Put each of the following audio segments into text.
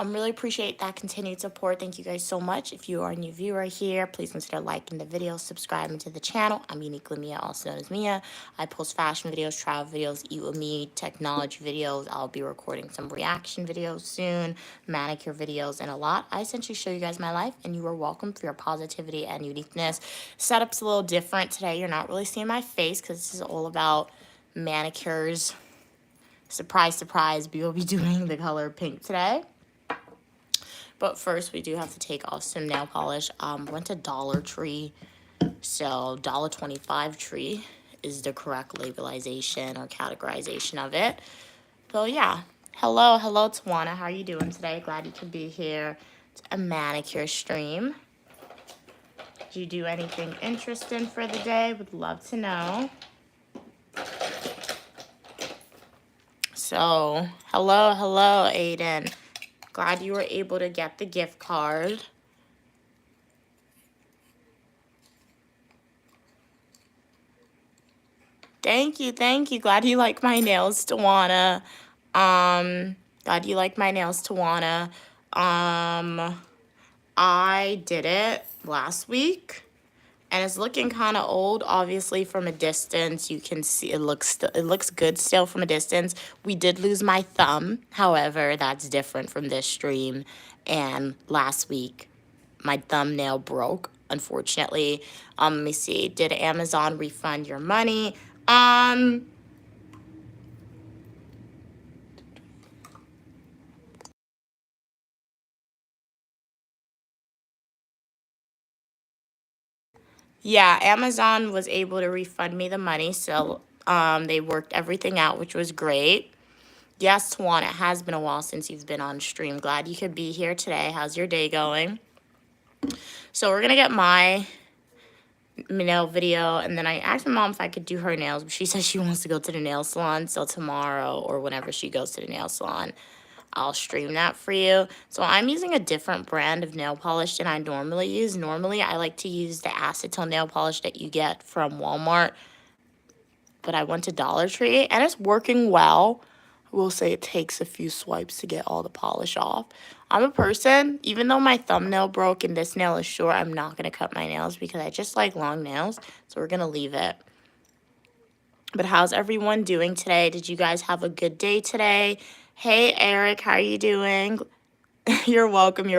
Really appreciate that continued support. Thank you guys so much. If you are a new viewer here, please consider liking the video, subscribing to the channel. I'm Uniquely Mia, also known as Mia. I post fashion videos, travel videos, eat with me, technology videos. I'll be recording some reaction videos soon, manicure videos, and a lot. I essentially show you guys my life, and you are welcome for your positivity and uniqueness. Setup's a little different today. You're not really seeing my face because this is all about manicures. Surprise, surprise, we will be doing the color pink today. But first, we do have to take off some nail polish. Went to Dollar Tree, so $1.25 Tree is the correct labelization or categorization of it. So yeah, hello, Tawana. How are you doing today? Glad you could be here. It's a manicure stream. Did you do anything interesting for the day? Would love to know. So, hello, Aiden. Glad you were able to get the gift card. Thank you. Glad you like my nails, Tawana. Glad you like my nails, Tawana. I did it last week. And it's looking kind of old, obviously, from a distance. You can see it looks good still from a distance. We did lose my thumb. However, that's different from this stream. And last week, my thumbnail broke, unfortunately. Let me see. Did Amazon refund your money? Yeah, Amazon was able to refund me the money, so they worked everything out, which was great. Yes, Tawana, it has been a while since you've been on stream. Glad you could be here today. How's your day going? So we're going to get my nail video, and then I asked my mom if I could do her nails, but she says she wants to go to the nail salon, so tomorrow or whenever she goes to the nail salon, I'll stream that for you. So I'm using a different brand of nail polish than I normally use. Normally, I like to use the acetone nail polish that you get from Walmart, but I went to Dollar Tree, and it's working well. I will say it takes a few swipes to get all the polish off. I'm a person, even though my thumbnail broke and this nail is short, I'm not going to cut my nails because I just like long nails, so we're going to leave it. But how's everyone doing today? Did you guys have a good day today? Hey, Eric, how are you doing? You're welcome,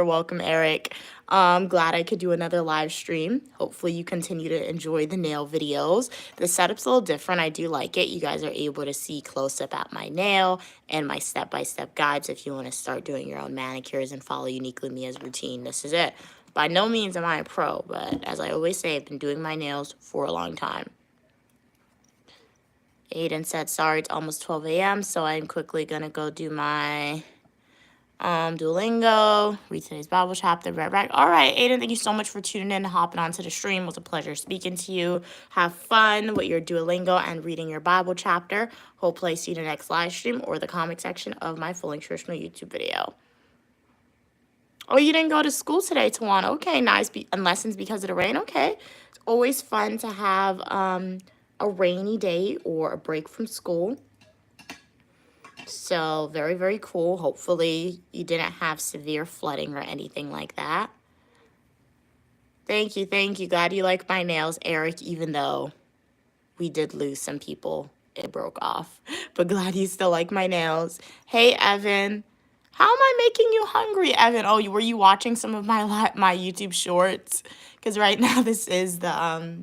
Eric. Glad I could do another live stream. Hopefully you continue to enjoy the nail videos. The setup's a little different. I do like it. You guys are able to see close up at my nail and my step-by-step guides if you want to start doing your own manicures and follow Uniquely Mia's routine. This is it. By no means am I a pro, but as I always say, I've been doing my nails for a long time. Aiden said, sorry, it's almost 12 a.m., so I'm quickly going to go do my Duolingo, read today's Bible chapter, right back. All right, Aiden, thank you so much for tuning in and hopping onto the stream. It was a pleasure speaking to you. Have fun with your Duolingo and reading your Bible chapter. Hopefully I see you in the next live stream or the comment section of my full nutritional YouTube video. Oh, you didn't go to school today, Tawana. Okay, nice. And lessons because of the rain. Okay. It's always fun to have a rainy day or a break from school. So very, very cool. Hopefully you didn't have severe flooding or anything like that. Thank you. Glad you like my nails, Eric, even though we did lose some people. It broke off. But glad you still like my nails. Hey, Evan. How am I making you hungry, Evan? Oh, were you watching some of my YouTube shorts? Because right now this is the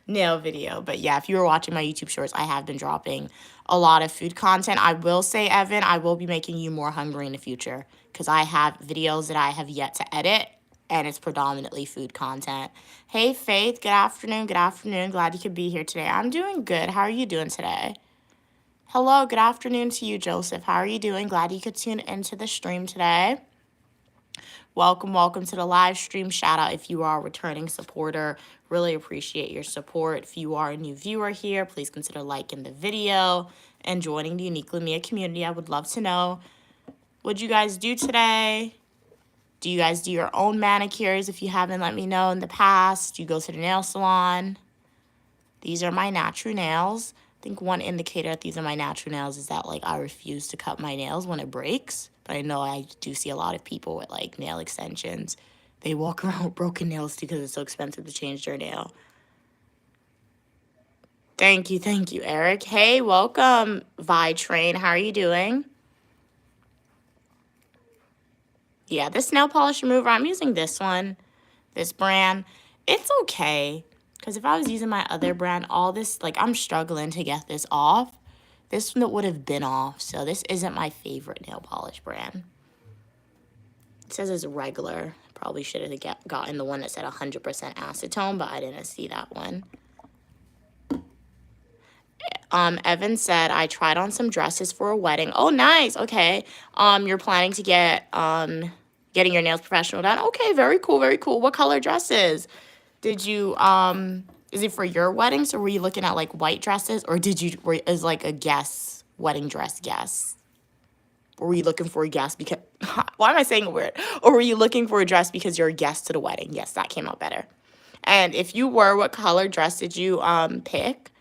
nail video. But yeah, if you were watching my YouTube shorts, I have been dropping a lot of food content. I will say, Evan, I will be making you more hungry in the future because I have videos that I have yet to edit, and it's predominantly food content. Hey, Faith, good afternoon. Glad you could be here today. I'm doing good. How are you doing today? Hello, good afternoon to you, Joseph. How are you doing? Glad you could tune into the stream today. Welcome to the live stream. Shout out if you are a returning supporter. Really appreciate your support. If you are a new viewer here, please consider liking the video and joining the Uniquely Mia community. I would love to know, what'd you guys do today? Do you guys do your own manicures? If you haven't let me know in the past, do you go to the nail salon? These are my natural nails. I think one indicator that these are my natural nails is that, like, I refuse to cut my nails when it breaks. But I know I do see a lot of people with like nail extensions. They walk around with broken nails because it's so expensive to change their nail. Thank you, Eric. Hey, welcome, Vi Train. How are you doing? Yeah, this nail polish remover, I'm using this one, this brand. It's okay, because if I was using my other brand, all this, like, I'm struggling to get this off. This one would have been off, so this isn't my favorite nail polish brand. It says it's regular. Probably should have gotten the one that said 100% acetone, but I didn't see that one. Evan said, I tried on some dresses for a wedding. Oh, nice. Okay. You're planning to get, getting your nails professional done. Okay, very cool, very cool. What color dresses? Did you, is it for your weddings, or were you looking at like white dresses, or is like a guest, wedding dress guest? Or were you looking for a guest because, why am I saying a word? Or were you looking for a dress because you're a guest to the wedding? Yes, that came out better. And if you were, what color dress did you, pick?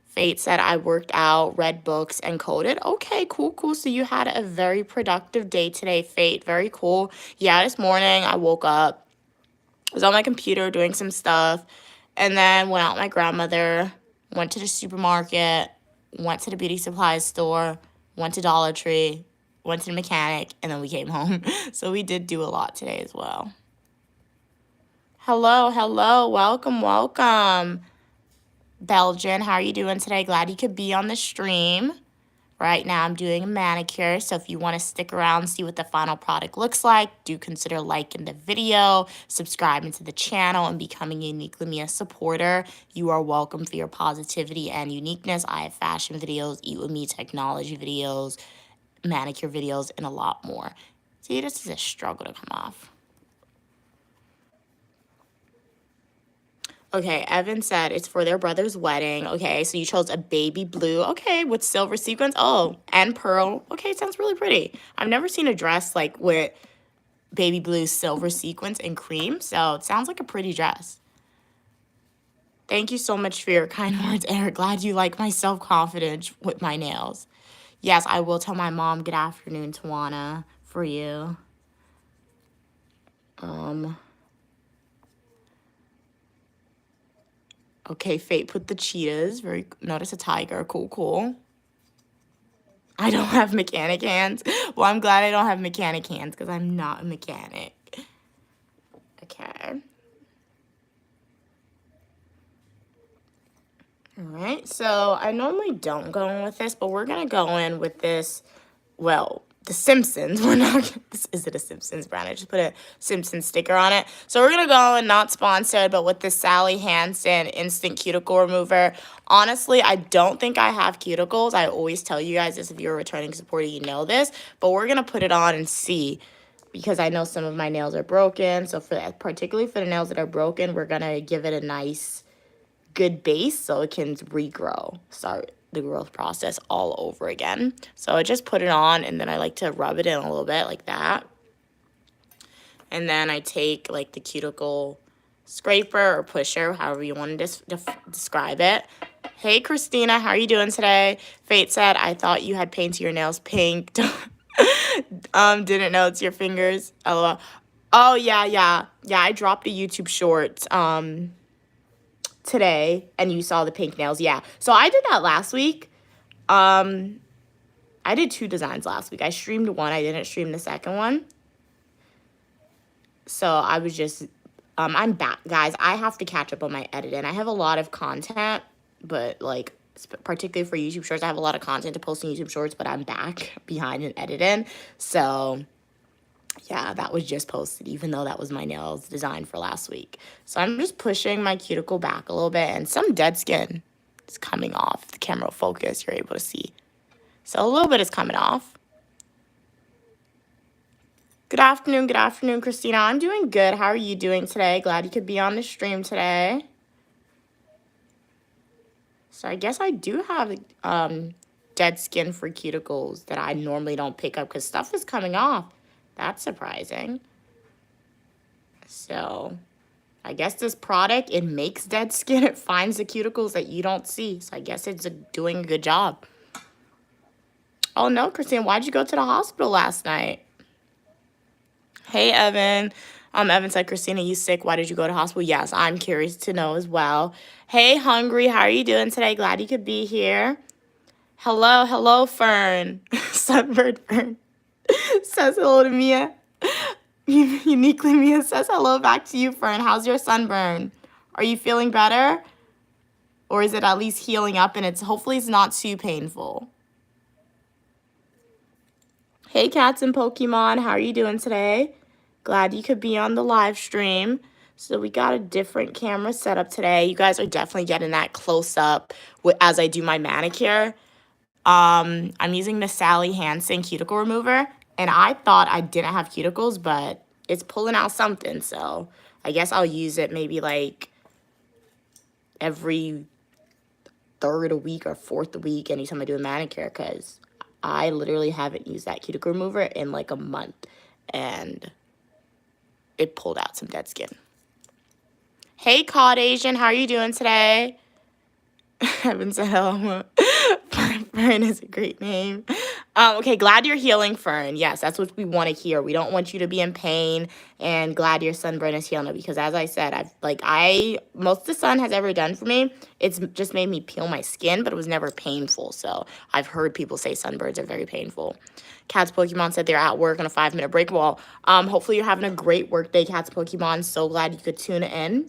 Fate said, I worked out, read books, and coded. Okay, cool, cool. So you had a very productive day today, Fate. Very cool. Yeah, this morning I woke up, was on my computer doing some stuff, and then went out with my grandmother, went to the supermarket, went to the beauty supply store, went to Dollar Tree, went to the mechanic, and then we came home. So we did do a lot today as well. Hello, hello. Welcome, welcome. Belgian, how are you doing today? Glad you could be on the stream. Right now I'm doing a manicure, so if you want to stick around and see what the final product looks like, do consider liking the video, subscribing to the channel, and becoming a Uniquely Mia supporter. You are welcome for your positivity and uniqueness. I have fashion videos, Eat With Me technology videos, manicure videos, and a lot more. See, this is a struggle to come off. Okay, Evan said it's for their brother's wedding. Okay, so you chose a baby blue. Okay, with silver sequins. Oh, and pearl. Okay, sounds really pretty. I've never seen a dress like with baby blue, silver sequins, and cream. So it sounds like a pretty dress. Thank you so much for your kind words, Eric. Glad you like my self-confidence with my nails. Yes, I will tell my mom good afternoon, Tawana, for you. Okay, Fate put the cheetahs. Notice a tiger. Cool, cool. I don't have mechanic hands. Well, I'm glad I don't have mechanic hands because I'm not a mechanic. Okay. All right, so I normally don't go in with this, but we're going to go in with this, well, the Simpsons. We're not, is it a Simpsons brand? I just put a Simpsons sticker on it. So we're going to go in, not sponsored, but with the Sally Hansen Instant Cuticle Remover. Honestly, I don't think I have cuticles. I always tell you guys this if you're a returning supporter, you know this. But we're going to put it on and see, because I know some of my nails are broken. So particularly for the nails that are broken, we're going to give it a nice, good base so it can regrow. Start the growth process all over again. So I just put it on, and then I like to rub it in a little bit like that. And then I take like the cuticle scraper or pusher, however you want to describe it. Hey, Christina, how are you doing today? Fate said, I thought you had painted your nails pink. Didn't know it's your fingers. LOL. Oh, yeah, I dropped a YouTube short today, and you saw the pink nails. Yeah, so I did that last week. I did 2 designs last week. I streamed one. I didn't stream the second one. So I was just, I'm back, guys. I have to catch up on my editing. I have a lot of content, but like, particularly for YouTube Shorts, I have a lot of content to post on YouTube Shorts, but I'm back behind in editing. So yeah, that was just posted, even though that was my nails design for last week. So I'm just pushing my cuticle back a little bit, and some dead skin is coming off. If the camera will focus, you're able to see. So a little bit is coming off. Good afternoon, Christina. I'm doing good. How are you doing today? Glad you could be on the stream today. So I guess I do have dead skin for cuticles that I normally don't pick up because stuff is coming off. That's surprising. So I guess this product, it makes dead skin. It finds the cuticles that you don't see. So I guess it's doing a good job. Oh, no, Christine, why'd you go to the hospital last night? Hey, Evan. Evan said, Christina, you sick? Why did you go to hospital? Yes, I'm curious to know as well. Hey, Hungry, how are you doing today? Glad you could be here. Hello, Fern. Sunbird Fern says hello to Mia. Uniquely, Mia says hello back to you, Fern. How's your sunburn? Are you feeling better? Or is it at least healing up and hopefully it's not too painful? Hey, cats and Pokemon, how are you doing today? Glad you could be on the live stream. So we got a different camera setup today. You guys are definitely getting that close up as I do my manicure. I'm using the Sally Hansen cuticle remover, and I thought I didn't have cuticles, but it's pulling out something. So I guess I'll use it maybe like every third a week or fourth a week anytime I do a manicure, because I literally haven't used that cuticle remover in like a month, and it pulled out some dead skin. Hey, Cod Asian, how are you doing today? Heaven said hello. Fern is a great name. Okay, glad you're healing, Fern. Yes, that's what we want to hear. We don't want you to be in pain, and glad your sunburn is healing, because as I said, most the sun has ever done for me, it's just made me peel my skin, but it was never painful. So I've heard people say sunburns are very painful. Cats Pokemon said they're at work on a 5-minute break. Well, hopefully you're having a great work day, Cats Pokemon. So glad you could tune in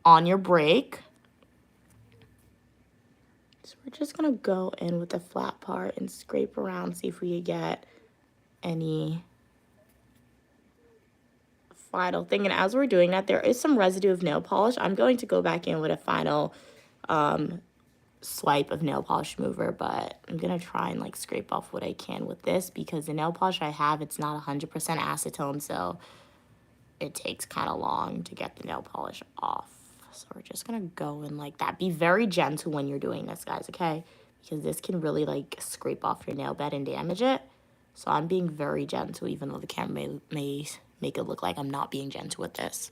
on your break. So we're just going to go in with the flat part and scrape around, see if we get any final thing. And as we're doing that, there is some residue of nail polish. I'm going to go back in with a final swipe of nail polish remover, but I'm going to try and like scrape off what I can with this, because the nail polish I have, it's not 100% acetone, so it takes kind of long to get the nail polish off. So we're just going to go in like that. Be very gentle when you're doing this, guys, okay? Because this can really like scrape off your nail bed and damage it. So I'm being very gentle, even though the camera may make it look like I'm not being gentle with this.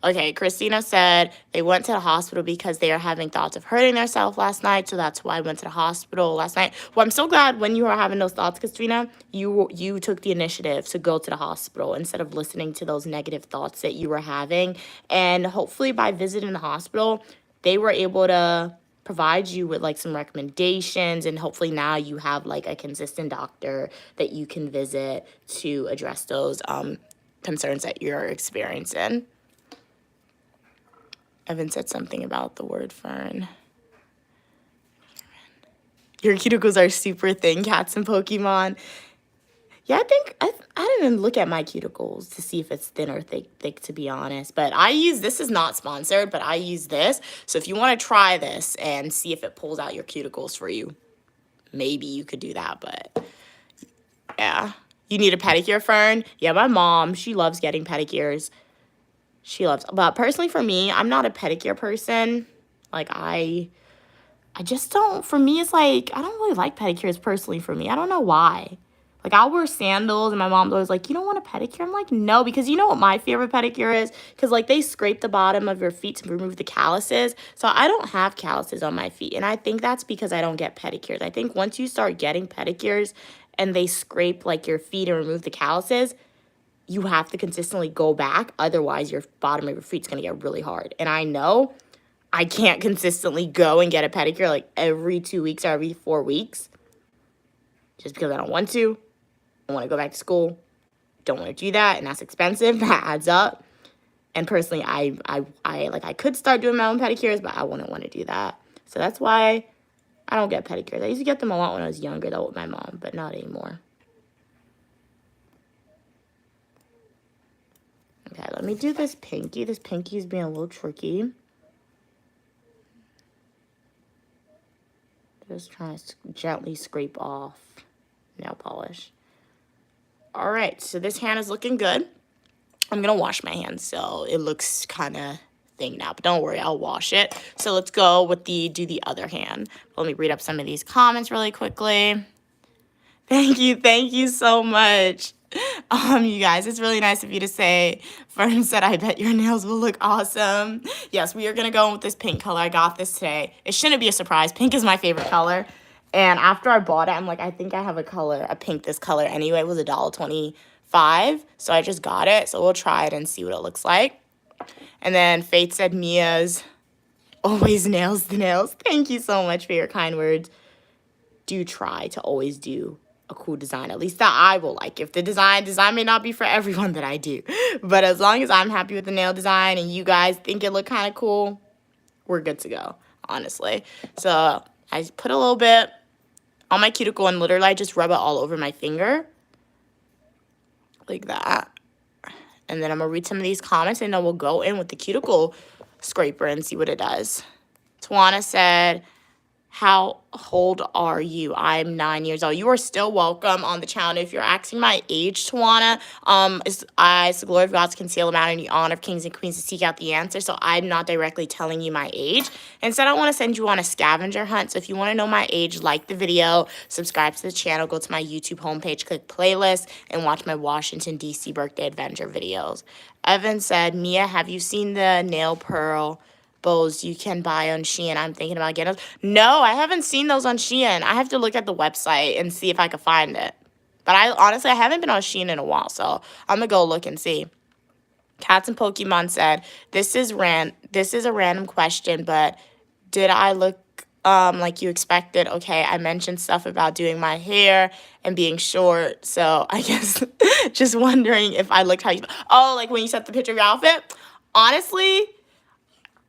Okay, Christina said they went to the hospital because they are having thoughts of hurting themselves last night. So that's why I went to the hospital last night. Well, I'm so glad when you were having those thoughts, Christina, you took the initiative to go to the hospital instead of listening to those negative thoughts that you were having. And hopefully by visiting the hospital, they were able to provide you with like some recommendations, and hopefully now you have like a consistent doctor that you can visit to address those concerns that you're experiencing. Evan said something about the word fern. Your cuticles are super thin, Cats and Pokemon. Yeah, I think I didn't look at my cuticles to see if it's thin or thick, to be honest. But this is not sponsored, but I use this. So if you want to try this and see if it pulls out your cuticles for you, maybe you could do that. But yeah, you need a pedicure, Fern? Yeah, my mom, she loves getting pedicures. But personally for me, I'm not a pedicure person. Like I just don't, for me, it's like, I don't really like pedicures personally for me. I don't know why. Like I'll wear sandals and my mom's always like, you don't want a pedicure? I'm like, no, because you know what my favorite pedicure is? Because like they scrape the bottom of your feet to remove the calluses. So I don't have calluses on my feet. And I think that's because I don't get pedicures. I think once you start getting pedicures and they scrape like your feet and remove the calluses, you have to consistently go back. Otherwise, your bottom of your feet's going to get really hard. And I know I can't consistently go and get a pedicure like every 2 weeks or every 4 weeks just because I don't want to. I want to go back to school. Don't want to do that, and that's expensive. That adds up. And personally, I could start doing my own pedicures, but I wouldn't want to do that. So that's why I don't get pedicures. I used to get them a lot when I was younger, though, with my mom, but not anymore. Okay, let me do this pinky. This pinky is being a little tricky. Just trying to gently scrape off nail polish. All right, so this hand is looking good. I'm going to wash my hands, so it looks kind of thing now. But don't worry, I'll wash it. So let's go with do the other hand. Let me read up some of these comments really quickly. Thank you so much. You guys, it's really nice of you to say. Fern said, I bet your nails will look awesome. Yes, we are going to go with this pink color. I got this today. It shouldn't be a surprise. Pink is my favorite color. And after I bought it, I'm like, I think I have a pink this color anyway. It was $1.25. So I just got it. So we'll try it and see what it looks like. And then Faith said Mia's always nails the nails. Thank you so much for your kind words. Do try to always do a cool design, at least that I will like. If the design may not be for everyone that I do, but as long as I'm happy with the nail design and you guys think it look kind of cool, we're good to go, honestly. So I put a little bit on my cuticle and literally I just rub it all over my finger like that. And then I'm gonna read some of these comments and then we'll go in with the cuticle scraper and see what it does. Tawana said, how old are you? I'm 9 years old. You are still welcome on the channel. If you're asking my age, Tawana, it's the glory of God's conceal amount and the honor of kings and queens to seek out the answer. So I'm not directly telling you my age. Instead, I want to send you on a scavenger hunt. So if you want to know my age, like the video, subscribe to the channel, go to my YouTube homepage, click playlist, and watch my Washington, D.C. birthday adventure videos. Evan said, Mia, have you seen the nail pearl bows you can buy on Shein? I'm thinking about getting those. No, I haven't seen those on Shein. I have to look at the website and see if I can find it. But honestly, I haven't been on Shein in a while, so I'm gonna go look and see. Cats and Pokemon said, this is a random question, but did I look like you expected? Okay, I mentioned stuff about doing my hair and being short, so I guess just wondering if I looked how you... Oh, like when you set the picture of your outfit? Honestly,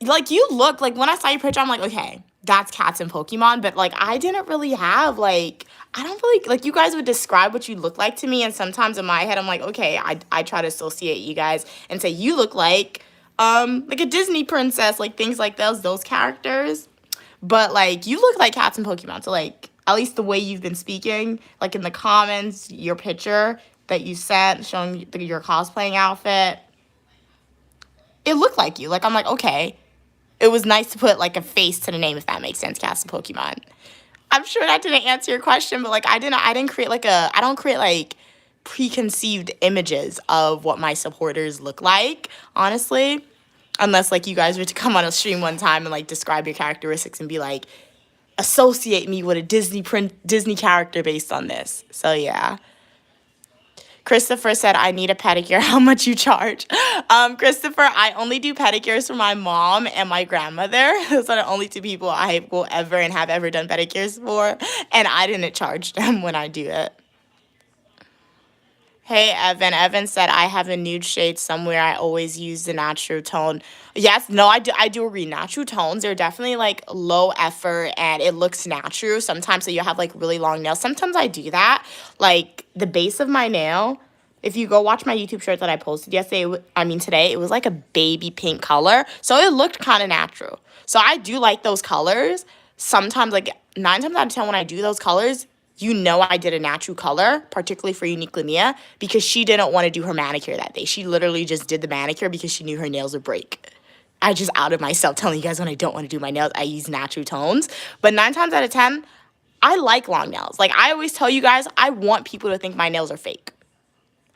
like, you look, like, when I saw your picture, I'm like, okay, that's Cats and Pokemon, but, like, I didn't really have, like, I don't really, like, you guys would describe what you look like to me, and sometimes in my head, I'm like, okay, I try to associate you guys and say, you look like a Disney princess, like, things like those characters, but, like, you look like Cats and Pokemon, so, like, at least the way you've been speaking, like, in the comments, your picture that you sent showing your cosplaying outfit, it looked like you, like, I'm like, okay, it was nice to put, like, a face to the name, if that makes sense, Cats and Pokemon. I'm sure that didn't answer your question, but, like, I didn't create, like, I don't create, like, preconceived images of what my supporters look like, honestly. Unless, like, you guys were to come on a stream one time and, like, describe your characteristics and be like, associate me with a Disney character based on this. So, yeah. Christopher said, I need a pedicure. How much you charge? Christopher, I only do pedicures for my mom and my grandmother. Those are the only two people I will ever and have ever done pedicures for. And I didn't charge them when I do it. Hey, Evan. Evan said, I have a nude shade somewhere. I always use the natural tone. Yes, no, I do agree. Natural tones, they're definitely, like, low effort, and it looks natural sometimes, so you'll have, like, really long nails. Sometimes I do that. Like, the base of my nail, if you go watch my YouTube short that I posted today, it was, like, a baby pink color, so it looked kind of natural. So I do like those colors. Sometimes, like, 9 times out of 10 when I do those colors, you know I did a natural color, particularly for Uniquely Mia, because she didn't want to do her manicure that day. She literally just did the manicure because she knew her nails would break. I just outed myself telling you guys when I don't want to do my nails, I use natural tones. But 9 times out of 10, I like long nails. Like, I always tell you guys, I want people to think my nails are fake.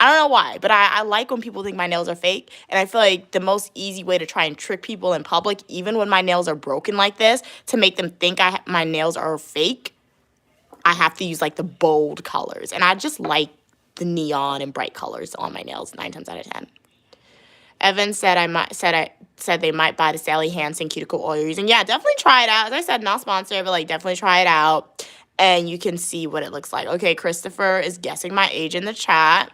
I don't know why, but I like when people think my nails are fake. And I feel like the most easy way to try and trick people in public, even when my nails are broken like this, to make them think my nails are fake, I have to use, like, the bold colors. And I just like the neon and bright colors on my nails 9 times out of 10. Evan said they might buy the Sally Hansen cuticle oil using. Yeah, definitely try it out. As I said, not sponsored, but, like, definitely try it out. And you can see what it looks like. Okay, Christopher is guessing my age in the chat.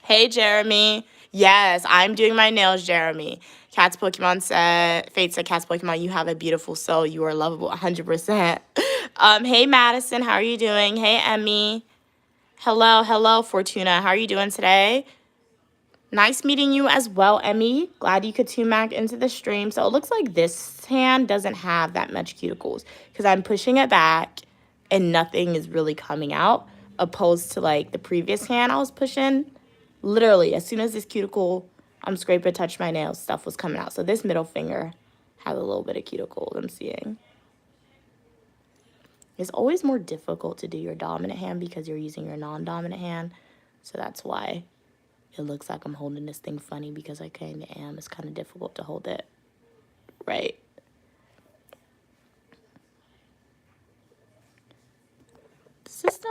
Hey, Jeremy. Yes, I'm doing my nails, Jeremy. Cats Pokemon said, Fate said, Cats Pokemon, you have a beautiful soul. You are lovable 100%. Hey, Madison, how are you doing? Hey, Emmy. Hello, Fortuna. How are you doing today? Nice meeting you as well, Emmy. Glad you could tune back into the stream. So it looks like this hand doesn't have that much cuticles because I'm pushing it back and nothing is really coming out, opposed to, like, the previous hand I was pushing. Literally, as soon as this cuticle scraper touched my nails, stuff was coming out. So this middle finger has a little bit of cuticles I'm seeing. It's always more difficult to do your dominant hand because you're using your non-dominant hand. So that's why it looks like I'm holding this thing funny, because I kind of am. It's kind of difficult to hold it right.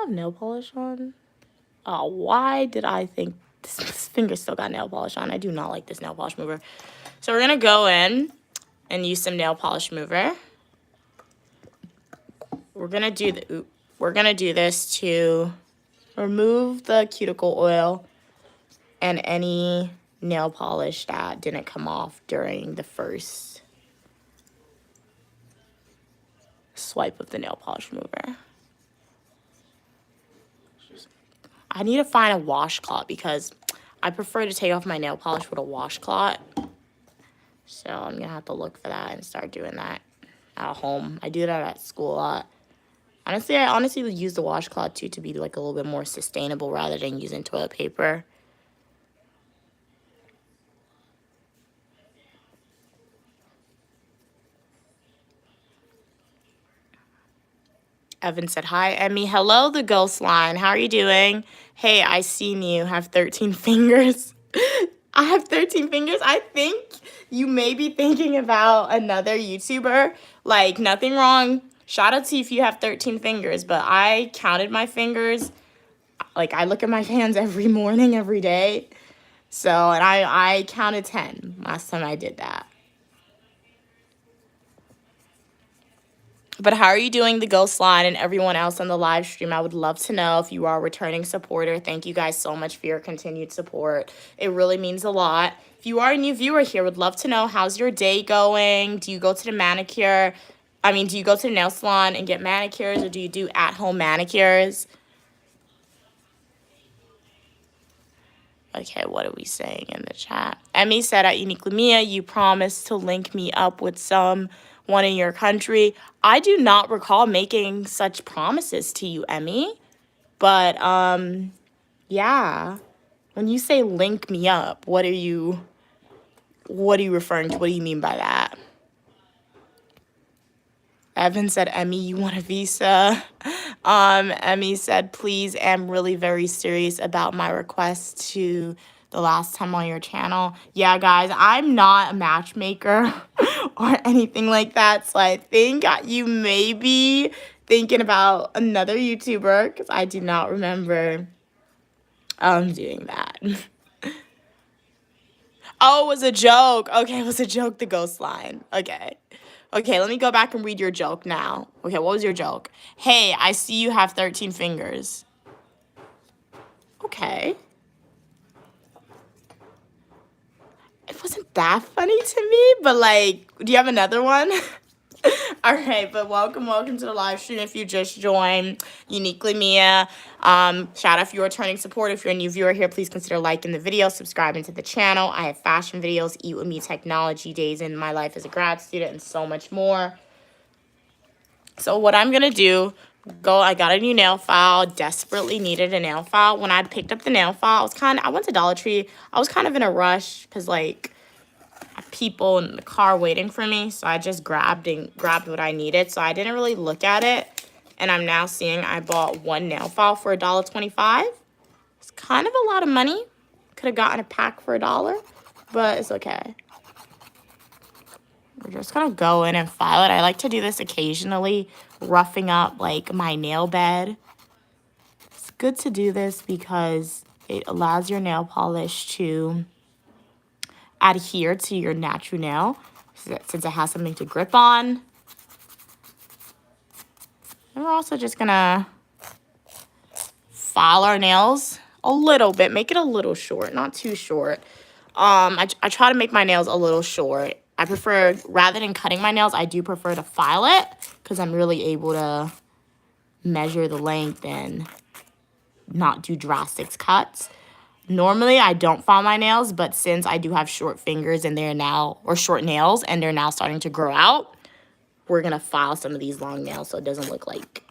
have nail polish on? Oh, why did I think this finger still got nail polish on? I do not like this nail polish mover. So we're going to go in and use some nail polish mover. We're going to do this to remove the cuticle oil and any nail polish that didn't come off during the first swipe of the nail polish remover. I need to find a washcloth because I prefer to take off my nail polish with a washcloth. So I'm going to have to look for that and start doing that at home. I do that at school a lot. Honestly, I would use the washcloth too to be like a little bit more sustainable rather than using toilet paper. Evan said, hi, Emmy. Hello, the ghost line. How are you doing? Hey, I seen you have 13 fingers. I have 13 fingers. I think you may be thinking about another YouTuber. Like, nothing wrong. Shout out to you if you have 13 fingers. But I counted my fingers. Like, I look at my hands every morning, every day. So, and I counted 10 last time I did that. But how are you doing, the ghost line and everyone else on the live stream? I would love to know if you are a returning supporter. Thank you guys so much for your continued support. It really means a lot. If you are a new viewer here, would love to know, how's your day going? Do you go to the do you go to the nail salon and get manicures, or do you do at-home manicures? Okay, what are we saying in the chat? Emmy said, at Uniquely Mia, you promised to link me up with someone in your country. I do not recall making such promises to you, Emmy. But, yeah. When you say link me up, what are you referring to? What do you mean by that? Evan said, Emmy, you want a visa? Emmy said, please, I'm really very serious about my request to the last time on your channel. Yeah, guys, I'm not a matchmaker or anything like that. So I think you may be thinking about another YouTuber because I do not remember doing that. Oh, it was a joke. Okay, it was a joke, the ghost line. Okay. Okay, let me go back and read your joke now. Okay, what was your joke? Hey, I see you have 13 fingers. Okay. It wasn't that funny to me, but like, do you have another one? All right, but welcome to the live stream. If you just joined, Uniquely Mia. Shout out if you're a returning supporter. If you're a new viewer here, please consider liking the video, subscribing to the channel. I have fashion videos, Eat With Me technology, days in my life as a grad student, and so much more. So what I'm going to do, I got a new nail file, desperately needed a nail file. When I picked up the nail file, I went to Dollar Tree. I was kind of in a rush because, like, people in the car waiting for me, so I just grabbed what I needed. So I didn't really look at it, and I'm now seeing I bought one nail file for $1.25. It's kind of a lot of money. Could have gotten a pack for $1, but it's okay. We're just gonna go in and file it. I like to do this occasionally, roughing up like my nail bed. It's good to do this because it allows your nail polish to adhere to your natural nail since it has something to grip on. And we're also just gonna file our nails a little bit, make it a little short, not too short. I try to make my nails a little short. I prefer, rather than cutting my nails, I do prefer to file it because I'm really able to measure the length and not do drastic cuts. Normally, I don't file my nails, but since I do have short fingers and short nails, and they're now starting to grow out, we're going to file some of these long nails so it doesn't look like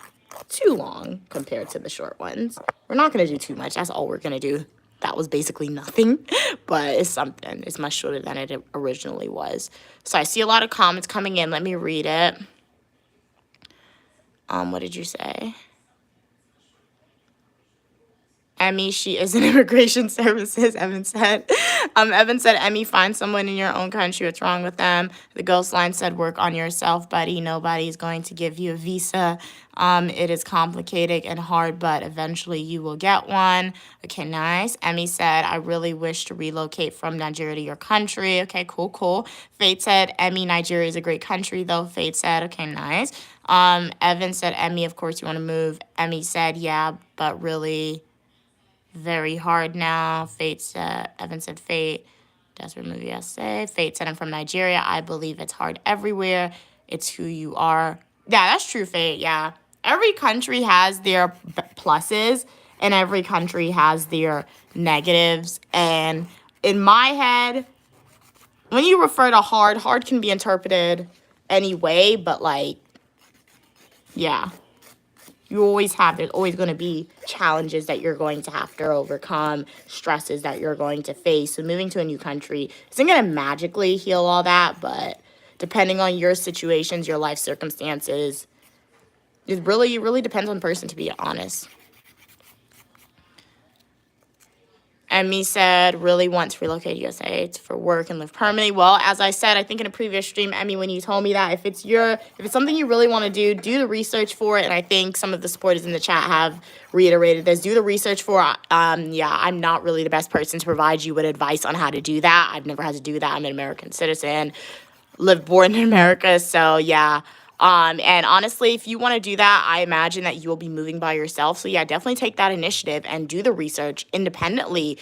too long compared to the short ones. We're not going to do too much. That's all we're going to do. That was basically nothing, but it's something. It's much shorter than it originally was. So I see a lot of comments coming in. Let me read it. What did you say? Emmy, she is in immigration services, Evan said. Evan said, Emmy, find someone in your own country. What's wrong with them? The ghost line said, work on yourself, buddy. Nobody's going to give you a visa. It is complicated and hard, but eventually you will get one. Okay, nice. Emmy said, I really wish to relocate from Nigeria to your country. Okay, cool, cool. Fate said, Emmy, Nigeria is a great country, though. Fate said, okay, nice. Evan said, Emmy, of course you want to move. Emmy said, yeah, but really very hard now. Fate said, Evan said, Fate. Desperate movie essay. Fate said, I'm from Nigeria. I believe it's hard everywhere. It's who you are. Yeah, that's true, Fate. Yeah. Every country has their pluses and every country has their negatives. And in my head, when you refer to hard, hard can be interpreted any way, but like, yeah. There's always going to be challenges that you're going to have to overcome, stresses that you're going to face. So moving to a new country isn't going to magically heal all that, but depending on your situations, your life circumstances, it really depends on the person, to be honest. Emmy said, really want to relocate to USA for work and live permanently. Well, as I said, I think in a previous stream, Emmy, when you told me that, if it's something you really want to do the research for it. And I think some of the supporters in the chat have reiterated this. Do the research for it. Yeah, I'm not really the best person to provide you with advice on how to do that. I've never had to do that. I'm an American citizen, born in America. So yeah. And honestly, if you want to do that, I imagine that you will be moving by yourself. So yeah, definitely take that initiative and do the research independently.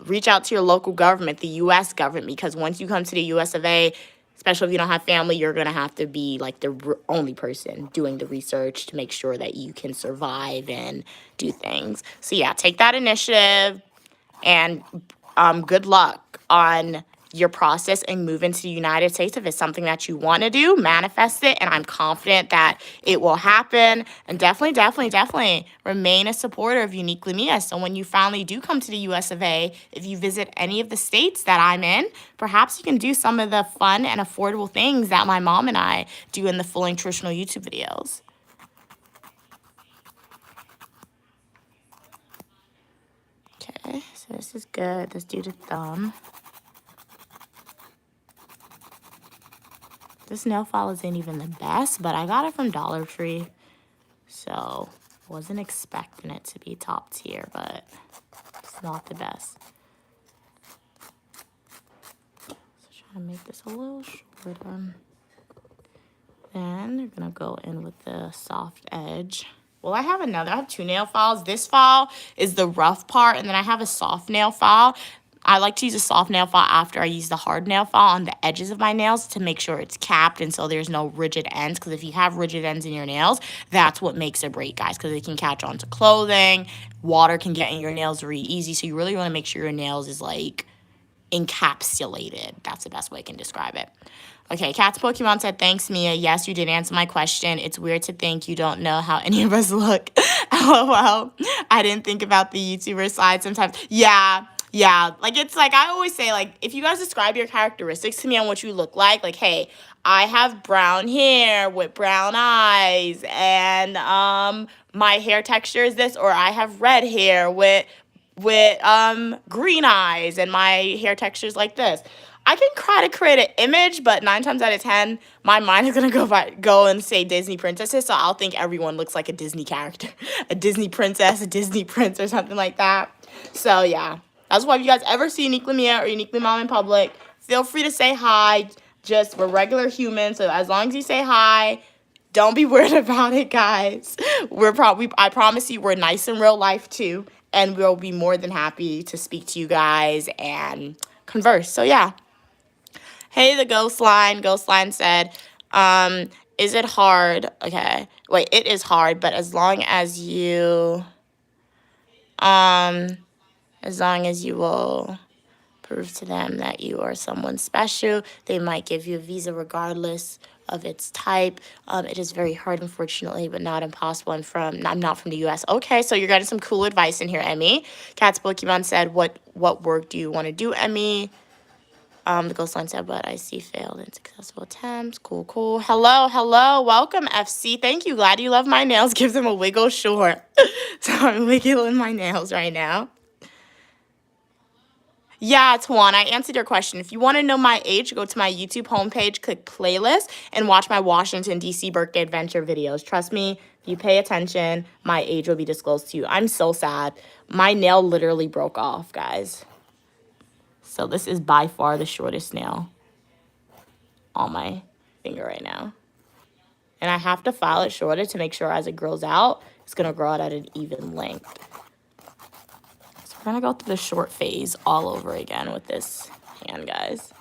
Reach out to your local government, the U.S. government, because once you come to the U.S. of A., especially if you don't have family, you're going to have to be like the only person doing the research to make sure that you can survive and do things. So yeah, take that initiative and good luck on your process and move into the United States. If it's something that you want to do, manifest it, and I'm confident that it will happen. And definitely remain a supporter of Uniquely Mia. So when you finally do come to the US of A, if you visit any of the states that I'm in, perhaps you can do some of the fun and affordable things that my mom and I do in the Fully Nutritional YouTube videos. Okay, so this is good. Let's do the thumb. This nail file isn't even the best, but I got it from Dollar Tree. So, wasn't expecting it to be top tier, but it's not the best. So, trying to make this a little shorter. Then, we're going to go in with the soft edge. Well, I have two nail files. This file is the rough part, and then I have a soft nail file. I like to use a soft nail file after I use the hard nail file on the edges of my nails to make sure it's capped and so there's no rigid ends. Because if you have rigid ends in your nails, that's what makes it break, guys. Because it can catch onto clothing. Water can get in your nails very easy. So you really want to make sure your nails is like encapsulated. That's the best way I can describe it. Okay, Cat's Pokemon said, thanks, Mia. Yes, you did answer my question. It's weird to think you don't know how any of us look. LOL. I didn't think about the YouTuber side sometimes. Yeah, like, it's like, I always say, like, if you guys describe your characteristics to me on what you look like, hey, I have brown hair with brown eyes, and my hair texture is this, or I have red hair with green eyes, and my hair texture is like this. I can try to create an image, but 9 times out of 10, my mind is gonna go and say Disney princesses, so I'll think everyone looks like a Disney character, a Disney princess, a Disney prince, or something like that. So yeah. That's why if you guys ever see Uniquely Mia or Uniquely Mom in public, feel free to say hi. We're regular humans, so as long as you say hi, don't be weird about it, guys. I promise you, we're nice in real life too, and we'll be more than happy to speak to you guys and converse. So yeah. Hey, the Ghost Line. Ghost Line said, is it hard? Okay, wait, it is hard, but as long as you will prove to them that you are someone special, they might give you a visa regardless of its type. It is very hard, unfortunately, but not impossible. I'm not from the U.S. Okay, so you're getting some cool advice in here, Emmy. Cat's Pokemon said, what work do you want to do, Emmy? The ghost line said, but I see failed and successful attempts. Cool, cool. Hello, hello. Welcome, FC. Thank you. Glad you love my nails. Give them a wiggle short. So I'm wiggling my nails right now. Yeah, it's Juan. I answered your question. If you want to know my age, go to my YouTube homepage, click playlist, and watch my Washington, D.C. birthday adventure videos. Trust me, if you pay attention, my age will be disclosed to you. I'm so sad. My nail literally broke off, guys. So this is by far the shortest nail on my finger right now. And I have to file it shorter to make sure as it grows out, it's going to grow out at an even length. So we're going to go through the short phase all over again with this hand, guys.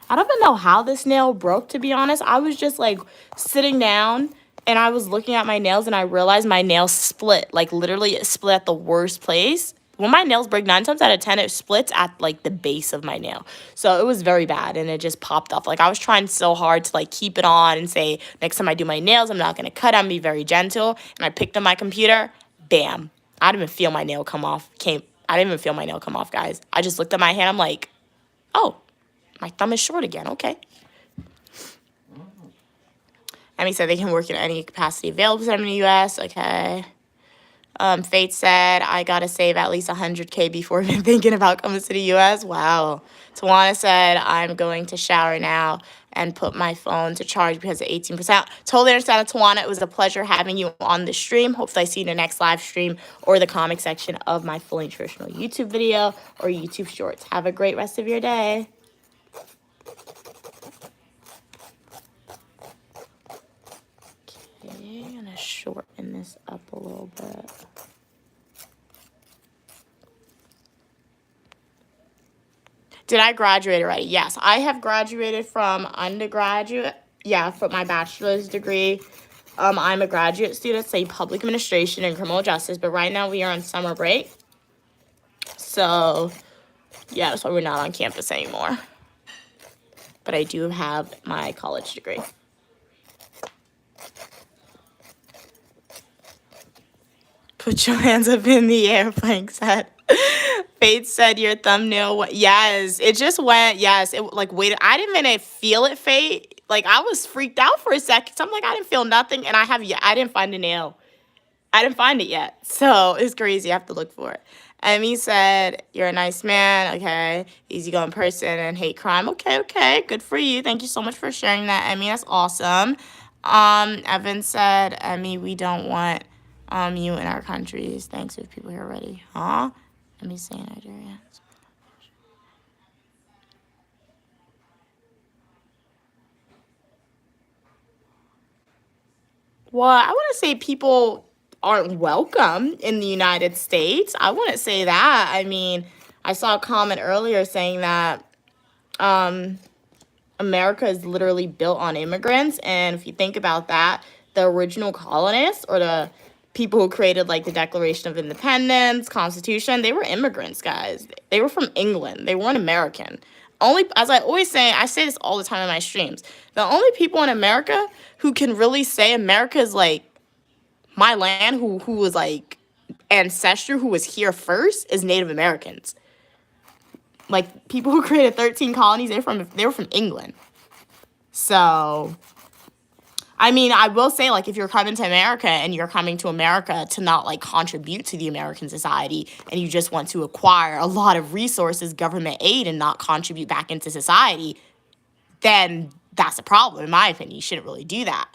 I don't even know how this nail broke, to be honest. I was just like sitting down and I was looking at my nails and I realized my nails split. Like literally it split at the worst place. When my nails break 9 times out of 10, it splits at like the base of my nail. So it was very bad and it just popped off. Like I was trying so hard to like keep it on and say, next time I do my nails, I'm not going to cut. I'm going to be very gentle. And I picked up my computer. Bam. I didn't even feel my nail come off. I didn't even feel my nail come off, guys. I just looked at my hand. I'm like, oh, my thumb is short again. Okay. Emmy said they can work in any capacity available in the U.S. Okay. Fate said, I got to save at least 100K before even thinking about coming to the U.S. Wow. Tawana said, I'm going to shower now and put my phone to charge because of 18%. Totally understand, Tawana. It was a pleasure having you on the stream. Hopefully I see you in the next live stream or the comic section of my Fully Nutritional YouTube video or YouTube shorts. Have a great rest of your day. Okay, I'm going to shorten this up a little bit. Did I graduate already? Yes, I have graduated from undergraduate. Yeah, for my bachelor's degree. I'm a graduate student, studying public administration and criminal justice, but right now we are on summer break. So, yeah, that's why we're not on campus anymore. But I do have my college degree. Put your hands up in the air, Frank said. Faith said your thumbnail went. Yes, it just went. Yes, it like waited. I didn't even feel it, Faith. Like I was freaked out for a second. So I'm like, I didn't feel nothing, and I didn't find a nail. I didn't find it yet. So it's crazy. I have to look for it. Emmy said, you're a nice man. Okay. Easygoing person and hate crime. Okay, okay. Good for you. Thank you so much for sharing that, Emmy. That's awesome. Evan said, Emmy, we don't want you in our countries. Thanks if people here already. Huh? Emmy saying Nigeria. Well, I wouldn't say people aren't welcome in the United States. I wouldn't say that. I mean, I saw a comment earlier saying that America is literally built on immigrants. And if you think about that, the original colonists or the people who created like the Declaration of Independence, Constitution, they were immigrants, guys. They were from England. They weren't American. Only, as I always say, I say this all the time in my streams, the only people in America who can really say America is like my land, who was like ancestral, who was here first, is Native Americans. Like people who created 13 colonies, they were from England. So, I mean, I will say, like, if you're coming to America and you're coming to America to not like contribute to the American society and you just want to acquire a lot of resources, government aid, and not contribute back into society, then that's a problem, in my opinion. You shouldn't really do that.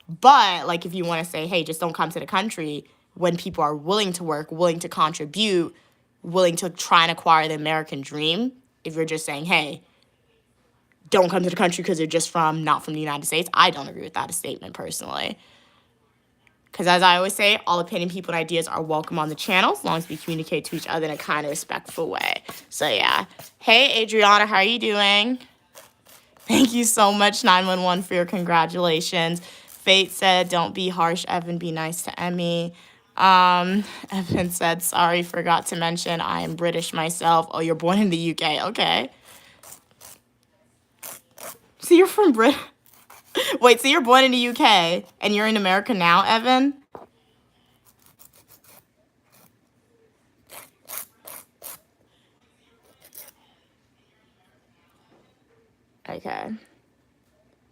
But, like, if you want to say, hey, just don't come to the country when people are willing to work, willing to contribute, willing to try and acquire the American dream, if you're just saying, hey, don't come to the country because they're not from the United States, I don't agree with that statement personally. Because as I always say, all opinion, people, and ideas are welcome on the channel as long as we communicate to each other in a kind of respectful way. So, yeah. Hey, Adriana, how are you doing? Thank you so much, 911, for your congratulations. Fate said, don't be harsh, Evan, be nice to Emmy. Evan said, sorry, forgot to mention I am British myself. Oh, you're born in the UK. Okay. So you're from Britain. Wait, so you're born in the UK and you're in America now, Evan? Okay.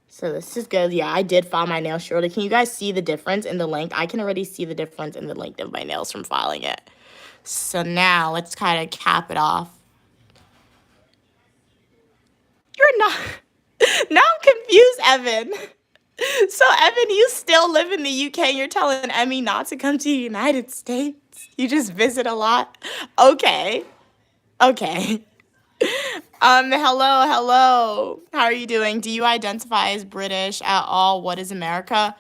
So this is good. Yeah, I did file my nails shortly. Can you guys see the difference in the length? I can already see the difference in the length of my nails from filing it. So now let's kind of cap it off. You're not. Now I'm confused, Evan. So, Evan, you still live in the UK. You're telling Emmy not to come to the United States. You just visit a lot. Okay. Okay. Hello. How are you doing? Do you identify as British at all? What is America?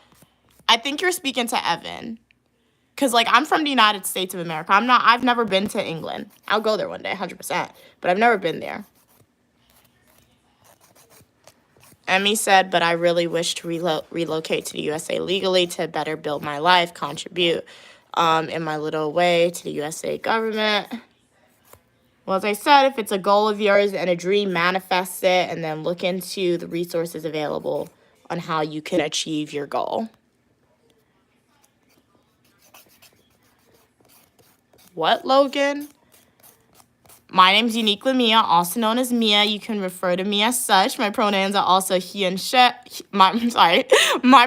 I think you're speaking to Evan. Cause like I'm from the United States of America. I've never been to England. I'll go there one day, 100%. But I've never been there. Emmy said, but I really wish to relocate to the USA legally to better build my life, contribute in my little way to the USA government. Well, as I said, if it's a goal of yours and a dream, manifest it and then look into the resources available on how you can achieve your goal. What, Logan? My name's Uniquely Mia, also known as Mia. You can refer to me as such. My pronouns are also he and she. My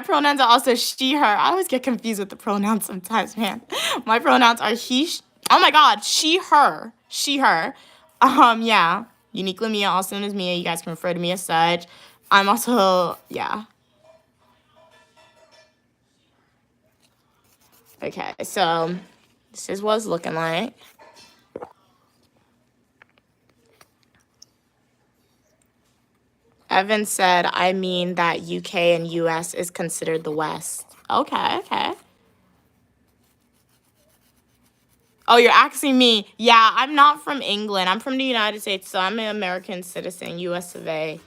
pronouns are also she, her. I always get confused with the pronouns sometimes, man. My pronouns are he. Oh my God, she, her. She, her. Yeah. Uniquely Mia, also known as Mia. You guys can refer to me as such. I'm also, yeah. Okay, so this is what it's looking like. Evan said, I mean that UK and US is considered the West. Okay. Oh, you're asking me. Yeah, I'm not from England. I'm from the United States, so I'm an American citizen, US of A.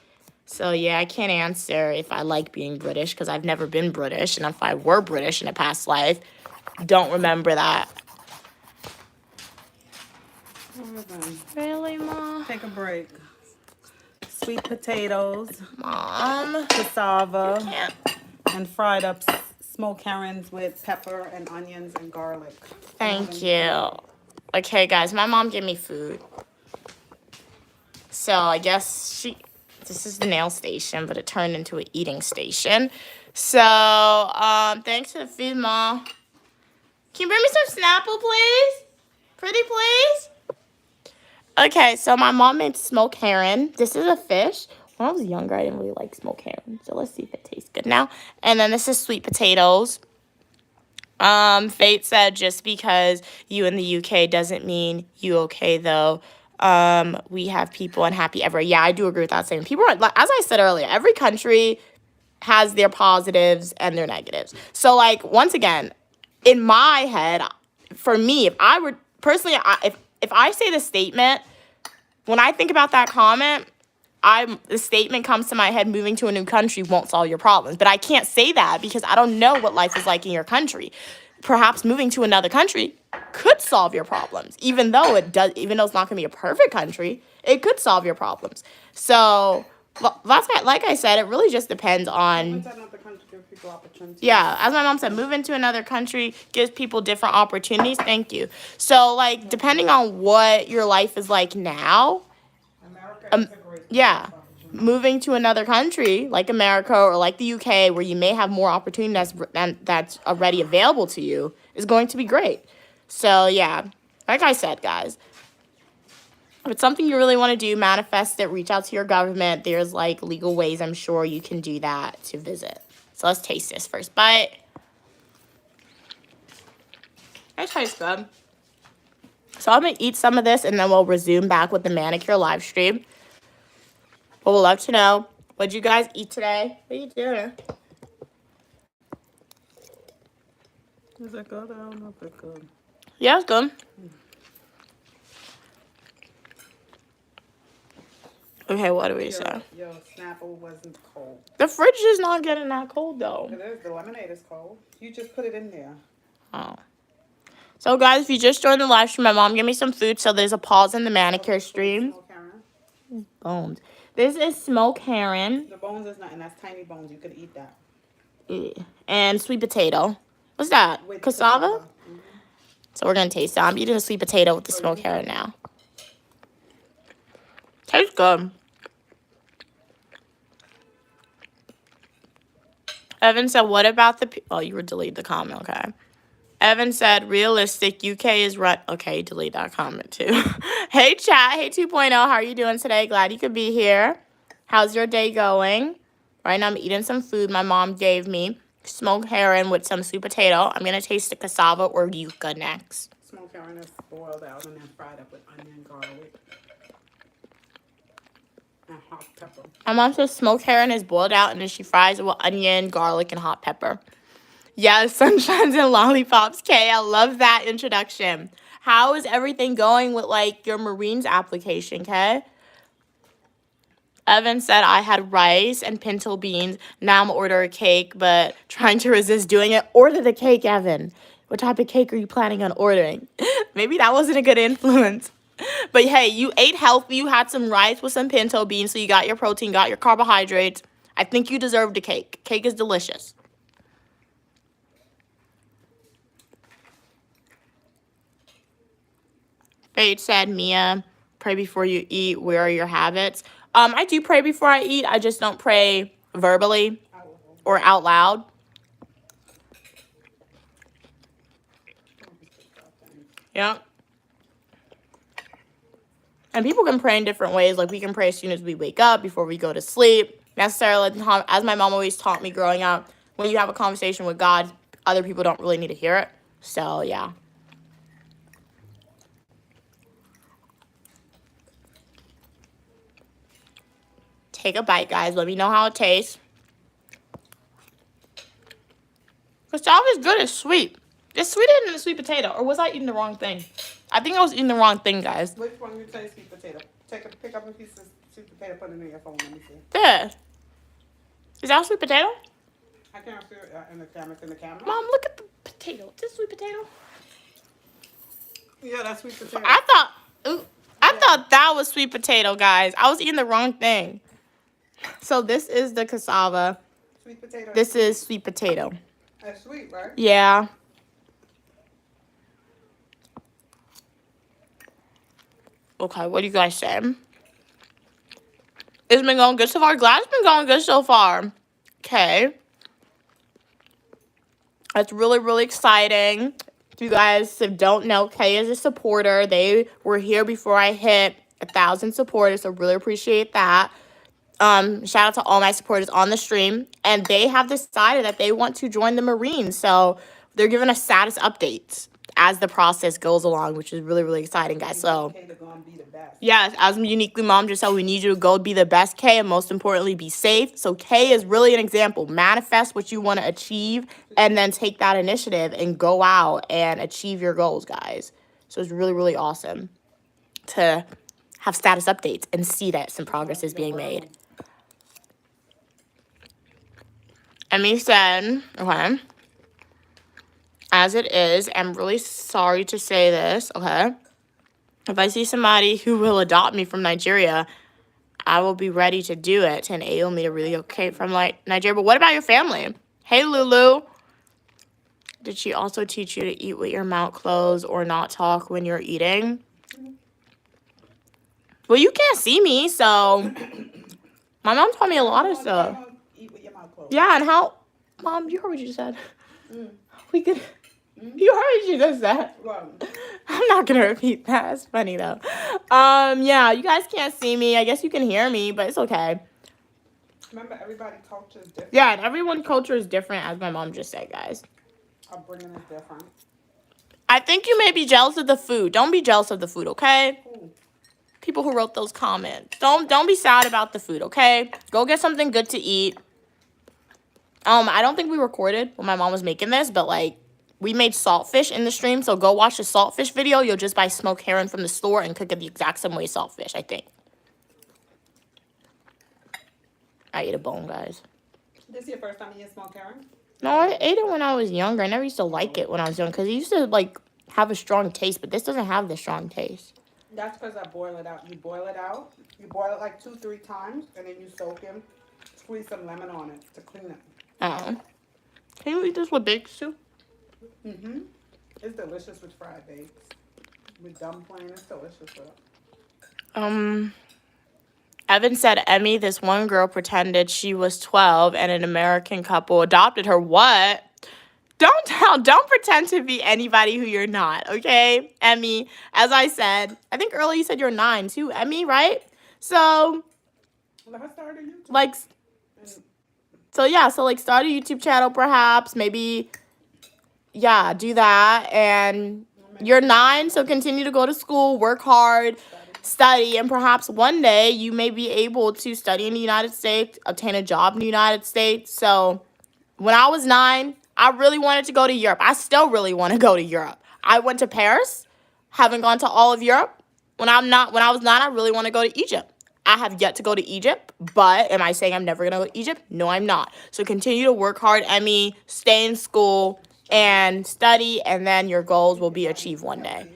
So, yeah, I can't answer if I like being British because I've never been British. And if I were British in a past life, don't remember that. Really, Ma? Take a break. Sweet potatoes, Mom. cassava, and fried up smoked herrings with pepper and onions and garlic. Thank you. Okay, guys, my mom gave me food. So I guess this is the nail station, but it turned into an eating station. So, thanks for the food, Mom. Can you bring me some Snapple, please? Pretty please? Okay, so my mom made smoked herring. This is a fish. When I was younger, I didn't really like smoked herring. So let's see if it tastes good now. And then this is sweet potatoes. Fate said just because you in the UK doesn't mean you okay, though. We have people unhappy ever. Yeah, I do agree with that statement. People are, like, as I said earlier, every country has their positives and their negatives. So, like, once again, in my head, for me, if I were personally, if I say the statement, when I think about that comment, the statement comes to my head, moving to a new country won't solve your problems. But I can't say that because I don't know what life is like in your country. Perhaps moving to another country could solve your problems. Even though it's not going to be a perfect country, it could solve your problems. So, like I said, it really just depends on... Yeah, as my mom said, move into another country gives people different opportunities. Thank you. So, like, depending on what your life is like now, yeah, moving to another country like America or like the UK where you may have more opportunities that's already available to you is going to be great. So, yeah, like I said, guys, if it's something you really want to do, manifest it, reach out to your government. There's, like, legal ways I'm sure you can do that to visit. So let's taste this first bite. It tastes good. So I'm going to eat some of this, and then we'll resume back with the manicure live stream. But we'd love to know, what'd you guys eat today? What are you doing? Is it good? I don't know if it's good. Yeah, it's good. Okay, what do we say? Your Snapple wasn't cold. The fridge is not getting that cold, though. It is. The lemonade is cold. You just put it in there. Oh. So, guys, if you just joined the live stream, my mom gave me some food, so there's a pause in the manicure stream. Bones. This is smoked herring. The bones is nothing. That's tiny bones. You could eat that. Yeah. And sweet potato. What's that? With cassava? Mm-hmm. So we're going to taste it. I'm eating a sweet potato with the smoked herring now. Tastes good. Evan said, what about the... Oh, you were delete the comment, okay. Evan said, realistic, UK is run... Okay, delete that comment too. Hey, chat. Hey, 2.0. How are you doing today? Glad you could be here. How's your day going? Right now, I'm eating some food my mom gave me. Smoked herring with some sweet potato. I'm going to taste the cassava or yuca next. Smoked herring is boiled out and then fried up with onion, garlic, and hot pepper. My mom says smoked herring is boiled out and then she fries it with onion, garlic, and hot pepper. Yes, sunshines and lollipops, Kay. I love that introduction. How is everything going with, like, your Marines application, Kay? Evan said I had rice and pinto beans. Now I'm ordering a cake, but trying to resist doing it. Order the cake, Evan. What type of cake are you planning on ordering? Maybe that wasn't a good influence. But hey, you ate healthy. You had some rice with some pinto beans, so you got your protein, got your carbohydrates. I think you deserved a cake. Cake is delicious. Fate said, Mia, pray before you eat. Where are your habits? I do pray before I eat. I just don't pray verbally or out loud. Yeah. And people can pray in different ways. Like, we can pray as soon as we wake up, before we go to sleep. Necessarily, as my mom always taught me growing up, when you have a conversation with God, other people don't really need to hear it. So, yeah. Take a bite, guys. Let me know how it tastes. Cassava is good. It's sweet. It's sweeter than the sweet potato. Or was I eating the wrong thing? I think I was eating the wrong thing, guys. Which one you say sweet potato? Pick up a piece of sweet potato, put it in your phone. Let me see. There. Is that sweet potato? I can't see it in the camera. It's in the camera. Mom, look at the potato. Is this sweet potato? Yeah, that's sweet potato. I thought that was sweet potato, guys. I was eating the wrong thing. So this is the cassava. Sweet potato. This is sweet potato. That's sweet, right? Yeah. Okay, what do you guys say? It's been going good so far. Glad it's been going good so far. Okay. That's really, really exciting. If you guys don't know, Kay is a supporter. They were here before I hit 1,000 supporters, so really appreciate that. Shout out to all my supporters on the stream. And they have decided that they want to join the Marines. So they're giving us status updates as the process goes along, which is really, really exciting, guys. So, yes, as Uniquely Mom just said, we need you to go be the best, Kay, and most importantly, be safe. So Kay is really an example. Manifest what you want to achieve and then take that initiative and go out and achieve your goals, guys. So it's really, really awesome to have status updates and see that some progress is being made. Emmy said, okay, as it is, I'm really sorry to say this, okay? If I see somebody who will adopt me from Nigeria, I will be ready to do it and enable me to relocate from Nigeria. But what about your family? Hey, Lulu. Did she also teach you to eat with your mouth closed or not talk when you're eating? Well, you can't see me, so my mom taught me a lot of stuff. Yeah, and how... Mom, you heard what you just said. We could... You heard what you just said. I'm not going to repeat that. It's funny, though. Yeah, you guys can't see me. I guess you can hear me, but it's okay. Remember, everybody's culture is different. Yeah, and everyone's culture is different, as my mom just said, guys. Upbringing is different. I think you may be jealous of the food. Don't be jealous of the food, okay? Ooh. People who wrote those comments. Don't be sad about the food, okay? Go get something good to eat. I don't think we recorded when my mom was making this, but, like, we made saltfish in the stream, so go watch the saltfish video. You'll just buy smoked herring from the store and cook it the exact same way saltfish, I think. I ate a bone, guys. This is your first time eating smoked herring? No, I ate it when I was younger. I never used to like it when I was young because it used to, like, have a strong taste, but this doesn't have the strong taste. That's because I boil it out. You boil it out. You boil it like 2-3 times, and then you soak it. Squeeze some lemon on it to clean it. Can you eat this with bakes too? Mm-hmm. It's delicious with fried bakes. With dumpling, it's delicious with it. Evan said, Emmy, this one girl pretended she was 12 and an American couple adopted her. What? Don't pretend to be anybody who you're not, okay? Emmy, as I said, I think earlier you said you're 9 too, Emmy, right? So, Let her start a YouTube. like, so yeah, so like start a YouTube channel perhaps, maybe, yeah, do that. And you're 9, so continue to go to school, work hard, study, and perhaps one day you may be able to study in the United States, obtain a job in the United States. So when I was 9, I really wanted to go to Europe. I still really want to go to Europe. I went to Paris, haven't gone to all of Europe. When I was 9, I really want to go to Egypt. I have yet to go to Egypt, but am I saying I'm never going to go to Egypt? No, I'm not. So continue to work hard, Emmy, stay in school, and study, and then your goals will be achieved one day.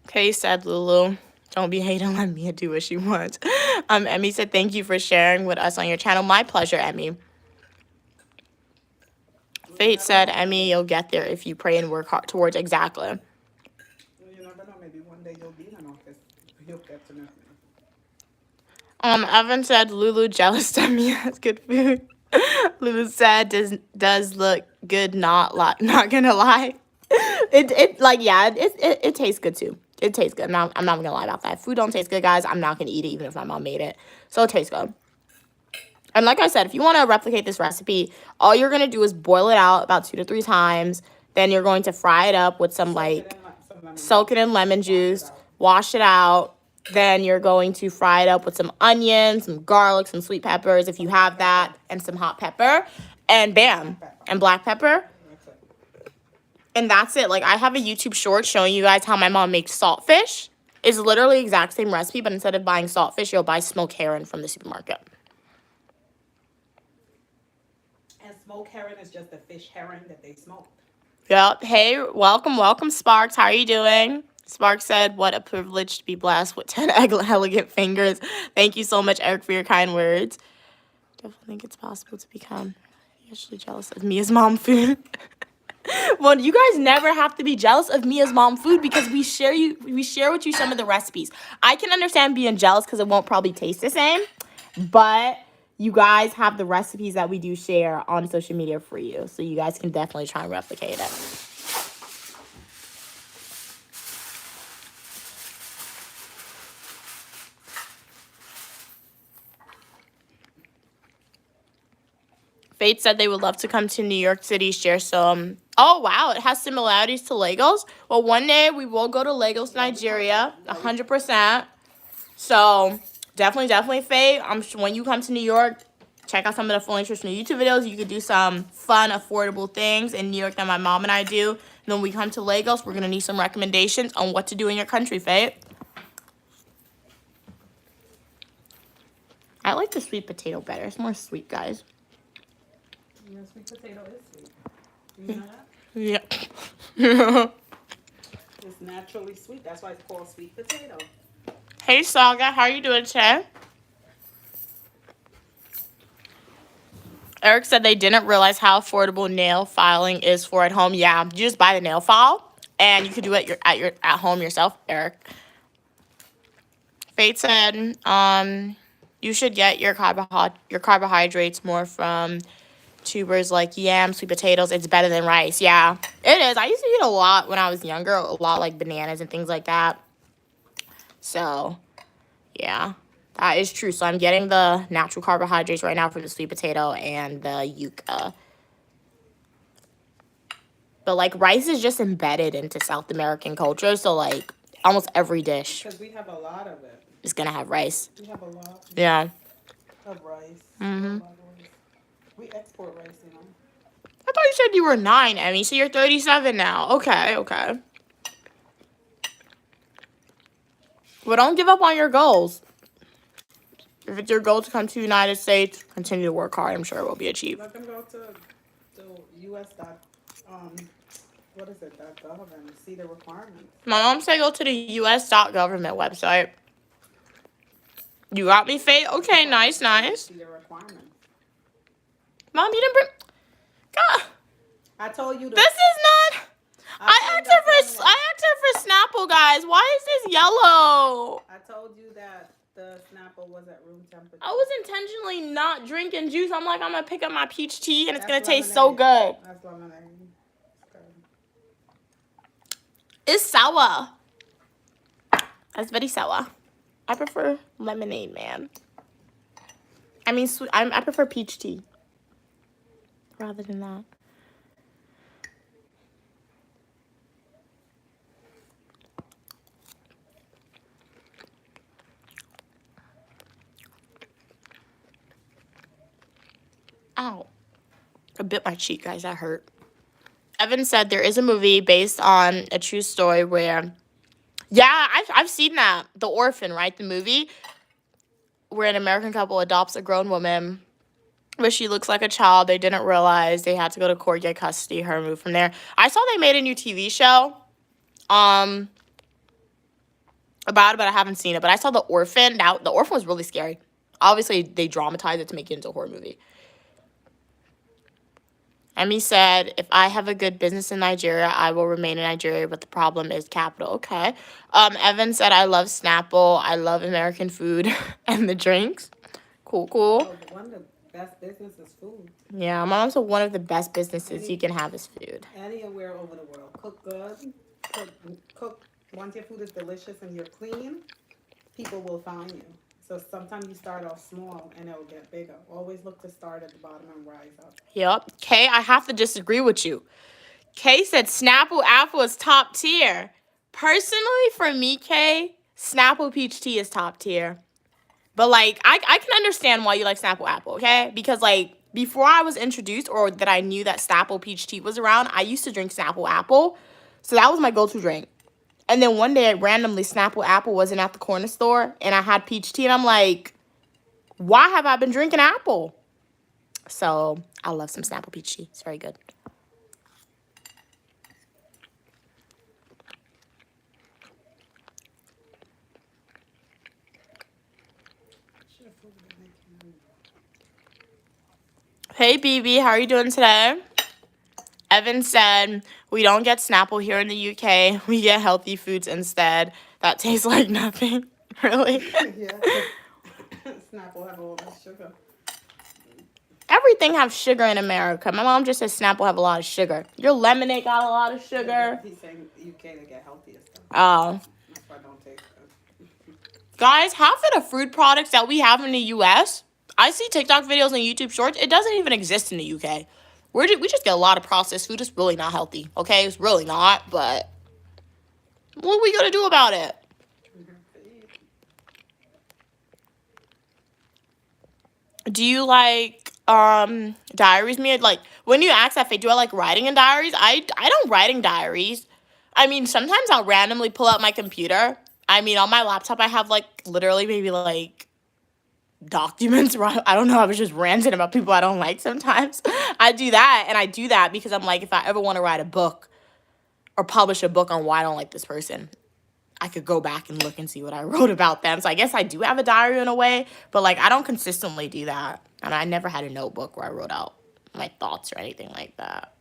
Okay, said Lulu. Don't be hating, let Mia do what she wants. Emmy said, thank you for sharing with us on your channel. My pleasure, Emmy. Fate said, Emmy, you'll get there if you pray and work hard towards exactly. You never know. Maybe one day you'll be in an office. You'll get to know me. Evan said, Lulu jealous that Mia has good food. Lulu said, does look good, not gonna lie. It tastes good too. It tastes good. I'm not gonna lie about that. Food don't taste good, guys. I'm not gonna eat it even if my mom made it. So it tastes good. And like I said, if you want to replicate this recipe, all you're gonna do is boil it out about 2 to 3 times. Then you're going to fry it up with some soak it in lemon juice, wash it out. Then you're going to fry it up with some onions, some garlic, some sweet peppers if you have that, and some hot pepper, and bam, and black pepper. And that's it. Like, I have a YouTube short showing you guys how my mom makes saltfish. It's literally the exact same recipe, but instead of buying saltfish, you'll buy smoked herring from the supermarket. And smoked herring is just a fish herring that they smoked. Yep. Hey, welcome, Sparks. How are you doing? Sparks said, what a privilege to be blessed with 10 elegant fingers. Thank you so much, Eric, for your kind words. Definitely think it's possible to become actually jealous of Mia's mom food. Well, you guys never have to be jealous of Mia's mom food because we share with you some of the recipes. I can understand being jealous because it won't probably taste the same, but you guys have the recipes that we do share on social media for you, so you guys can definitely try and replicate it. Fate said they would love to come to New York City, share some. Oh, wow, it has similarities to Lagos. Well, one day we will go to Lagos, Nigeria, 100%. So definitely, Fate. When you come to New York, check out some of the full nutritional YouTube videos. You could do some fun, affordable things in New York that my mom and I do. And then when we come to Lagos, we're going to need some recommendations on what to do in your country, Fate. I like the sweet potato better. It's more sweet, guys. Yeah, sweet potato is sweet. You know that? Yeah. It's naturally sweet. That's why it's called sweet potato. Hey, Saga. How are you doing today? Eric said they didn't realize how affordable nail filing is for at home. Yeah, you just buy the nail file, and you can do it at home yourself, Eric. Fate said, you should get your carbohydrates more from tubers like yams, sweet potatoes. It's better than rice. Yeah, it is. I used to eat a lot when I was younger, a lot like bananas and things like that. So, yeah, that is true. So I'm getting the natural carbohydrates right now for the sweet potato and the yuca. But, like, rice is just embedded into South American culture. So, like, almost every dish Because we have a lot of it. is going to have rice. We have a lot Yeah. of rice. Mm-hmm. We export rice, you know. I thought you said you were 9, Emmy. So you're 37 now. Okay. Well, don't give up on your goals. If it's your goal to come to the United States, continue to work hard. I'm sure it will be achieved. Let them go to US. What is it? .gov and see the requirements. My mom said go to the US.government website. You got me, Faye? Okay, nice. See the requirements. Mom, you didn't bring... God. I told you. This is not... I asked her for Snapple, guys. Why is this yellow? I told you that the Snapple was at room temperature. I was intentionally not drinking juice. I'm like, I'm going to pick up my peach tea, and it's going That's to taste so lemonade. good. That's lemonade. It's good. It's sour. That's very sour. I prefer lemonade, man. I mean, sweet. I prefer peach tea rather than that. Ow. I bit my cheek, guys. That hurt. Evan said there is a movie based on a true story where... Yeah, I've seen that. The Orphan, right? The movie where an American couple adopts a grown woman, but she looks like a child. They didn't realize. They had to go to court, get custody, her move from there. I saw they made a new TV show about it, but I haven't seen it. But I saw The Orphan. Now, The Orphan was really scary. Obviously, they dramatized it to make it into a horror movie. Emmy said, if I have a good business in Nigeria, I will remain in Nigeria, but the problem is capital. Okay. Evan said, I love Snapple. I love American food and the drinks. Cool. Oh, one of the best businesses is food. Yeah, my mom's one of the best businesses you can have is food. Anywhere over the world. Cook good. Cook. Once your food is delicious and you're clean, people will find you. So sometimes you start off small and it will get bigger. Always look to start at the bottom and rise up. Yep. Kay, I have to disagree with you. Kay said Snapple Apple is top tier. Personally, for me, Kay, Snapple Peach Tea is top tier. But, like, I can understand why you like Snapple Apple, okay? Because, like, before I was introduced or that I knew that Snapple Peach Tea was around, I used to drink Snapple Apple. So that was my go-to drink. And then one day, randomly, Snapple Apple wasn't at the corner store, and I had peach tea, and I'm like, why have I been drinking apple? So I love some Snapple Peach Tea. It's very good. Hey, BB, how are you doing today? Evan said, we don't get Snapple here in the UK. We get healthy foods instead. That tastes like nothing. Really? Yeah. Snapple have all that sugar. Everything has sugar in America. My mom just says Snapple have a lot of sugar. Your lemonade got a lot of sugar. He's saying UK to get healthier stuff. Oh. That's why I don't taste good. Guys, half of the food products that we have in the US, I see TikTok videos and YouTube shorts, it doesn't even exist in the UK. We just get a lot of processed food. It's really not healthy, okay? It's really not, but what are we going to do about it? Do you like diaries, Mia? Like, when you ask that, do I like writing in diaries? I don't write in diaries. I mean, sometimes I'll randomly pull out my computer. I mean, on my laptop, I have, like, literally maybe, like, documents. I don't know. I was just ranting about people I don't like sometimes. I do that, and I do that because I'm like, if I ever want to write a book or publish a book on why I don't like this person, I could go back and look and see what I wrote about them. So I guess I do have a diary in a way, but, like, I don't consistently do that. And I never had a notebook where I wrote out my thoughts or anything like that.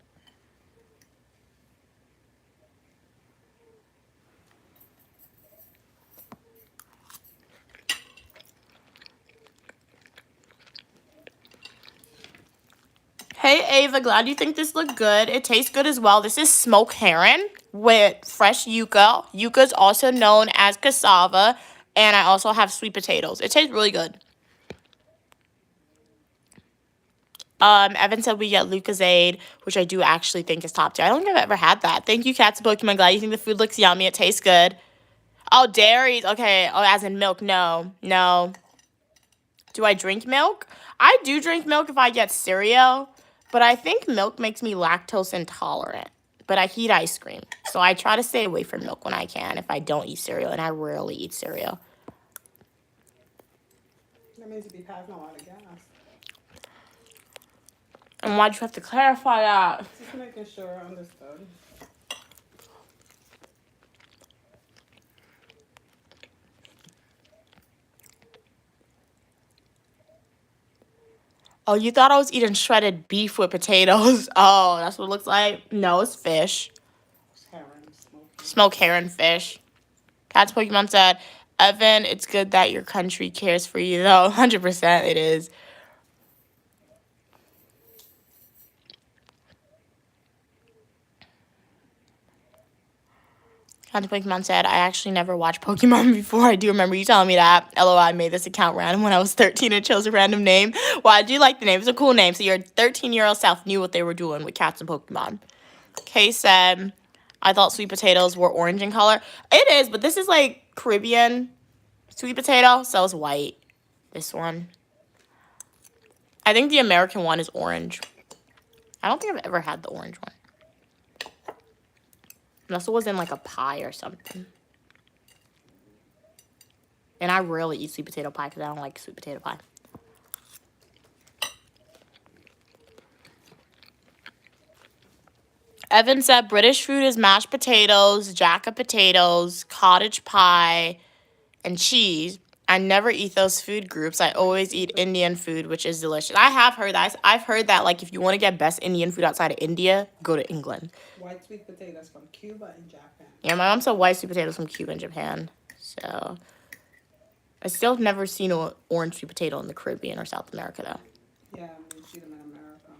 Hey, Ava, glad you think this looked good. It tastes good as well. This is smoked heron with fresh yuca. Yuca is also known as cassava, and I also have sweet potatoes. It tastes really good. Evan said we get Lucozade, which I do actually think is top tier. I don't think I've ever had that. Thank you, Cats Pokemon. Glad you think the food looks yummy. It tastes good. Oh, dairies. Okay. Oh, as in milk. No. Do I drink milk? I do drink milk if I get cereal, but I think milk makes me lactose intolerant. But I eat ice cream, so I try to stay away from milk when I can if I don't eat cereal, and I rarely eat cereal. That means you be passing a lot of gas. And why'd you have to clarify that? Just making sure I understood. Oh, you thought I was eating shredded beef with potatoes? Oh, that's what it looks like? No, it's fish. Herring, smoked Smoke heron fish. Cat's Pokemon said, Evan, it's good that your country cares for you, though. 100% it is. Cat's Pokemon said, I actually never watched Pokemon before. I do remember you telling me that. LOL, I made this account random when I was 13 and chose a random name. Well, I do like the name. It's a cool name. So your 13-year-old self knew what they were doing with cats and Pokemon. Kay said, I thought sweet potatoes were orange in color. It is, but this is like Caribbean sweet potato, so it's white. This one. I think the American one is orange. I don't think I've ever had the orange one. Unless it was in like a pie or something. And I rarely eat sweet potato pie because I don't like sweet potato pie. Evan said British food is mashed potatoes, jack of potatoes, cottage pie, and cheese. I never eat those food groups. I always eat Indian food, which is delicious. I have heard that. I've heard that, like, if you want to get best Indian food outside of India, go to England. White sweet potatoes from Cuba and Japan. Yeah, my mom said white sweet potatoes from Cuba and Japan. So, I still have never seen an orange sweet potato in the Caribbean or South America, though. Yeah, we see them in America.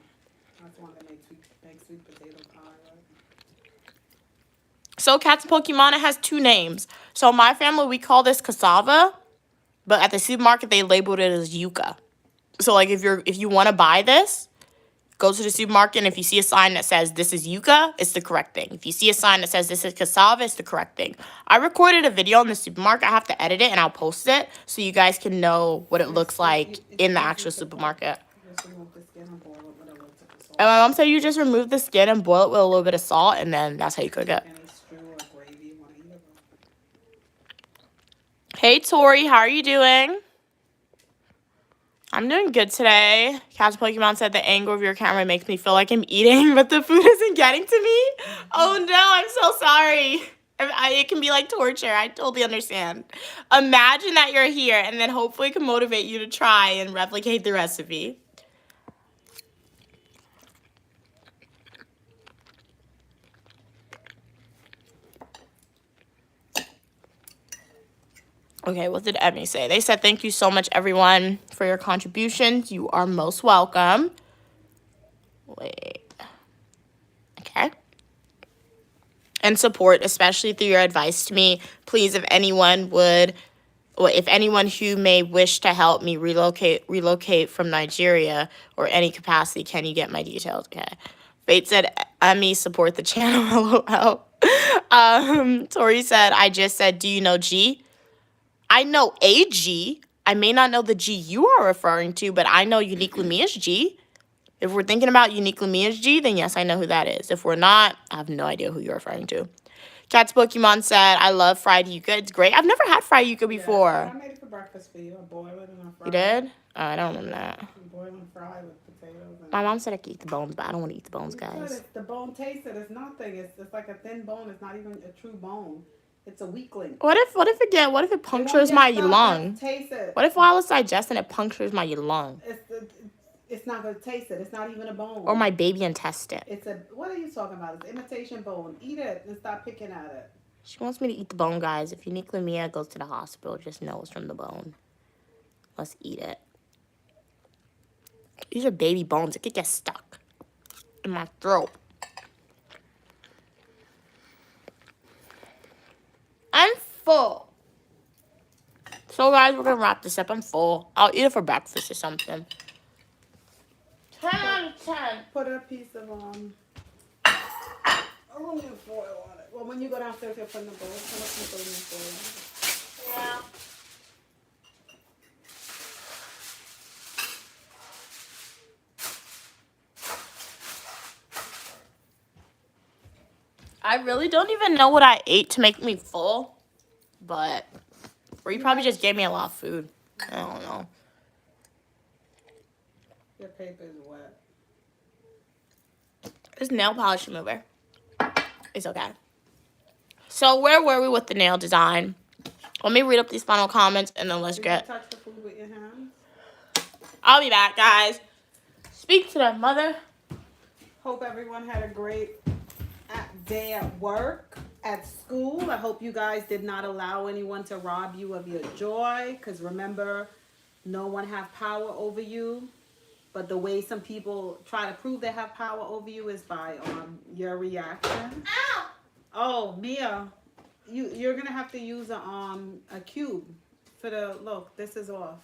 That's one that makes sweet potato pie, right? So, Cats and Pokemon, it has two names. So, in my family, we call this cassava, but at the supermarket, they labeled it as yucca. So, like, if you want to buy this, go to the supermarket, and if you see a sign that says this is yucca, it's the correct thing. If you see a sign that says this is cassava, it's the correct thing. I recorded a video in the supermarket. I have to edit it, and I'll post it so you guys can know what it looks like in the actual supermarket. Just remove the skin and boil it with a little bit of salt. And my mom said you just remove the skin and boil it with a little bit of salt, and then that's how you cook it. Any stew or gravy you want to eat it with. Hey, Tori, how are you doing? I'm doing good today. Cat's Pokemon said the angle of your camera makes me feel like I'm eating, but the food isn't getting to me. Oh no, I'm so sorry. It can be like torture. I totally understand. Imagine that you're here, and then hopefully it can motivate you to try and replicate the recipe. Okay, what did Emmy say? They said, thank you so much, everyone, for your contributions. You are most welcome. Wait. Okay. And support, especially through your advice to me. Please, if anyone who may wish to help me relocate from Nigeria or any capacity, can you get my details? Okay. Fate said, Emmy, support the channel. LOL. Tori said, I just said, do you know G? I know a G. I may not know the G you are referring to, but I know Uniquely Mia's G. If we're thinking about Uniquely Mia's G, then yes, I know who that is. If we're not, I have no idea who you're referring to. Cat's Pokemon said, I love fried yucca. It's great. I've never had fried yucca before. Yeah, I made it for breakfast for you. I boil it and I fry it. You did? Oh, I don't remember that. You boil and fry with potatoes. And My mom said I could eat the bones, but I don't want to eat the bones, you could. guys. The bone tasted. It's nothing. It's like a thin bone. It's not even a true bone. It's a weakling. What if it punctures my lung? Taste it. What if while it's digesting it punctures my lung? It's not gonna taste it. It's not even a bone. Or my baby intestine. What are you talking about? It's imitation bone. Eat it and stop picking at it. She wants me to eat the bone, guys. If Uniquely Mia goes to the hospital, just know it's from the bone. Let's eat it. These are baby bones. It could get stuck in my throat. I'm full. So, guys, we're going to wrap this up. I'm full. I'll eat it for breakfast or something. 10 out of 10. Put a piece of aluminum foil on it. Well, when you go downstairs, you'll put in the bowl. Put a piece of aluminum foil on it. Yeah. I really don't even know what I ate to make me full, but or you probably just gave me a lot of food. I don't know. Your paper is wet. This nail polish remover. It's okay. So where were we with the nail design? Let me read up these final comments and then let's Did get. you touch the food with your hands? I'll be back, guys. Speak to their mother. Hope everyone had a great day at work. at school. I hope you guys did not allow anyone to rob you of your joy. Because remember, no one have power over you. But the way some people try to prove they have power over you is by your reaction. Ow! Oh, Mia, you're gonna have to use a cube for the look. This is off,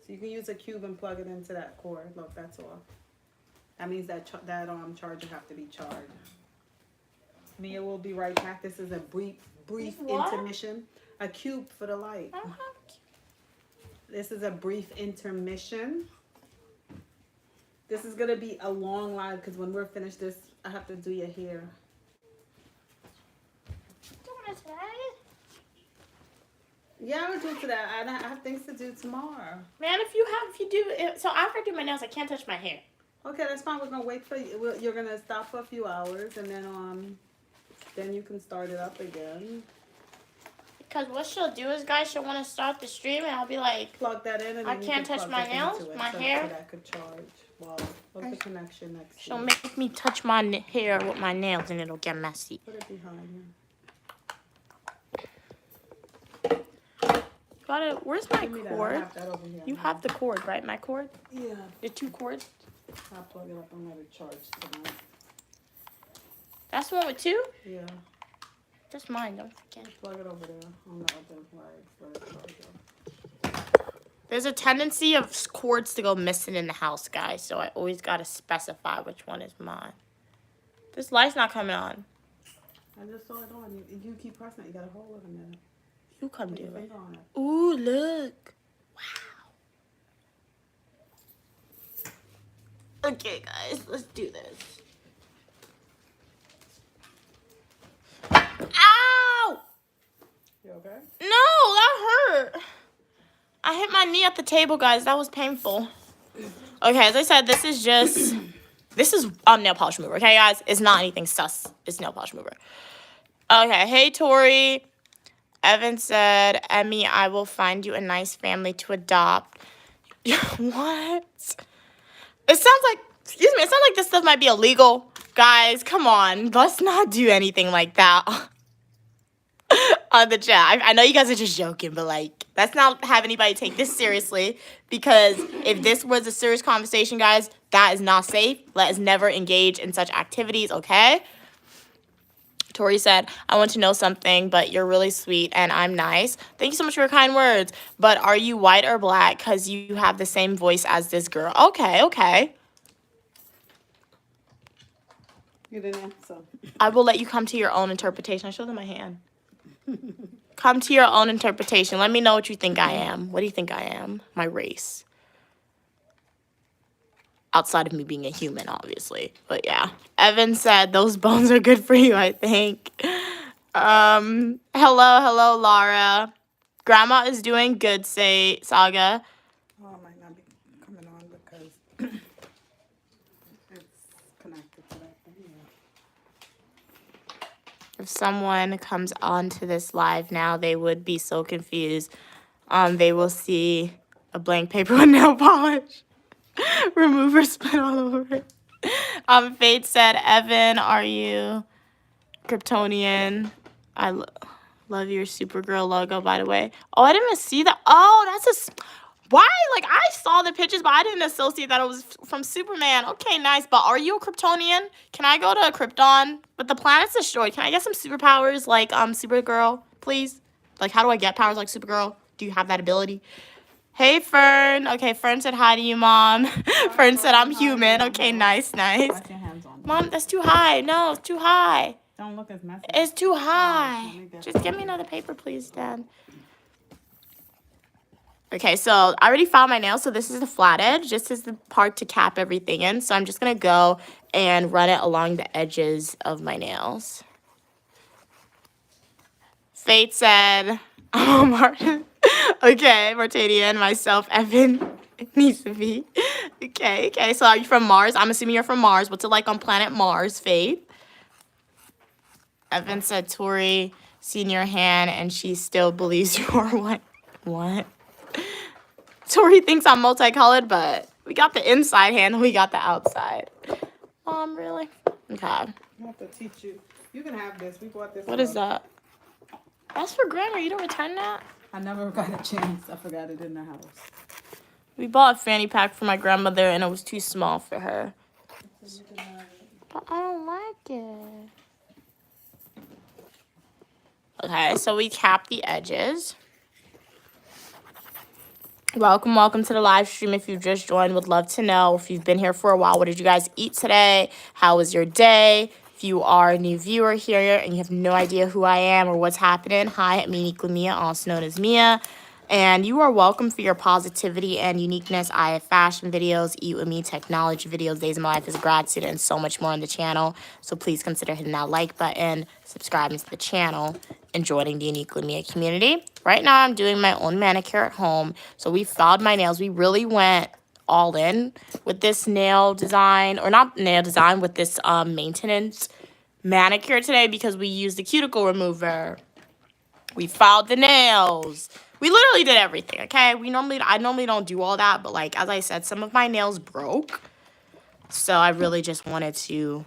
so you can use a cube and plug it into that cord. Look, that's off. That means that charger have to be charged. Mia will be right back. This is a brief What? intermission. A cube for the light. I don't have a cube. This is a brief intermission. This is gonna be a long live because when we're finished this, I have to do your hair. Yeah, I'm gonna do today. I have things to do tomorrow. Man, if you do it, so after I do my nails, I can't touch my hair. Okay, that's fine. We're gonna wait for you. You're gonna stop for a few hours, and then you can start it up again. Because what she'll do is, guys, she'll want to start the stream, and I'll be like, Plug that in, and I then can't touch my nails, my hair. So that could charge. Wow, what's the connection next? She'll make me touch my hair with my nails, and it'll get messy. Put it behind you. Where's my Give me that. I cord? have that over here. You have the cord, right? My cord? Yeah. The 2 cords? I'll plug it up. I'm gonna charge tonight. That's the one with 2? Yeah. That's mine, don't forget. Plug it over there on the other side for the charger. There's a tendency of cords to go missing in the house, guys, so I always gotta specify which one is mine. This light's not coming on. I just saw it on. You keep pressing it. You gotta hold it a minute. You come Put do your it. finger on it. Ooh, look. Wow. Okay, guys, let's do this. Ow! You okay? No, that hurt. I hit my knee at the table, guys. That was painful. Okay, as I said, this is nail polish remover. Okay, guys? It's not anything sus. It's nail polish remover. Okay, hey, Tori. Evan said, Emmy, I will find you a nice family to adopt. What? It sounds like this stuff might be illegal. Guys, come on. Let's not do anything like that on the chat. I know you guys are just joking, but, like, let's not have anybody take this seriously, because if this was a serious conversation, guys, that is not safe. Let us never engage in such activities, okay? Tori said, I want to know something, but you're really sweet and I'm nice. Thank you so much for your kind words. But are you white or black? Because you have the same voice as this girl. Okay, okay. You didn't answer. I will let you come to your own interpretation. I showed them my hand. Come to your own interpretation. Let me know what you think I am. What do you think I am? My race. Outside of me being a human, obviously. But yeah. Evan said, those bones are good for you, I think. Hello, Laura. Grandma is doing good, say Saga. Oh, it might not be coming on because it's connected to that thing. If someone comes onto this live now, they would be so confused. They will see a blank paper with nail polish. Remover spit all over it. Faith said, Evan, are you Kryptonian? I love your Supergirl logo, by the way. Oh, I didn't even see that. Oh, that's why? Like, I saw the pictures, but I didn't associate that it was from Superman. Okay, nice. But are you a Kryptonian? Can I go to Krypton? But the planet's destroyed. Can I get some superpowers like Supergirl, please? Like, how do I get powers like Supergirl? Do you have that ability? Hey, Fern. Okay, Fern said hi to you, Mom. Fern said I'm human. Okay, nice. Wash your hands on. Mom, that's too high. No, it's too high. Don't look as messy. It's too high. let me Just give me another paper, please, Dad. Okay, so I already filed my nails, so this is the flat edge. This is the part to cap everything in. So I'm just going to go and run it along the edges of my nails. Fate said, oh, Martin. Okay, Martania, myself, Evan, it needs to be. Okay, so are you from Mars? I'm assuming you're from Mars. What's it like on planet Mars, Faith? Evan said, Tori, seen your hand, and she still believes you are white. What? Tori thinks I'm multicolored, but we got the inside hand and we got the outside. Really? Okay. I have to teach you. You can have this. We bought this. What is that? That's for grandma. You don't return that? I never got a chance. I forgot it in the house. We bought a fanny pack for my grandmother, and it was too small for her. So you can have it. But I don't like it. Okay, so we cap the edges. Welcome to the live stream. If you've just joined, would love to know. If you've been here for a while, what did you guys eat today? How was your day? If you are a new viewer here and you have no idea who I am or what's happening, hi, I'm Uniquely Mia, also known as Mia. And you are welcome for your positivity and uniqueness. I have fashion videos, eat with me, technology videos, days of my life as a grad student, and so much more on the channel. So please consider hitting that like button, subscribing to the channel, and joining the Uniquely Mia community. Right now, I'm doing my own manicure at home. So we filed my nails. We really went all in with this nail design, or not nail design, with this maintenance manicure today because we used the cuticle remover. We filed the nails. We literally did everything, okay? I normally don't do all that, but like, as I said, some of my nails broke. So I really just wanted to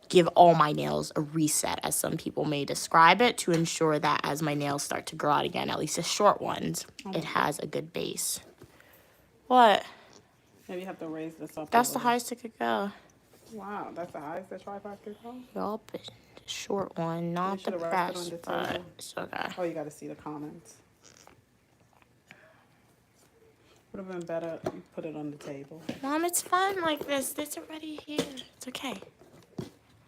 give all my nails a reset, as some people may describe it, to ensure that as my nails start to grow out again, at least the short ones, it has a good base. What? Maybe you have to raise this up. That's the highest it could go. Wow, that's the highest the tripod could go? Yup, the short one, not the press, but it's okay. Oh, you got to see the comments. Would have been better if you put it on the table. Mom, it's fine like this. It's already here. It's okay.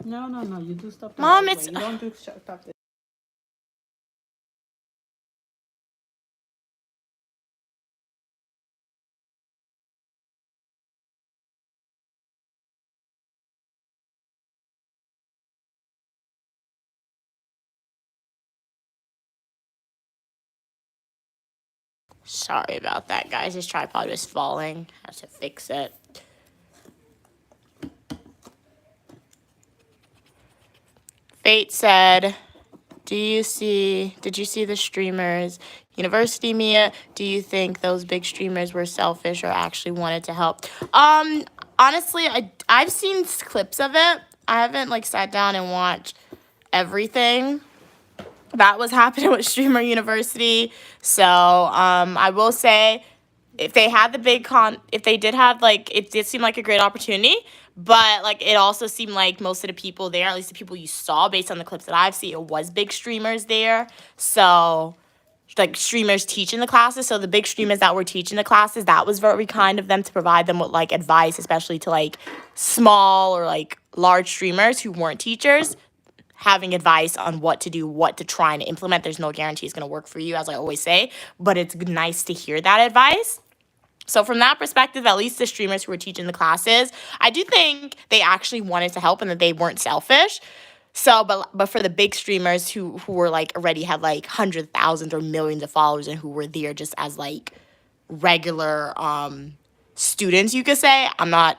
No. You do stuff the Mom, right it's... way. You don't do stuff the... Sorry about that, guys. This tripod was falling. I have to fix it. Fate said, did you see the streamers? University Mia, do you think those big streamers were selfish or actually wanted to help? Honestly, I've seen clips of it. I haven't like sat down and watched everything that was happening with Streamer University. So I will say, if they had the big if they did have, like, it did seem like a great opportunity, but like it also seemed like most of the people there, at least the people you saw based on the clips that I've seen, it was big streamers there. So like streamers teaching the classes. So the big streamers that were teaching the classes, that was very kind of them to provide them with like advice, especially to like small or like large streamers who weren't teachers, having advice on what to do, what to try and implement. There's no guarantee it's going to work for you, as I always say, but it's nice to hear that advice. So from that perspective, at least the streamers who were teaching the classes, I do think they actually wanted to help and that they weren't selfish. So, but for the big streamers who were like already had like hundreds, thousands, or millions of followers and who were there just as like regular students, you could say, I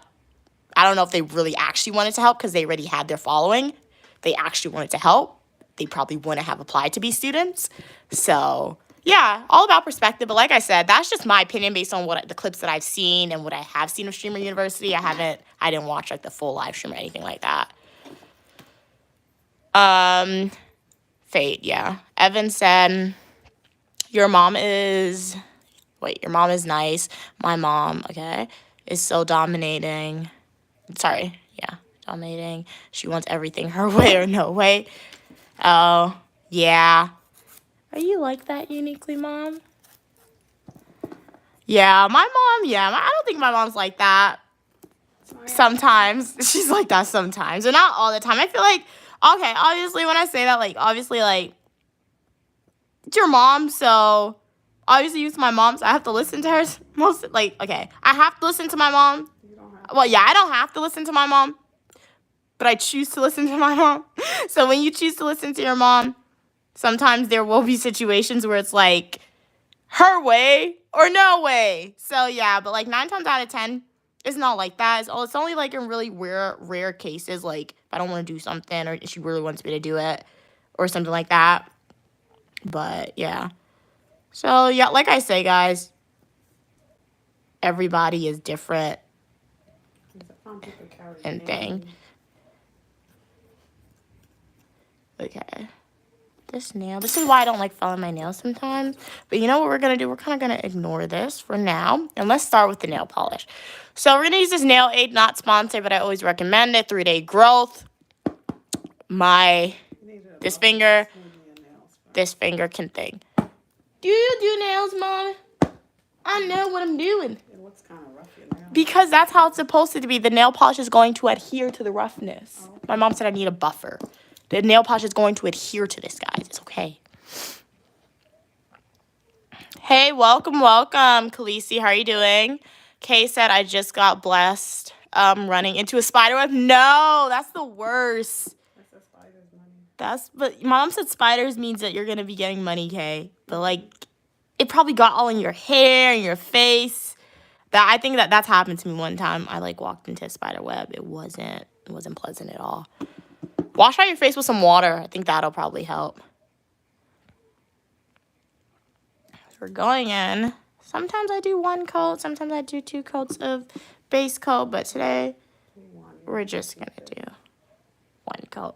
don't know if they really actually wanted to help because they already had their following. They actually wanted to help. They probably wouldn't have applied to be students. So yeah, all about perspective. But like I said, that's just my opinion based on the clips that I've seen and what I have seen of Streamer University. I didn't watch like the full live stream or anything like that. Fate, yeah. Evan said, your mom is nice. My mom, okay, is so dominating. Sorry, yeah, dominating. She wants everything her way or no way. Oh, yeah. Are you like that, Uniquely Mom? Yeah, my mom, yeah. I don't think my mom's like that. Sometimes. She's like that sometimes. But not all the time. I feel like, okay, obviously when I say that, like, obviously, like, it's your mom, so obviously it's my mom, so I have to listen to her okay, I have to listen to my mom. Well, yeah, I don't have to listen to my mom, but I choose to listen to my mom. So when you choose to listen to your mom, sometimes there will be situations where it's like her way or no way. So yeah, but like 9 times out of 10, it's not like that. It's only like in really rare cases, like if I don't want to do something or she really wants me to do it or something like that. But yeah. So yeah, like I say, guys, everybody is different and thing. Okay. This nail. This is why I don't like filing my nails sometimes. But you know what we're going to do? We're kind of going to ignore this for now. And let's start with the nail polish. So we're going to use this Nail Aid, not sponsored, but I always recommend it. 3-day growth. This finger can think. Do you do nails, Mom? I know what I'm doing. It looks kind of rough, your nail. Because that's how it's supposed to be. The nail polish is going to adhere to the roughness. Oh, okay. My mom said I need a buffer. The nail polish is going to adhere to this, guys. It's okay. Hey, welcome. Khaleesi, how are you doing? Kay said I just got blessed running into a spider web. No, that's the worst. That's a spider's money. But Mom said spiders means that you're going to be getting money, Kay. But, like, it probably got all in your hair and your face. I think that's happened to me one time. I, like, walked into a spider web. It wasn't pleasant at all. Wash out your face with some water. I think that'll probably help. We're going in. Sometimes I do 1 coat. Sometimes I do 2 coats of base coat. But today, we're just going to do 1 coat.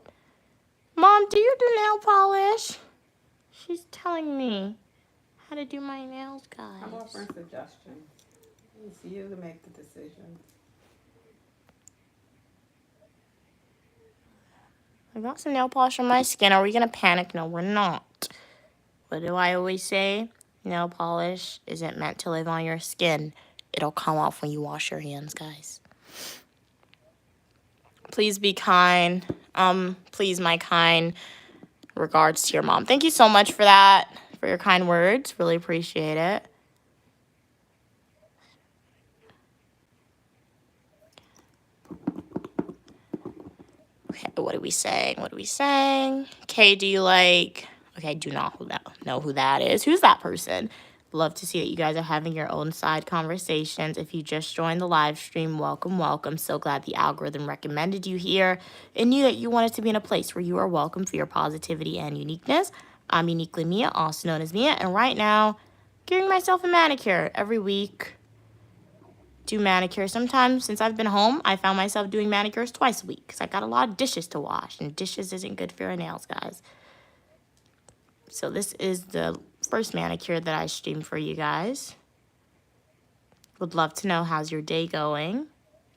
Mom, do you do nail polish? She's telling me how to do my nails, guys. I'm offering suggestions. It's you to make the decision. I got some nail polish on my skin. Are we going to panic? No, we're not. What do I always say? Nail polish isn't meant to live on your skin. It'll come off when you wash your hands, guys. Please be kind. Please, my kind regards to your mom. Thank you so much for that, for your kind words. Really appreciate it. Okay, what are we saying? Okay, do you like... Okay, I do not know who that is. Who's that person? Love to see that you guys are having your own side conversations. If you just joined the live stream, welcome. So glad the algorithm recommended you here and knew that you wanted to be in a place where you are welcome for your positivity and uniqueness. I'm Uniquely Mia, also known as Mia, and right now, giving myself a manicure every week. Do manicure. Sometimes, since I've been home, I found myself doing manicures twice a week because I got a lot of dishes to wash, and dishes isn't good for your nails, guys. So this is the first manicure that I streamed for you guys. Would love to know, how's your day going?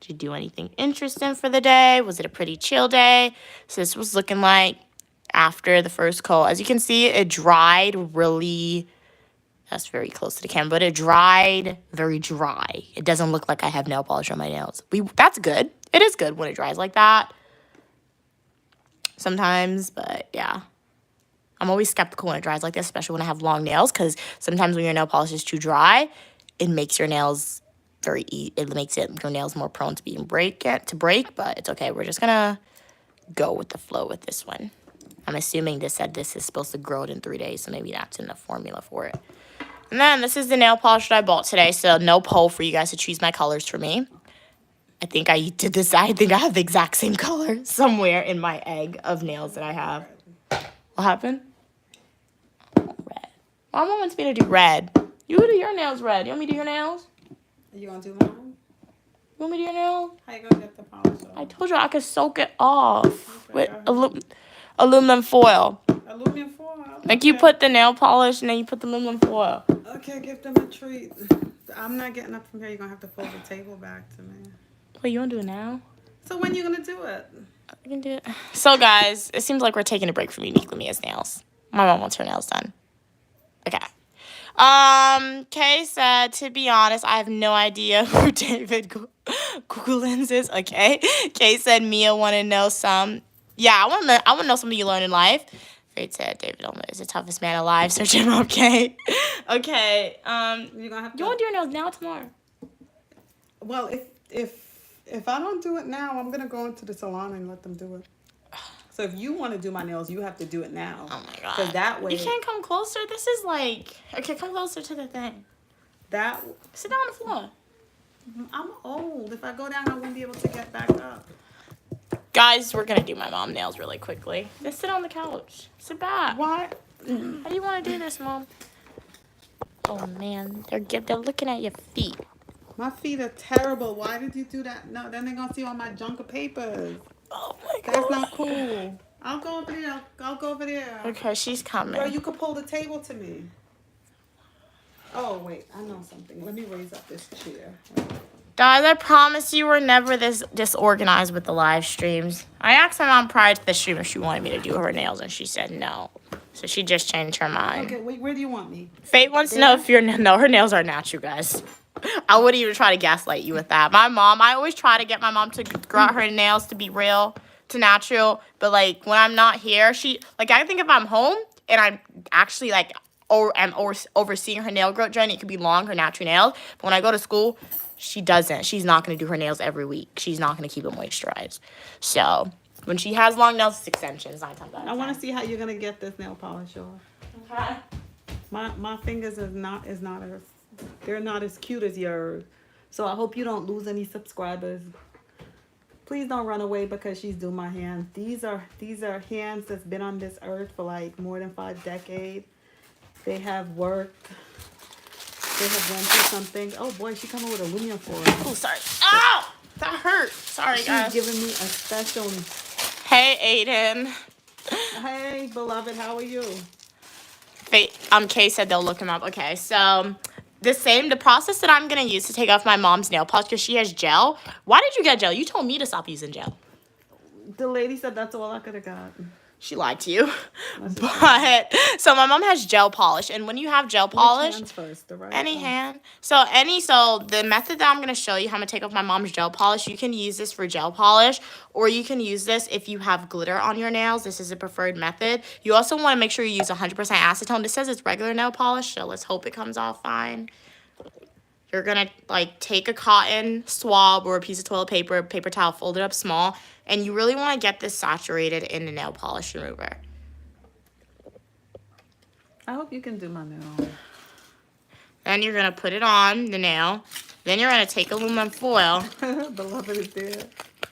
Did you do anything interesting for the day? Was it a pretty chill day? So this was looking like after the first coat. As you can see, it dried really... That's very close to the camera, but it dried very dry. It doesn't look like I have nail polish on my nails. That's good. It is good when it dries like that. Sometimes, but yeah. I'm always skeptical when it dries like this, especially when I have long nails, because sometimes when your nail polish is too dry, it makes your nails your nails more prone to being break, but it's okay. We're just gonna go with the flow with this one. I'm assuming this said this is supposed to grow it in 3 days, so maybe that's enough formula for it. And then this is the nail polish that I bought today, so no poll for you guys to choose my colors for me. I think I did this. I think I have the exact same color somewhere in my egg of nails that I have. What happened? Red. My mom wants me to do red. You do your nails red. You want me to do your nails? Are you going to do mine? You want me to do your nails? How you going to get the polish off? I told you I could soak it off with aluminum foil. Aluminum foil? Like you put the nail polish and then you put the aluminum foil. Okay, give them a treat. I'm not getting up from here. You're going to have to fold the table back to me. Wait, you want to do it now? So when you going to do it? I can do it. So, guys, it seems like we're taking a break from Uniquely Mia's nails. My mom wants her nails done. Okay. Kay said, to be honest, I have no idea who David Google Lens is. Okay. Kay said, Mia want to know some. Yeah, I want to know something you learned in life. Fate said, David Olmer is the toughest man alive. Search him up, Kay. Okay. You're gonna have to... You want to do your nails now or tomorrow? Well, if I don't do it now, I'm going to go into the salon and let them do it. So if you want to do my nails, you have to do it now. Oh, my God. Because that way... You can't come closer. This is like... Okay, come closer to the thing. Sit down on the floor. I'm old. If I go down, I won't be able to get back up. Guys, we're going to do my mom nails really quickly. Just sit on the couch. Sit back. Why? How do you want to do this, Mom? Oh, man. They're looking at your feet. My feet are terrible. Why did you do that? No, then they're going to see all my junk of papers. Oh, my God. That's not cool. I'll go over there. I'll go over there. Okay, she's coming. Girl, you could pull the table to me. Oh, wait. I know something. Let me raise up this chair. Guys, I promise you we're never this disorganized with the live streams. I asked my mom prior to the stream if she wanted me to do her nails, and she said no. So she just changed her mind. Okay, wait, where do you want me? Faith wants to know if you're... No, her nails are natural, guys. I wouldn't even try to gaslight you with that. My mom, I always try to get my mom to grow out her nails to be real, to natural. But, like, when I'm not here, she... Like, I think if I'm home and I'm actually, like... Or am overseeing her nail growth journey, it could be long, her natural nails. But when I go to school, she doesn't. She's not going to do her nails every week. She's not going to keep them moisturized. So, when she has long nails, it's extensions. 9 times out of 10. I want to see how you're going to get this nail polish off. Okay. My fingers they're not as cute as yours. So I hope you don't lose any subscribers. Please don't run away because she's doing my hands. These are hands that's been on this earth for like more than 5 decades. They have worked. They have went through something. Oh boy, she coming with aluminum foil. Oh, sorry. Ow! That hurt. Sorry, guys. She's giving me a special. Hey, Aiden. Hey, beloved, how are you? Kay said they'll look him up. Okay, so the process that I'm gonna use to take off my mom's nail polish because she has gel. Why did you get gel? You told me to stop using gel. The lady said that's all I could have got. She lied to you. But so my mom has gel polish, and when you have gel polish, hands first, the right any one. hand. So the method that I'm gonna show you how I'm gonna take off my mom's gel polish. You can use this for gel polish, or you can use this if you have glitter on your nails. This is a preferred method. You also want to make sure you use 100% acetone. This says it's regular nail polish, so let's hope it comes off fine. You're gonna like take a cotton swab or a piece of toilet paper, paper towel, fold it up small, and you really want to get this saturated in the nail polish remover. I hope you can do my nail. Then you're gonna put it on the nail. Then you're gonna take aluminum foil, Beloved is there.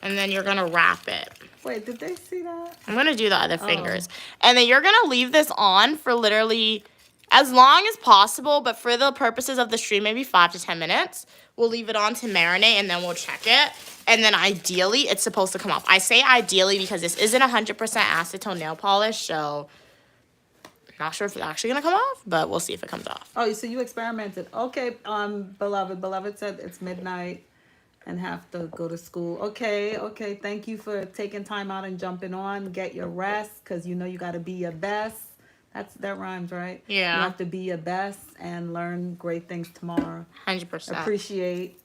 and then you're gonna wrap it. Wait, did they see that? I'm gonna do the other fingers, and then you're gonna leave this on for literally as long as possible, but for the purposes of the stream, maybe 5 to 10 minutes. We'll leave it on to marinate, and then we'll check it. And then ideally, it's supposed to come off. I say ideally because this isn't 100% acetone nail polish, so not sure if it's actually gonna come off, but we'll see if it comes off. Oh, so you experimented. Okay, beloved said it's midnight and have to go to school. Okay, thank you for taking time out and jumping on. Get your rest, because you know you gotta be your best. That rhymes, right? Yeah. You have to be your best and learn great things tomorrow. 100%. Appreciate.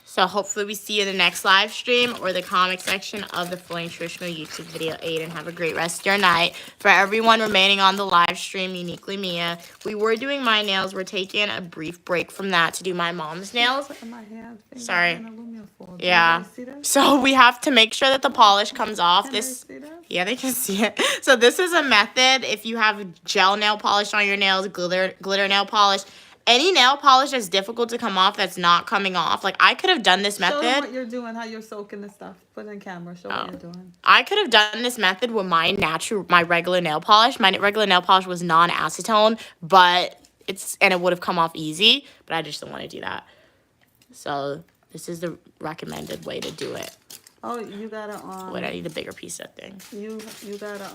So hopefully we see you in the next live stream or the comic section of the Fully Nutritional YouTube video. Aiden, have a great rest of your night. For everyone remaining on the live stream, Uniquely Mia, we were doing my nails. We're taking a brief break from that to do my mom's nails. My hand, Sorry. foil. Yeah. So we have to make sure that the polish comes off. Yeah, they can see it. So this is a method. If you have gel nail polish on your nails, glitter nail polish, any nail polish that's difficult to come off that's not coming off. Like, I could have done this method. Show them what you're doing, how you're soaking the stuff. Put it in camera. Show what you're doing. I could have done this method with my regular nail polish. My regular nail polish was non-acetone, but it would have come off easy, but I just don't want to do that. So this is the recommended way to do it. Oh, you gotta Wait, I need a bigger piece of thing. You gotta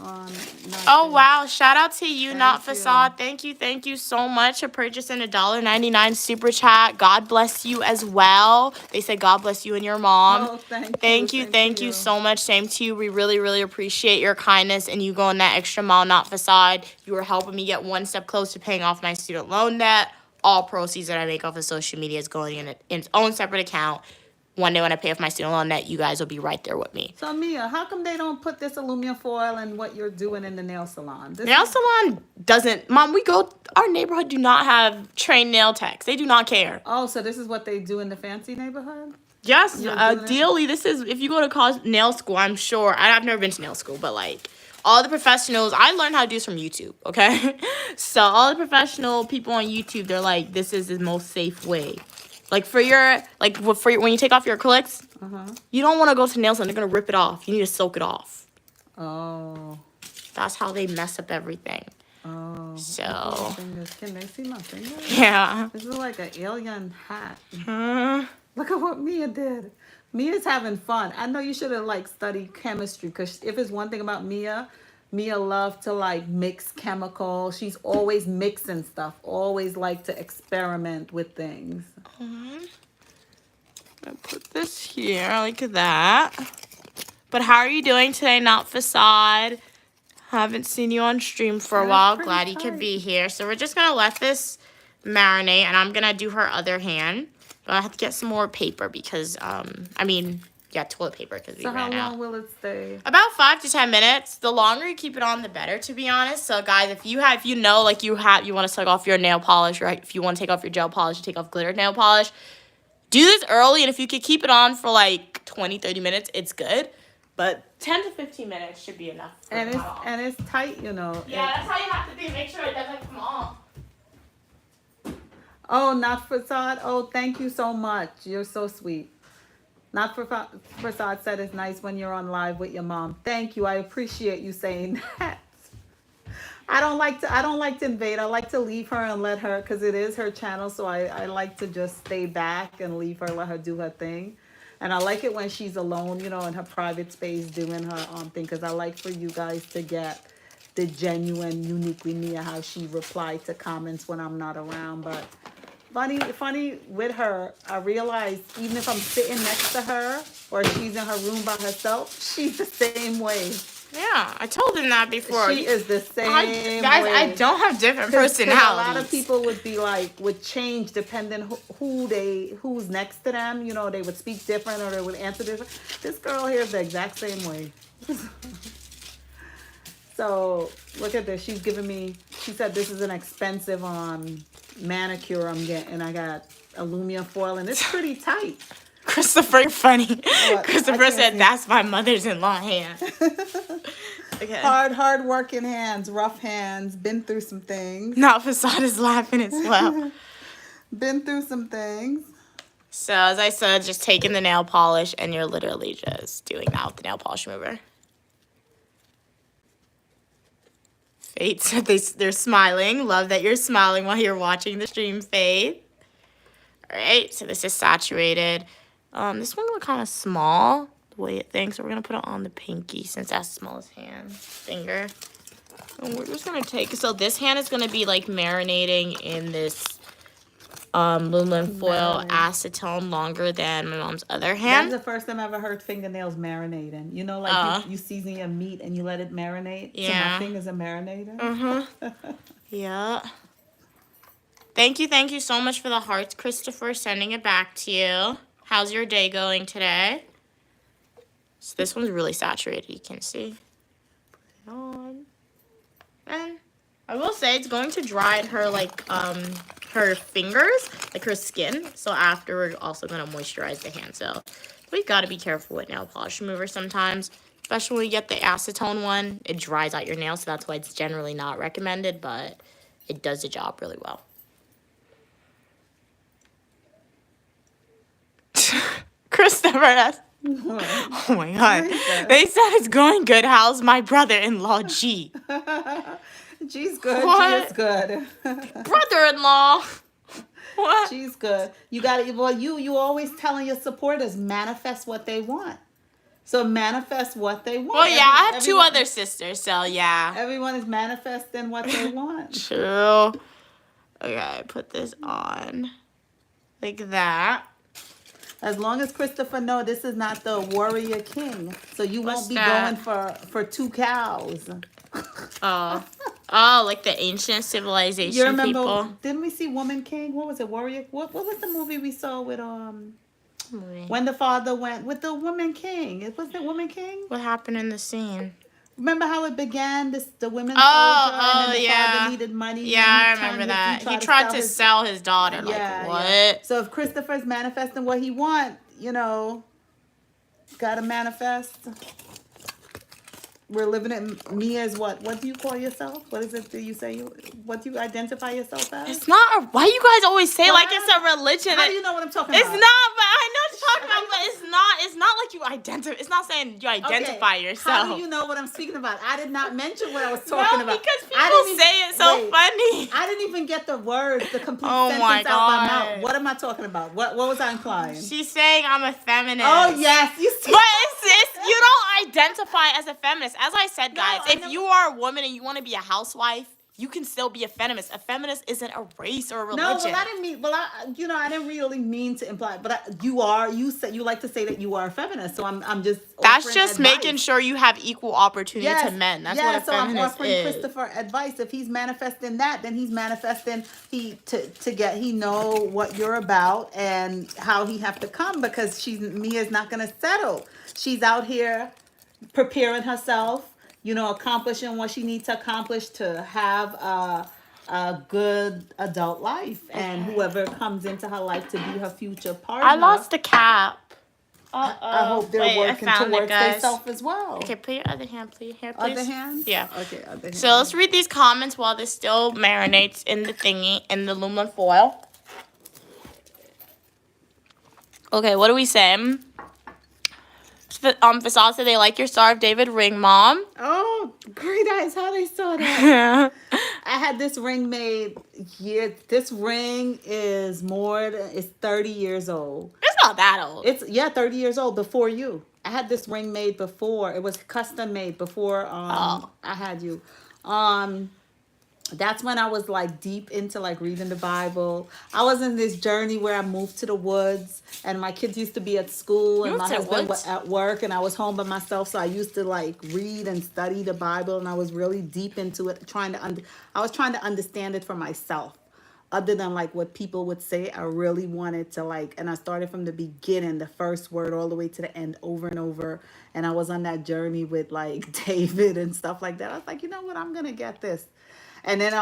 Oh wow! Shout out to you, Not you. Facade. Thank you so much for purchasing a $1.99 super chat. God bless you as well. They said God bless you and your mom. Oh, thank you so much. Same to you. We really appreciate your kindness and you going that extra mile. Not Facade. You were helping me get one step closer to paying off my student loan debt. All proceeds that I make off of social media is going in its own separate account. One day when I pay off my student loan debt, you guys will be right there with me. So, Mia, how come they don't put this aluminum foil in what you're doing in the nail salon? Salon doesn't... Mom, our neighborhood do not have trained nail techs. They do not care. Oh, so this is what they do in the fancy neighborhood? Yes, ideally, this is... If you go to nail school, I'm sure... I've never been to nail school, but, like, all the professionals... I learned how to do this from YouTube, okay? So, all the professional people on YouTube, they're like, this is the most safe way. Like, when you take off your acrylics, you don't want to go to nail salon. They're going to rip it off. You need to soak it off. Oh. That's how they mess up everything. Oh. So. Can they see my fingers? Yeah. This is like an alien hat. Look at what Mia did. Mia's having fun. I know you should have like studied chemistry because if it's one thing about Mia, Mia loved to like mix chemicals. She's always mixing stuff. Always like to experiment with things. I put this here like that. But how are you doing today, Not Facade? Haven't seen you on stream for a while. Glad you could be here. So we're just gonna let this marinate, and I'm gonna do her other hand. But I have to get some more paper because toilet paper because we ran out. So how long will it stay? About 5 to 10 minutes. The longer you keep it on, the better, to be honest. So guys, if you want to take off your nail polish, right? If you want to take off your gel polish, take off glitter nail polish, do this early, and if you could keep it on for like 20-30 minutes, it's good. But 10 to 15 minutes should be enough. And it's tight, Yeah, that's how you have to be. Make sure it doesn't come off. Oh, Not Facade. Oh, thank you so much. You're so sweet. Not Facade said it's nice when you're on live with your mom. Thank you. I appreciate you saying that. I don't like to invade. I like to leave her and let her, because it is her channel. So I like to just stay back and leave her, let her do her thing. And I like it when she's alone, in her private space doing her thing, because I like for you guys to get the genuine, uniquely Mia, how she replied to comments when I'm not around. But funny with her, I realize even if I'm sitting next to her or she's in her room by herself, she's the same way. Yeah, I told him that before. She is the same way. I don't have different personalities. A lot of people would change depending who's next to them. They would speak different or they would answer different. This girl here is the exact same way. So look at this. She's giving me. She said this is an expensive manicure I'm getting. I got aluminum foil and it's pretty tight. Christopher, you're funny. What? Christopher said that's my mother's-in-law hand. Okay. Hard working hands, rough hands, been through some things. Not Facade is laughing as well. Been through some things. So as I said, just taking the nail polish and you're literally just doing that with the nail polish remover. Faith said they're smiling. Love that you're smiling while you're watching the stream, Faith. All right, so this is saturated. This one look kind of small, the way it thinks. So we're going to put it on the pinky since that's the smallest finger. And we're just going to take, so this hand is going to be like marinating in this aluminum foil acetone longer than my mom's other hand. That's the first time I ever heard fingernails marinating. You season your meat and you let it marinate. Yeah. So my fingers are marinating. Mm-hmm. Yeah. Thank you so much for the hearts, Christopher. Sending it back to you. How's your day going today? So this one's really saturated, you can see. Put it on. And I will say it's going to dry her her fingers, like her skin. So after we're also gonna moisturize the hand. So we gotta be careful with nail polish remover sometimes. Especially when you get the acetone one, it dries out your nails, so that's why it's generally not recommended, but it does the job really well. Christopher, oh my God. They said it's going good. How's my brother-in-law, G? G's good. What? G is good. Brother-in-law. What? G's good. You gotta, well, you always telling your supporters, manifest what they want. So manifest what they want. Well, yeah, I have two other sisters, so yeah. Everyone is manifesting what they want. True. Okay, put this on like that. As long as Christopher know this is not the warrior king, so you won't be going for 2 cows. Oh, like the ancient civilization you remember, people. Didn't we see Woman King? What was it, Warrior? What was the movie we saw with when the father went with the Woman King? It wasn't Woman King. What happened in the scene? Remember how it began? The women soldier, and then the father needed money. Yeah, I remember that. He tried to sell his daughter. Like, what? Yeah. So if Christopher's manifesting what he wants, gotta manifest. We're living it. Me as what? What do you call yourself? What is it? Do you say what do you identify yourself as? It's not. Why you guys always say like it's a religion? How do you know what I'm talking about? about? It's not. But I know what you're talking about. But It's not like you identify. It's not saying you identify yourself. How do you know what I'm speaking about? I did not mention what I was talking about. Because people say it so funny. I didn't even get the words, the complete sentence my out my mouth. God. What am I talking about? What was I implying? She's saying I'm a feminist. Oh yes, you see. But it's you don't identify as a feminist. As I said, guys, if you are a woman and you want to be a housewife, you can still be a feminist. A feminist isn't a race or a religion. No, well, I didn't mean. Well, I didn't really mean to imply. But you are. You said you like to say that you are a feminist. So I'm just. That's just advice. making sure you have equal opportunity to men. That's what a so I'm feminist offering is. Christopher advice. If he's manifesting that, then he's manifesting he know what you're about and how he have to come, because Mia's not gonna settle. She's out here preparing herself, accomplishing what she needs to accomplish to have a good adult life, and whoever comes into her life to be her future partner. I lost the cap. I hope they're working towards themselves as well. Okay, put your other hand, please. Here, please. Other hand? Yeah. Okay, other hand. So let's read these comments while this still marinates in the thingy, in the aluminum foil. Okay, what do we say? Fasad said they like your Star of David ring, Mom. Oh, great eyes, how they saw that. I had this ring made this ring is it's 30 years old. It's not that old. It's 30 years old before you. I had this ring made before. It was custom made before I had you. That's when I was like deep into like reading the Bible. I was in this journey where I moved to the woods, and my kids used to be at school and my husband was at work, and I was home by myself. So I used to like read and study the Bible, and I was really deep into it, I was trying to understand it for myself. Other than like what people would say, I really wanted to and I started from the beginning, the first word all the way to the end, over and over. And I was on that journey with like David and stuff like that. I was like, you know what, I'm gonna get this. And then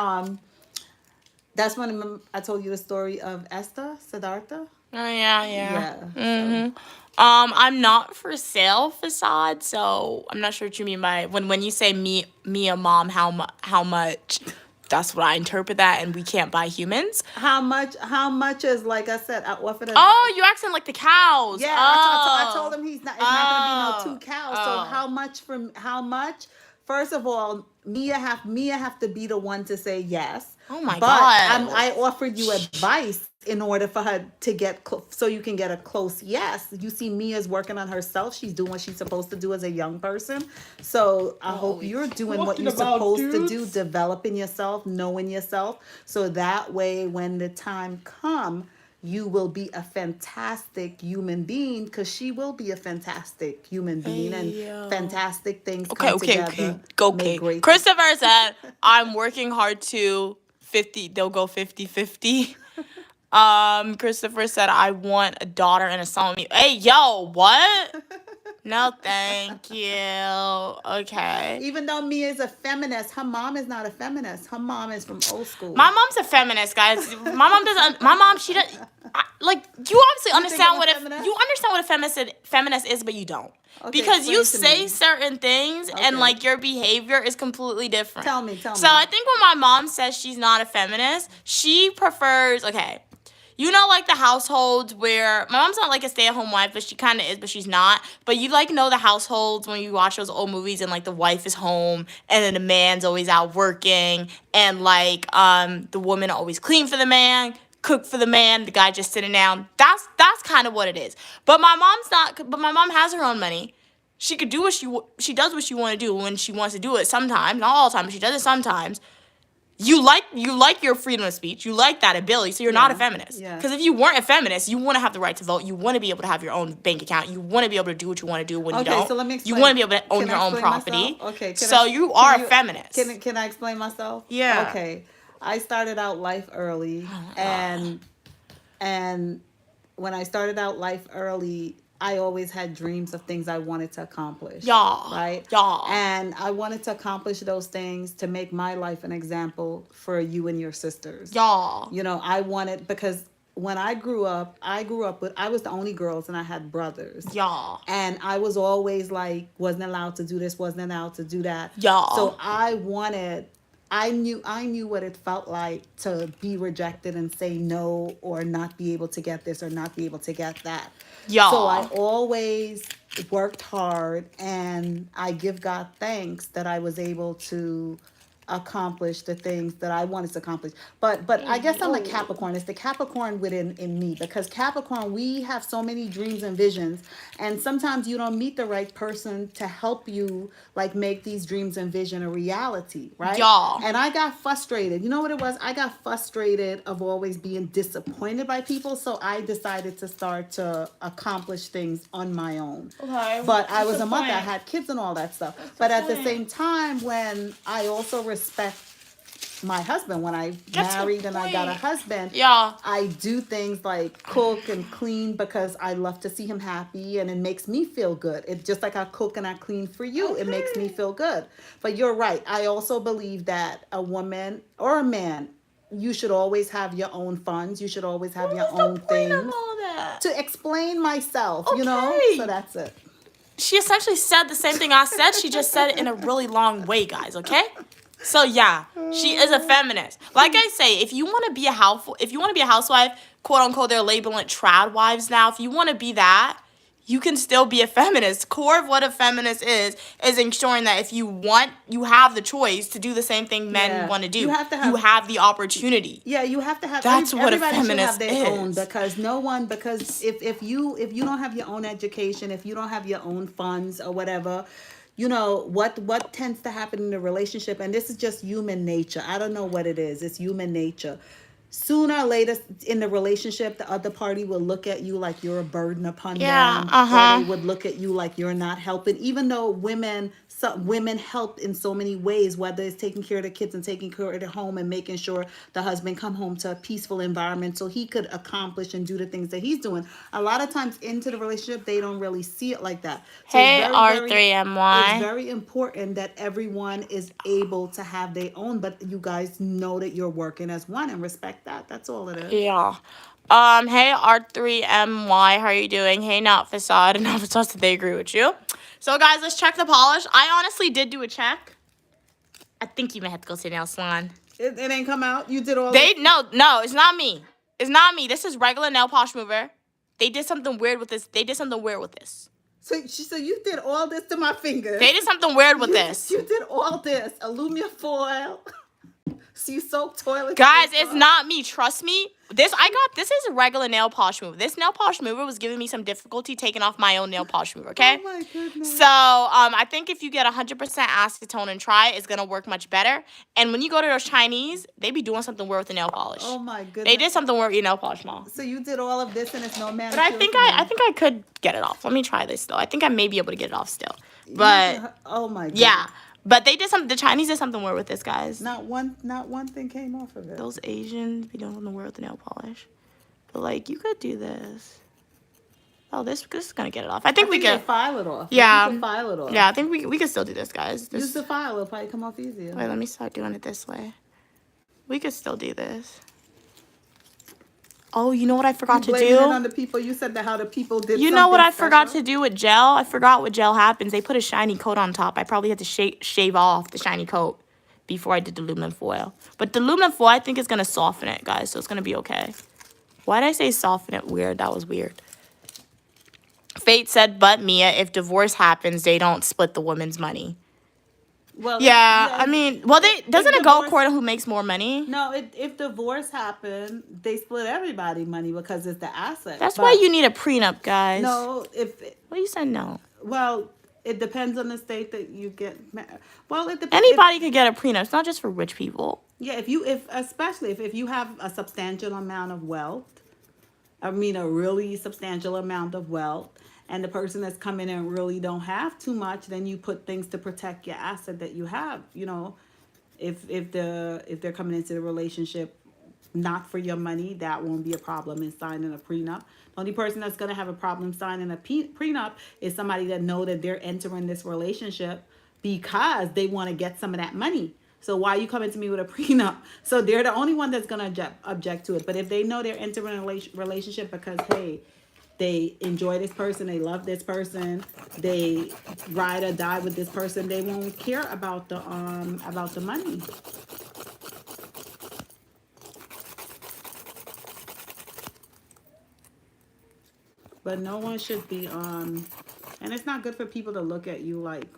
that's when I told you the story of Siddhartha. Oh yeah. Mm-hmm. I'm not for sale, Facade, so I'm not sure what you mean by when you say me a mom, how much. That's what I interpret that, and we can't buy humans. How much is, like I said, I offered. Oh, you accent like the cows. Yeah, I told him it's not gonna be no 2 cows. So how much? First of all, Mia have to be the one to say yes. Oh my God! But I offered you advice in order for her to get so you can get a close yes. You see, Mia's working on herself. She's doing what she's supposed to do as a young person. So I hope you're doing what you're supposed to do, developing yourself, knowing yourself, so that way when the time comes, you will be a fantastic human being, because she will be a fantastic human being, and fantastic things come together. Okay. Christopher said, I'm working hard to 50. They'll go 50-50. Christopher said, I want a daughter and a son with me. Hey, yo, what? No, thank you. Okay. Even though Mia is a feminist, her mom is not a feminist. Her mom is from old school. My mom's a feminist, guys. My mom doesn't. My mom, she does. You obviously understand what a feminist is, but you don't. Okay, because you say certain things, and like your behavior is completely different. Tell me. So I think when my mom says she's not a feminist, she prefers like the households where my mom's not like a stay-at-home wife, but she kind of is, but she's not. But you know the households when you watch those old movies, and like the wife is home and then the man's always out working, and the woman always clean for the man, cook for the man, the guy just sitting down. That's kind of what it is. But my mom's not. But my mom has her own money. She could do she does what she want to do when she wants to do it. Sometimes, not all the time, but she does it sometimes. You like your freedom of speech. You like that ability, so you're not a feminist. Because if you weren't a feminist, you want to have the right to vote. You want to be able to have your own bank account. You want to be able to do what you want to do when you don't. So let me explain. You want to be able to own your own property. Myself? Okay. You are a feminist. Can I explain myself? Yeah. Okay. I started out life early, and when I started out life early, I always had dreams of things I wanted to accomplish. Yeah. Right? Yeah. And I wanted to accomplish those things to make my life an example for you and your sisters. Yeah. I wanted, because when I grew up I was the only girls, and I had brothers. Yeah. And I was always like, wasn't allowed to do this, wasn't allowed to do that. Yeah. So I knew what it felt like to be rejected and say no, or not be able to get this or not be able to get that. So I Y'all. always worked hard, and I give God thanks that I was able to accomplish the things that I wanted to accomplish. But I guess I'm a Capricorn. It's the Capricorn within in me, because Capricorn, we have so many dreams and visions, and sometimes you don't meet the right person to help you like make these dreams and vision a reality, right? Y'all. And I got frustrated. You know what it was? I got frustrated of always being disappointed by people, so I decided to start to accomplish things on my own. Okay. But I What's was the a mother, I point? had kids and all that stuff. What's the But at the point? same time, when I also respect my husband, when I That's the married and I got a point. husband, Y'all. I do things like cook and clean because I love to see him happy, and it makes me feel good. It just like I cook and I clean for you, it makes me feel good. But you're right. I also believe that a woman or a man, you should always have your own funds. You should always have your What's the own point things. of all that? To explain myself, you know? Okay. So that's it. She essentially said the same thing I said. She just said it in a really long way, guys, okay? So yeah, she is a feminist. Like I say, if you want to be a housewife, quote unquote, they're labeling it trad wives now. If you want to be that, you can still be a feminist. Core of what a feminist is ensuring that if you want, you have the choice to do the same thing men want to do. You have to have- You have the opportunity. Yeah, you have to have. That's what a everybody should feminist have their own, is. because if you don't have your own education, if you don't have your own funds or whatever, you know what tends to happen in a relationship, and this is just human nature. I don't know what it is. It's human nature. Sooner or later in the relationship, the other party will look at you like you're a burden upon them, or they would look at you like you're not helping. Even though women help in so many ways, whether it's taking care of the kids and taking care of the home and making sure the husband come home to a peaceful environment so he could accomplish and do the things that he's doing. A lot of times into the relationship, they don't really see it like that. So Hey, it's R3MY. It's very important that everyone is able to have their own, but you guys know that you're working as one and respect that. That's all it is. Yeah. Hey, R3MY, how are you doing? Hey, Not Facade. And Not Facade said they agree with you. So, guys, let's check the polish. I honestly did do a check. I think you may have to go to the nail salon. It ain't come out. You did all No, it's not me. It's not me. This is regular nail polish mover. They did something weird with this. So you did all this to my fingers. They did something weird with this. You did all this. Aluminum foil. So you soaked toilet Guys, paper. it's not me. Trust me. This is a regular nail polish mover. This nail polish mover was giving me some difficulty taking off my own nail polish mover, okay? Oh my goodness. So, I think if you get 100% acetone and try it, it's going to work much better. And when you go to those Chinese, they be doing something weird with the nail polish. Oh my goodness. They did something weird with your nail polish, Mom. So you did all of this and it's no manicure. But I think I could get it off. Let me try this, though. I think I may be able to get it off still. But, oh my goodness. yeah. But the Chinese did something weird with this, guys. Not one thing came off of it. Those Asians be doing something weird with the nail polish. But, like, you could do this. Oh, this is going to get it off. I think we could file it off. Yeah. You can file it off. Yeah, I think we could still do this, guys. Use the file. It'll probably come off easier. Wait, let me start doing it this way. We could still do this. Oh, you know what I forgot to Blaming it do? on the people. You said that how the people did. You know what I something forgot special? to do with gel? I forgot what gel happens. They put a shiny coat on top. I probably had to shave off the shiny coat before I did the aluminum foil. But the aluminum foil, I think, is going to soften it, guys. So it's going to be okay. Why did I say soften it weird? That was weird. Fate said, but Mia, if divorce happens, they don't split the woman's money. Well, Yeah, I mean, well, doesn't it go divorce- according to who makes more money? No, if divorce happened, they split everybody money because it's the asset. That's But why you need a prenup, guys. No, What you said no? well, it depends on the state that you get married. Well, it depends. Anybody could get a prenup. It's not just for rich people. Yeah, especially if you have a substantial amount of wealth, a really substantial amount of wealth, and the person that's coming in really don't have too much, then you put things to protect your asset that you have. You know, if they're coming into the relationship not for your money, that won't be a problem in signing a prenup. The only person that's going to have a problem signing a prenup is somebody that know that they're entering this relationship because they want to get some of that money. So why are you coming to me with a prenup? So they're the only one that's going to object to it. But if they know they're entering a relationship because, hey, they enjoy this person, they love this person, they ride or die with this person, they won't care about the money. But no one should be and it's not good for people to look at you like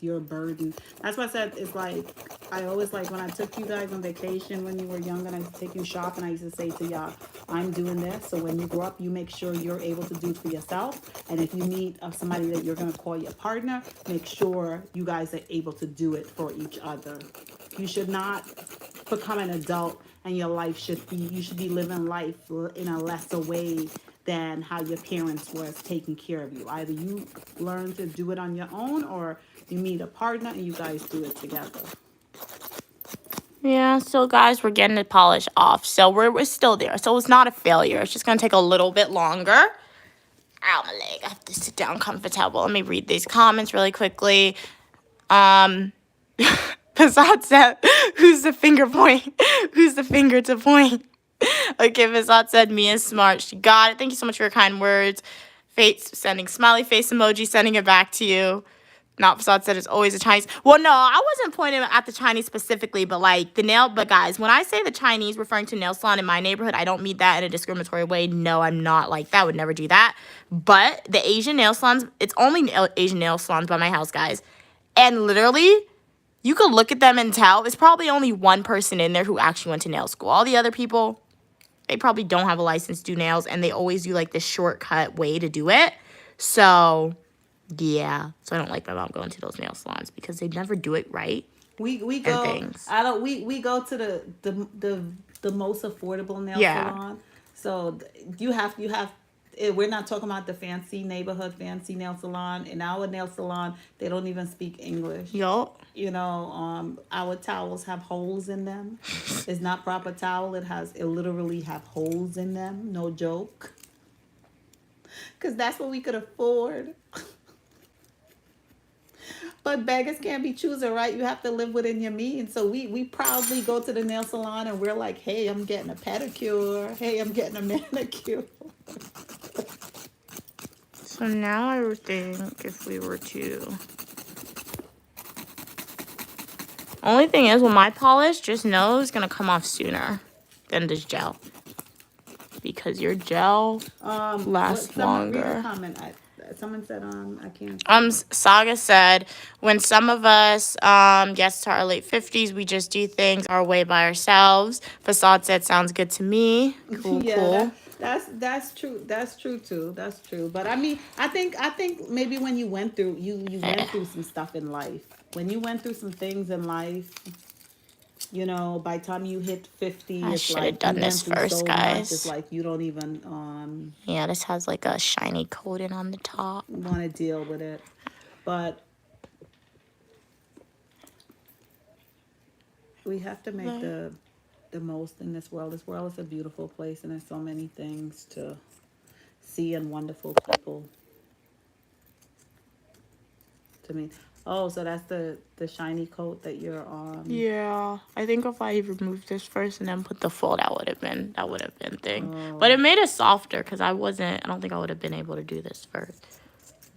you're a burden. That's why I said it's like I always like when I took you guys on vacation when you were young and I used to take you shopping, I used to say to y'all, I'm doing this. So when you grow up, you make sure you're able to do it for yourself. And if you meet somebody that you're gonna call your partner, make sure you guys are able to do it for each other. You should not become an adult and your life should be you should be living life in a lesser way than how your parents was taking care of you. Either you learn to do it on your own or you meet a partner and you guys do it together. Yeah, so guys, we're getting the polish off. So we're still there. So it's not a failure. It's just going to take a little bit longer. Ow, my leg. I have to sit down comfortable. Let me read these comments really quickly. Passat said, who's the finger point? Who's the finger to point? Okay, Passat said, Mia's smart. She got it. Thank you so much for your kind words. Fate's sending smiley face emoji, sending it back to you. Not Facade said it's always a Chinese. Well, no, I wasn't pointing at the Chinese specifically, but like the nail. But guys, when I say the Chinese referring to nail salon in my neighborhood, I don't mean that in a discriminatory way. No, I'm not like that. I would never do that. But the Asian nail salons, it's only Asian nail salons by my house, guys. And literally, you could look at them and tell it's probably only one person in there who actually went to nail school. All the other people, they probably don't have a license to do nails, and they always do like this shortcut way to do it. So yeah, so I don't like my mom going to those nail salons because they never do it right. We go. We go to the most affordable nail salon. So you have. We're not talking about the fancy neighborhood fancy nail salon. In our nail salon, they don't even speak English. Yup. You know, our towels have holes in them. It's not proper towel. It literally have holes in them. No joke. Because that's what we could afford. But beggars can't be choosers, right? You have to live within your means. So we proudly go to the nail salon and we're like, hey, I'm getting a pedicure. Hey, I'm getting a manicure. So now I would think if we were to... Only thing is, with my polish, just know it's going to come off sooner than this gel. Because your gel lasts longer. Someone said, I can't. Saga said, when some of us gets to our late 50s, we just do things our way by ourselves. Facade said, sounds good to me. Cool, yeah, cool. That's true. That's true too. That's true. But I mean, I think maybe when you went through went through some stuff in life. When you went through some things in life, you know, by the time you hit 50, I should have done this first, guys. It's like you don't even yeah, this has like a shiny coating on the top. Want to deal with it. But we have to make the most in this world. This world is a beautiful place and there's so many things to see and wonderful people to meet. Oh, so that's the shiny coat that you're on. Yeah, I think if I removed this first and then put the fold, that would have been thing. Oh. But it made it softer because I don't think I would have been able to do this first.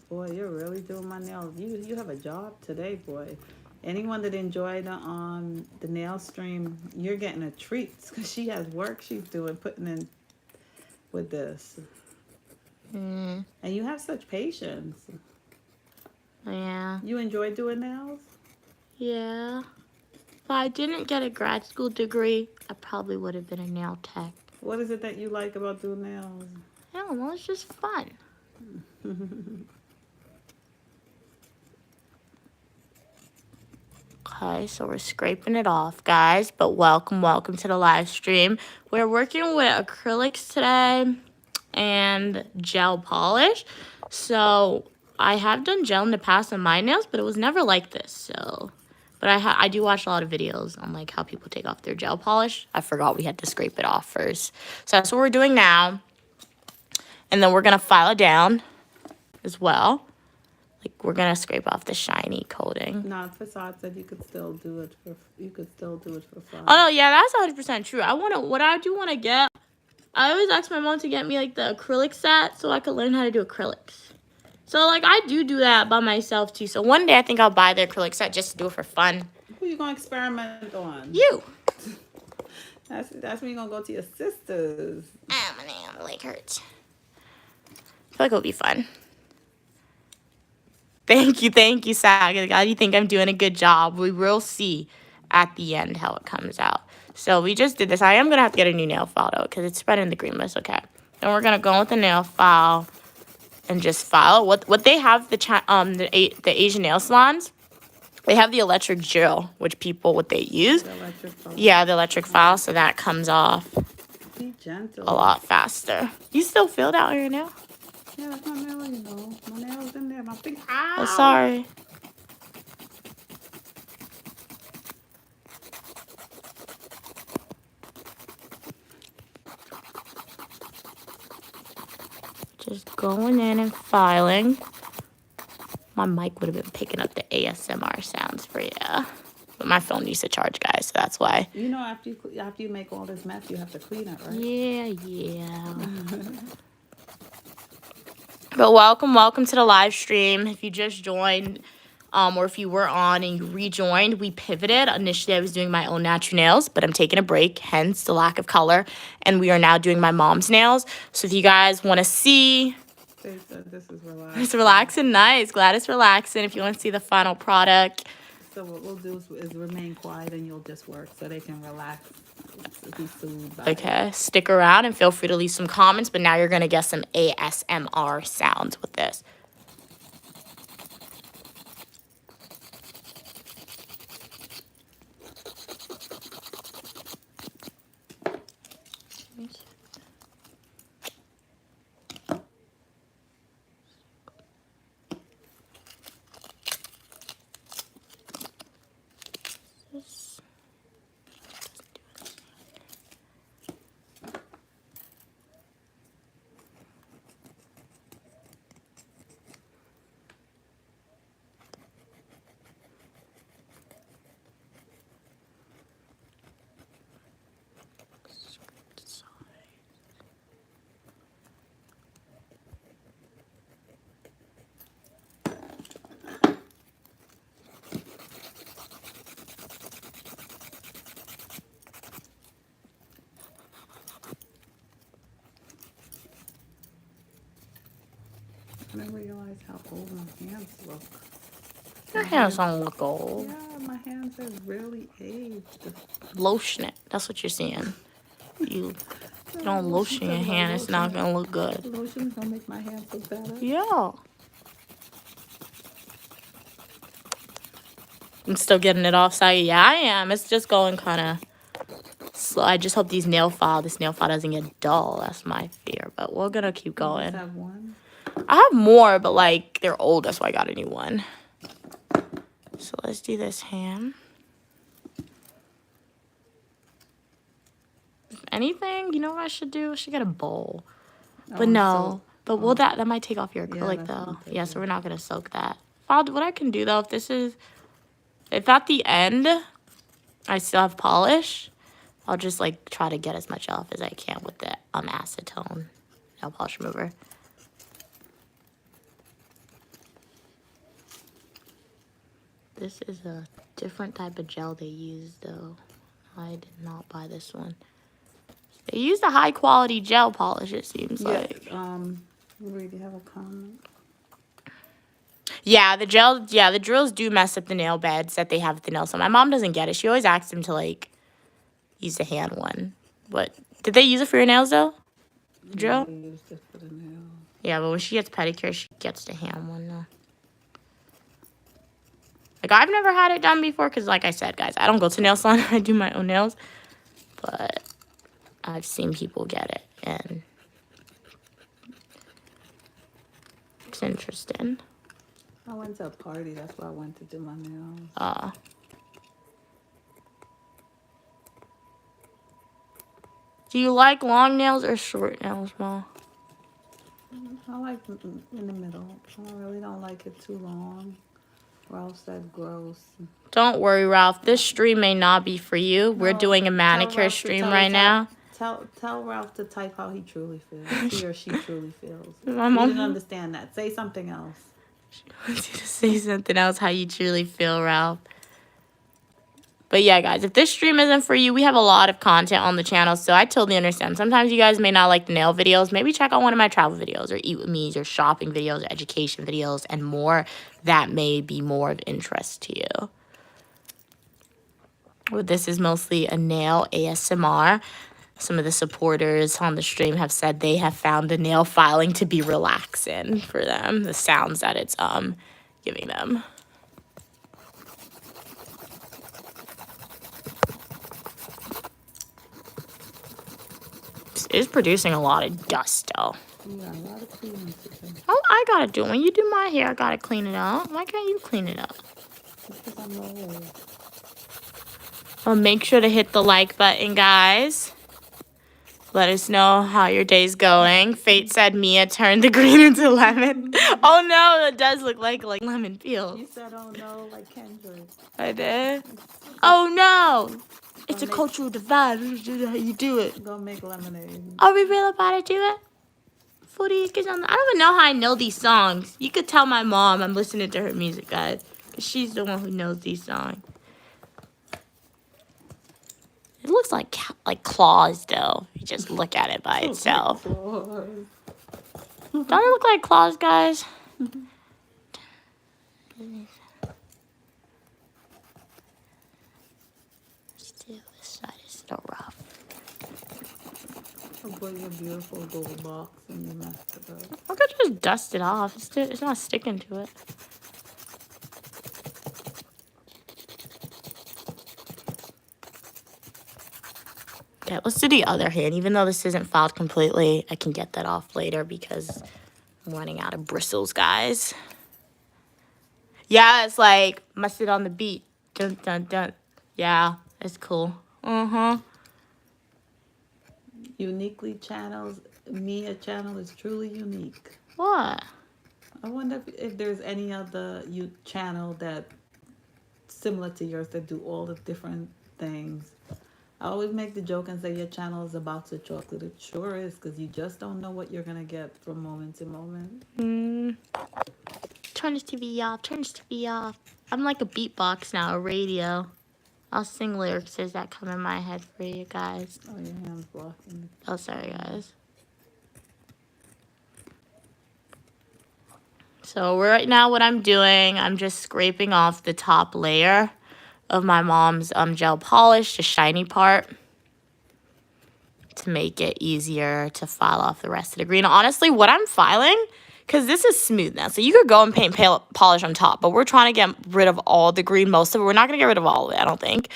Boy, you're really doing my nails. You have a job today, boy. Anyone that enjoyed the nail stream, you're getting a treat because she has work she's doing, putting in with this. And you have such patience. Yeah. You enjoy doing nails? Yeah. If I didn't get a grad school degree, I probably would have been a nail tech. What is it that you like about doing nails? I don't know. It's just fun. Okay, so we're scraping it off, guys. But welcome to the live stream. We're working with acrylics today and gel polish. So I have done gel in the past on my nails, but it was never like this. So, but I do watch a lot of videos on like how people take off their gel polish. I forgot we had to scrape it off first. So that's what we're doing now. And then we're gonna file it down as well. Like we're gonna scrape off the shiny coating. No, Facade said you could still do it for fun. Oh no, yeah, that's 100% true. What I do wanna get. I always ask my mom to get me like the acrylic set so I could learn how to do acrylics. So like I do that by myself too. So one day I think I'll buy the acrylic set just to do it for fun. Who you gonna experiment on? You. That's when you're gonna go to your sisters. Oh my leg hurts. feel like it'll be fun. Thank you, Saga. God, you think I'm doing a good job. We will see at the end how it comes out. So we just did this. I am going to have to get a new nail file, though, because it's spreading the green, but it's okay. Then we're going to go with the nail file and just file. What they have, the Asian nail salons, they have the electric drill, which what they use. The electric file. Yeah, the electric file, so that comes off Be gentle. a lot faster. You still feel that on your nail? Yeah, that's my nail, you know. My nail's in there. My finger. Oh, sorry. Just going in and filing. My mic would have been picking up the ASMR sounds for you. But my phone needs to charge, guys, so that's why. You know, after you make all this mess, you have to clean it, right? Yeah. But welcome to the live stream. If you just joined, or if you were on and you rejoined, we pivoted. Initially, I was doing my own natural nails, but I'm taking a break, hence the lack of color. And we are now doing my mom's nails. So if you guys want to see... They said this is relaxing. It's relaxing, nice. Glad it's relaxing. If you want to see the final product. So what we'll do is remain quiet and you'll just work so they can relax, be soothed by Okay, stick around and feel free to leave some comments. But now you're going to get some ASMR sounds with this. I didn't realize how old my hands look. Your hands don't look old. Yeah, my hands are really aged. Lotion it. That's what you're seeing. You don't lotion your hand, it's not going to look good. Lotion's gonna make my hands look better. Yeah. I'm still getting it off, Saga. Yeah, I am. It's just going kind of slow. I just hope this nail file doesn't get dull. That's my fear. But we're going to keep You going. just have one? I have more, but, like, they're old. That's why I got a new one. So let's do this hand. If anything, you know what I should do? I should get a bowl. But no. But will that might take off your acrylic, though. Yeah, so we're not going to soak that. What I can do, though, if at the end I still have polish, I'll just, like, try to get as much off as I can with the acetone nail polish remover. This is a different type of gel they use, though. I did not buy this one. They used a high-quality gel polish, it seems like. Marie, do you have a comment? Yeah, the drills do mess up the nail beds that they have at the nail salon. My mom doesn't get it. She always asks them to, like, use the hand one. But did they use it for your nails, though? The drill? They used it for the nails. Yeah, but when she gets pedicure, she gets the hand one, though. Like, I've never had it done before because, like I said, guys, I don't go to nail salon. I do my own nails. But I've seen people get it, and it's interesting. I went to a party. That's why I went to do my nails. Do you like long nails or short nails, Ma? I like in the middle. I really don't like it too long. Ralph said gross. Don't worry, Ralph. This stream may not be for you. We're doing a manicure stream right now. Tell Ralph to type how he truly feels. He or she truly feels. My mom didn't understand that. Say something else. She wants you to say something else, how you truly feel, Ralph. But yeah, guys, if this stream isn't for you, we have a lot of content on the channel, so I totally understand. Sometimes you guys may not like the nail videos. Maybe check out one of my travel videos or eat with me's or shopping videos or education videos and more that may be more of interest to you. Well, this is mostly a nail ASMR. Some of the supporters on the stream have said they have found the nail filing to be relaxing for them, the sounds that it's giving them. It is producing a lot of dust, though. Yeah, a lot of cleaning to do. Oh, I gotta do it. When you do my hair, I gotta clean it up. Why can't you clean it up? Because I'm old. Well, make sure to hit the like button, guys. Let us know how your day's going. Fate said Mia turned the green into lemon. Oh no, it does look like lemon peel. You said, oh no, like Kendrick. I did. Oh no! It's a cultural divide. This is how you do it. Go make lemonade. Are we real about to do it? 40 acres on the... I don't even know how I know these songs. You could tell my mom I'm listening to her music, guys. Because she's the one who knows these songs. It looks like claws, though. If you just look at it by itself. Don't it look like claws, guys? Still, this side is still rough. I'll put your beautiful gold box and you messed it up. I could just dust it off. It's not sticking to it. Okay, let's do the other hand. Even though this isn't filed completely, I can get that off later because I'm running out of bristles, guys. Yeah, it's like must it on the beat. Dun dun dun. Yeah, it's cool. Uniquely channels. Mia channel is truly unique. What? I wonder if there's any other channel that similar to yours that do all the different things. I always make the joke and say your channel is a box of chocolate. It sure is, because you just don't know what you're going to get from moment to moment. Turn this TV off. Turn this TV off. I'm like a beatbox now, a radio. I'll sing lyrics as that come in my head for you guys. Oh, your hand's blocking. Oh, sorry, guys. So right now what I'm doing, I'm just scraping off the top layer of my mom's gel polish, the shiny part, to make it easier to file off the rest of the green. Honestly, what I'm filing, because this is smooth now, so you could go and paint polish on top, but we're trying to get rid of all the green, most of it. We're not going to get rid of all of it, I don't think.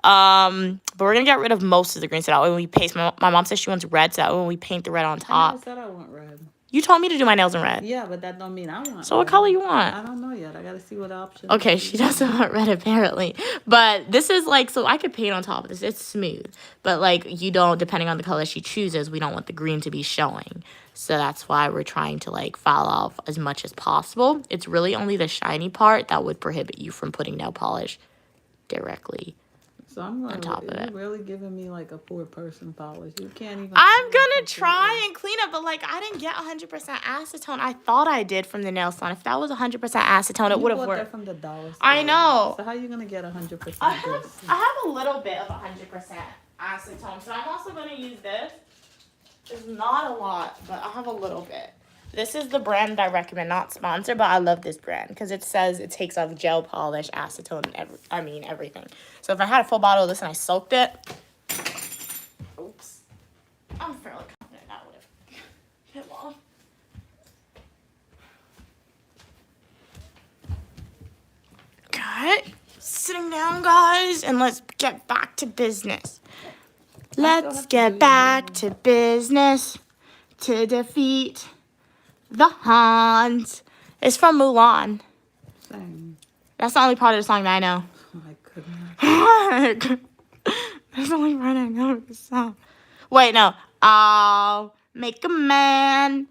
But we're going to get rid of most of the green, so that way when we paste, my mom says she wants red, so that way when we paint the red on top. I said I want red. You told me to do my nails in red. Yeah, but that don't mean I want So red. what color you want? I don't know yet. I got to see what options. Okay, she doesn't want red apparently. But this is like, so I could paint on top of this. It's smooth. But like you don't, depending on the color she chooses, we don't want the green to be showing. So that's why we're trying to like file off as much as possible. It's really only the shiny part that would prohibit you from putting nail polish directly. So I'm going on top of it. You're really giving me like a poor person polish. You can't even. I'm gonna try and clean up, but like I didn't get 100% acetone. I thought I did from the nail salon. If that was 100% acetone, it would have You bought worked. that from the dollar store. I know. So how are you gonna get 100%? I have a little bit of 100% acetone, so I'm also gonna use this. It's not a lot, but I have a little bit. This is the brand I recommend, not sponsored, but I love this brand because it says it takes off gel polish, acetone, and everything. So if I had a full bottle of this and I soaked it, oops, I'm fairly confident that would have hit off. Okay, sitting down, guys, and let's get back to business. Let's get back to business to defeat the Hans. It's from Mulan. Same. That's the only part of the song that I know. Oh my goodness. That's the only part I know of the song. Wait, no. I'll make a man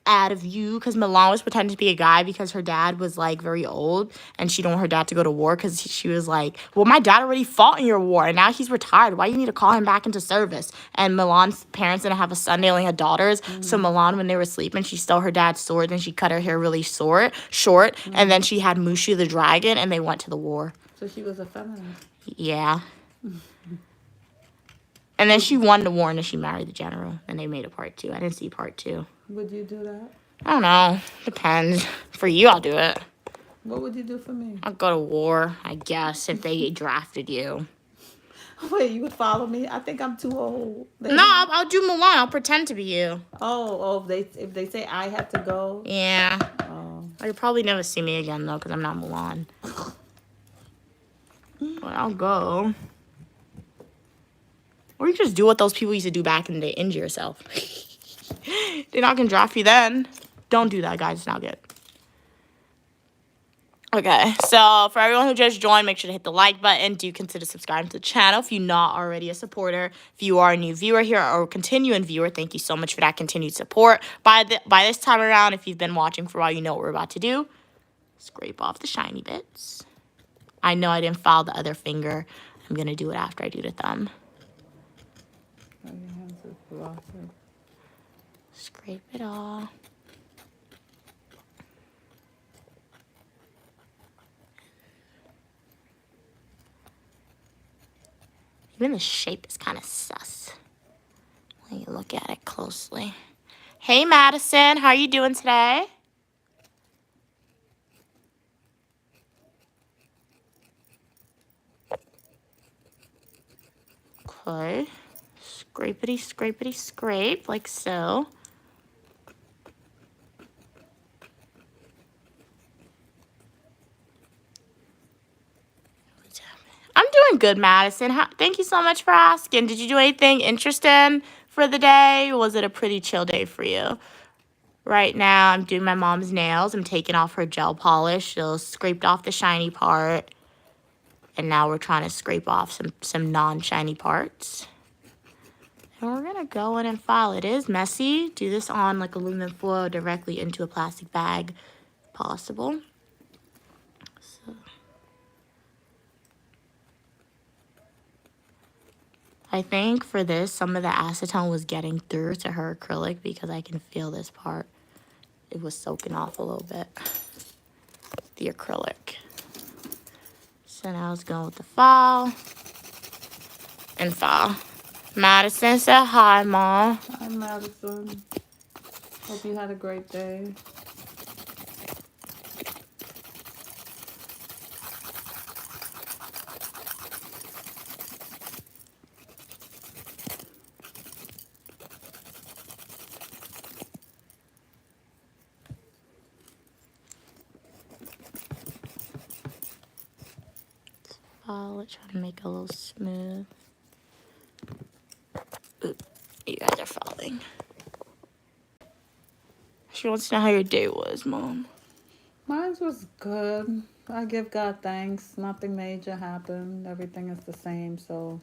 out of you, because Mulan was pretending to be a guy because her dad was like very old and she didn't want her dad to go to war because she was like, well, my dad already fought in your war and now he's retired. Why you need to call him back into service? And Mulan's parents didn't have a son, they only had daughters. So Mulan, when they were sleeping, she stole her dad's sword and she cut her hair really short. And then she had Mushu the dragon and they went to the war. So she was a feminist. Yeah. And then she won the war and then she married the general. And they made a part 2. I didn't see part 2. Would you do that? I don't know. Depends. For you, I'll do it. What would you do for me? I'll go to war, I guess, if they drafted you. Wait, you would follow me? I think I'm too old. No, I'll do Mulan. I'll pretend to be you. Oh, if they say I have to go. Yeah. Oh. You'll probably never see me again, though, because I'm not Mulan. But I'll go. Or you just do what those people used to do back in the day, injure yourself. They're not going to draft you then. Don't do that, guys. It's not good. Okay, so for everyone who just joined, make sure to hit the like button. Do consider subscribing to the channel if you're not already a supporter. If you are a new viewer here or a continuing viewer, thank you so much for that continued support. By this time around, if you've been watching for a while, you know what we're about to do. Scrape off the shiny bits. I know I didn't file the other finger. I'm going to do it after I do the thumb. Scrape it off. Even the shape is kind of sus when you look at it closely. Hey, Madison. How are you doing today? Okay. Scrapity, scrapity, scrape, like so. I'm doing good, Madison. Thank you so much for asking. Did you do anything interesting for the day? Or was it a pretty chill day for you? Right now, I'm doing my mom's nails. I'm taking off her gel polish. She'll scraped off the shiny part. And now we're trying to scrape off some non-shiny parts. And we're going to go in and file. It is messy. Do this on like aluminum foil directly into a plastic bag if possible. So I think for this, some of the acetone was getting through to her acrylic because I can feel this part. It was soaking off a little bit. The acrylic. So now it's going with the file. And file. Madison said hi, Mom. Hi, Madison. Hope you had a great day. File it, try to make it a little smooth. Ooh, you guys are falling. She wants to know how your day was, Mom. Mine was good. I give God thanks. Nothing major happened. Everything is the same. So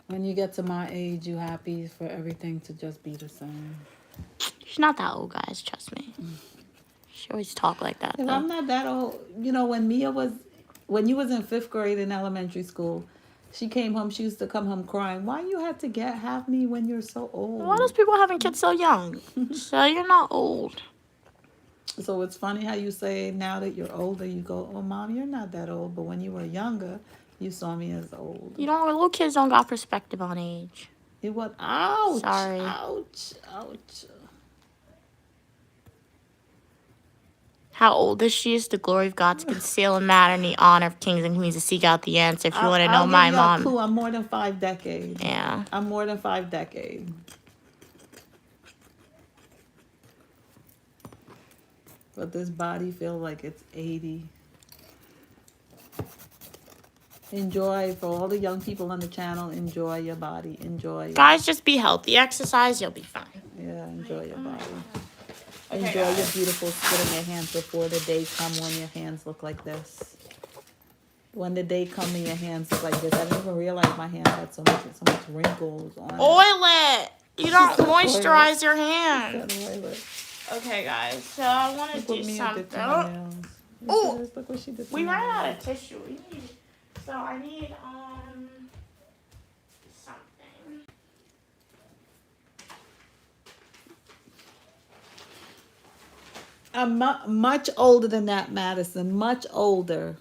when you get to my age, you happy for everything to just be the same. She's not that old, guys. Trust me. She always talk like that. If I'm not that old, you know, when you was in 5th grade in elementary school, she came home. She used to come home crying. Why you had to have me when you're so old? Why those people having kids so young? So you're not old. So it's funny how you say now that you're older, you go, oh, Mom, you're not that old. But when you were younger, you saw me as old. You know, little kids don't got perspective on age. It was, ouch. Sorry. Ouch. Ouch. How old is she? Is the glory of God to conceal and matter in the honor of kings and queens to seek out the answer. If you want to know my mom. Clue. I'm more than 5 decades. Yeah. I'm more than 5 decades. But this body feels like it's 80. Enjoy, for all the young people on the channel, enjoy your body. Enjoy. Guys, just be healthy. Exercise, you'll be fine. Yeah, enjoy your body. Okay, Enjoy guys. your beautiful skin in your hands before the day come when your hands look like this. When the day come and your hands look like this. I didn't even realize my hands had so much wrinkles on it. Oil it. You don't moisturize your hand. Oil it. Okay, guys. So I want to do something. Oh, Look what she did. we ran out of tissue. So I need something. I'm much older than that, Madison. Much older.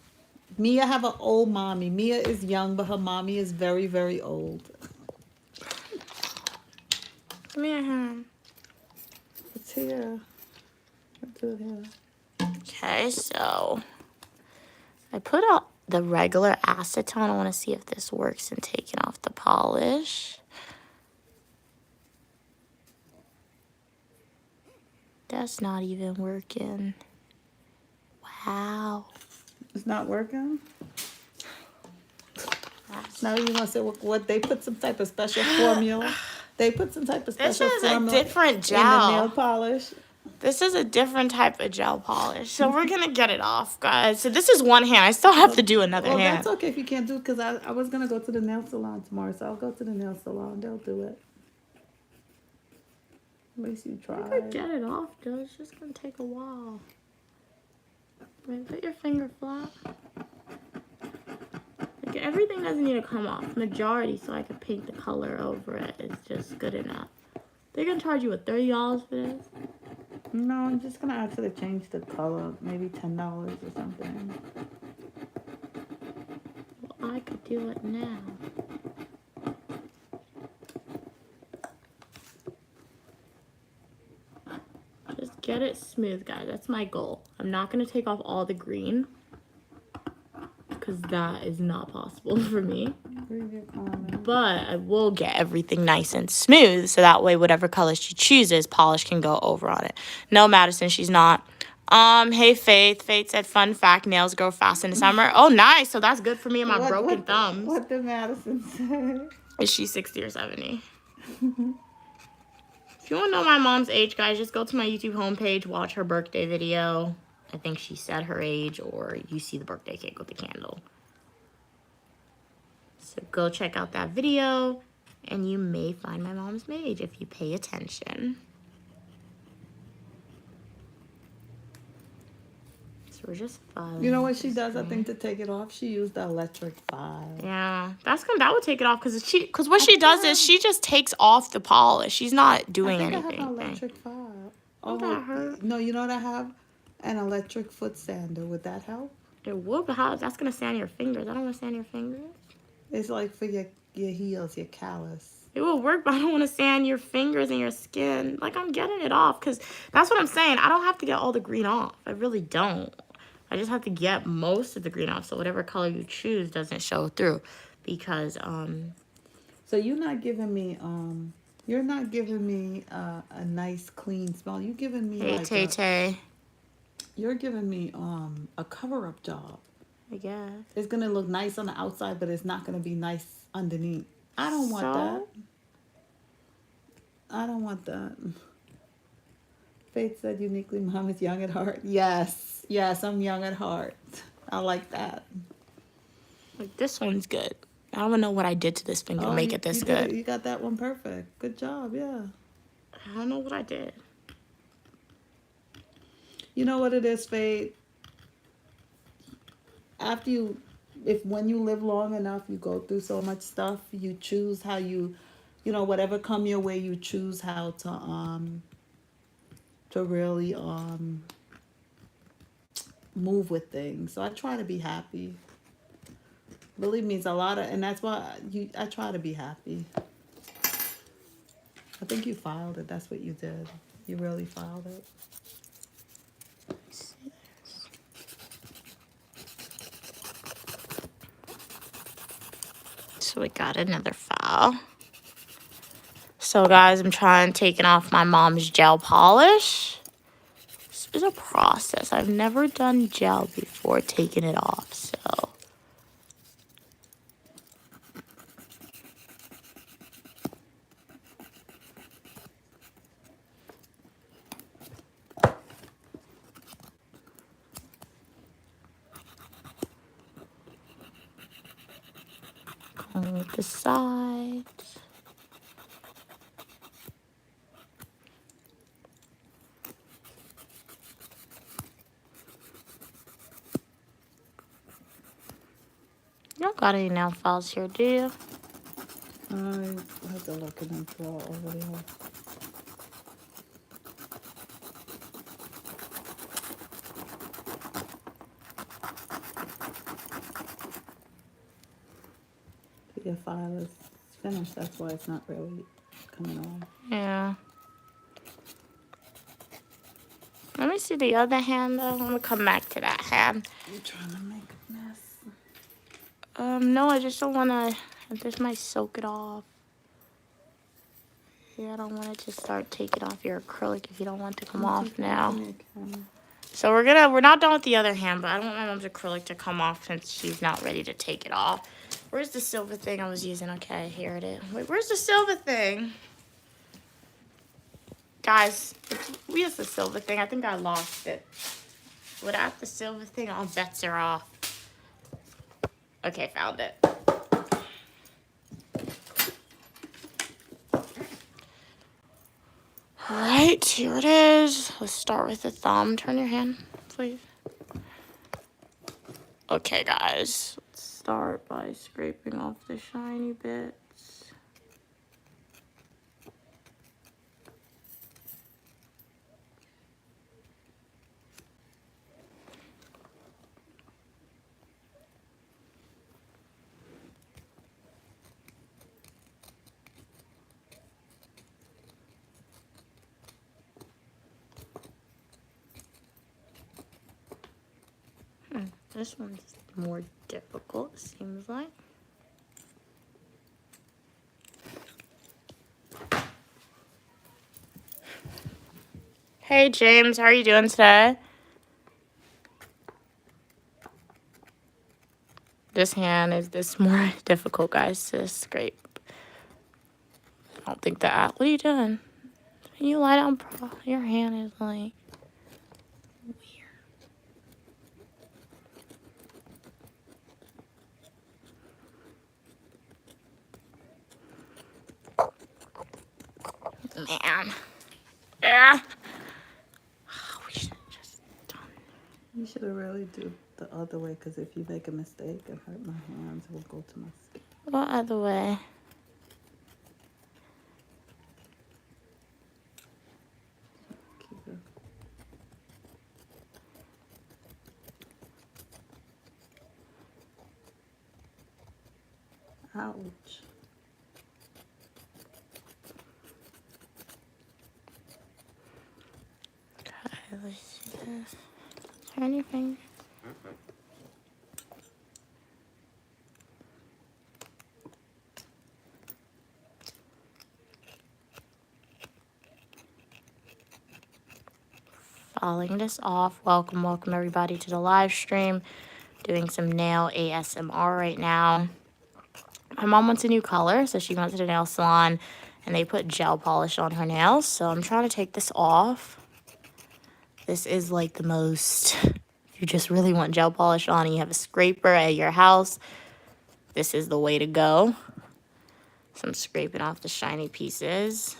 Mia have an old mommy. Mia is young, but her mommy is very, very old. Give me a hand. It's here. Let's do it here. Okay, so I put out the regular acetone. I want to see if this works in taking off the polish. That's not even working. Wow. It's not working? Now you want to say what they put some type of special formula? They put some type of This special is a formula different in the nail gel. polish. This is a different type of gel polish. So we're going to get it off, guys. So this is one hand. I still have to do another Well, hand. that's okay if you can't do it because I was going to go to the nail salon tomorrow. So I'll go to the nail salon. They'll do it. At least you I tried. could get it off, though. It's just going to take a while. Wait, put your finger flat. Like, everything doesn't need to come off. Majority, so I can paint the color over it. It's just good enough. They're going to charge you, what, $30 for this? No, I'm just going to actually change the color. Maybe $10 or something. Well, I could do it now. Just get it smooth, guys. That's my goal. I'm not going to take off all the green, because that is not possible for me. Read your comment. But I will get everything nice and smooth, so that way whatever color she chooses, polish can go over on it. No, Madison, she's not. Hey, Faith. Faith said, fun fact, nails grow fast in the summer. Oh, nice. So that's good for me and my broken thumbs. What did Madison say? Is she 60 or 70? If you want to know my mom's age, guys, just go to my YouTube homepage, watch her birthday video. I think she said her age, or you see the birthday cake with the candle. So go check out that video, and you may find my mom's age if you pay attention. So we're just filing. You know what she does? I think to take it off, she used the electric file. Yeah, that would take it off, because what she does is she just takes off the polish. She's not doing I think anything. I have an electric file. Would that hurt? No, you know what I have? An electric foot sander. Would that help? It would, but how? That's gonna sand your fingers. I don't want to sand your fingers. It's like for your heels, your callus. It will work, but I don't want to sand your fingers and your skin. Like, I'm getting it off, because that's what I'm saying. I don't have to get all the green off. I really don't. I just have to get most of the green off, so whatever color you choose doesn't show through. Because, So you're not giving me, a nice clean smell. You're giving me hey, like Tay-Tay, you're giving me a cover-up job. I guess. It's gonna look nice on the outside, but it's not gonna be nice underneath. I don't want that. I don't want that. Faith said uniquely mom is young at heart. Yes, I'm young at heart. I like that. Like, this one's good. I don't even know what I did to this finger to make it this good. You got that one perfect. Good job, yeah. I don't know what I did. You know what it is, Faith? When you live long enough, you go through so much stuff. You choose how whatever come your way, you choose how to really move with things. So I try to be happy. Believe me, it's a lot and that's why I try to be happy. I think you filed it. That's what you did. You really filed it. So we got another file. So guys, I'm taking off my mom's gel polish. This is a process. I've never done gel before taking it off, so. Going with the sides. You don't got any nail files here, do you? I have to look in the drawer over there. Your file is finished. That's why it's not really coming on. Yeah. Let me see the other hand, though. I'm going to come back to that hand. You trying to make a mess? No, I just don't want to... This might soak it off. Yeah, I don't want it to start taking off your acrylic if you don't want it to come off now. So we're not done with the other hand, but I don't want my mom's acrylic to come off since she's not ready to take it off. Where's the silver thing I was using? Okay, here it is. Wait, where's the silver thing? Guys, we used the silver thing. I think I lost it. Without the silver thing, all bets are off. Okay, found it. Alright, here it is. Let's start with the thumb. Turn your hand, please. Okay, guys. Let's start by scraping off the shiny bits. This one's more difficult, it seems like. Hey, James, how are you doing today? This hand is this more difficult, guys, to scrape. I don't think that. What are you doing? Can you lie down, bro? Your hand is like weird. Man. Yeah. We should have just done. You should have really do the other way, because if you make a mistake and hurt my hands, it will go to my skin. What other way? Keep it. Ouch. Okay, let's see this. Turn your finger. Falling this off. Welcome everybody to the live stream. Doing some nail ASMR right now. My mom wants a new color, so she went to the nail salon and they put gel polish on her nails. So I'm trying to take this off. This is like the most, if you just really want gel polish on and you have a scraper at your house, this is the way to go. So I'm scraping off the shiny pieces.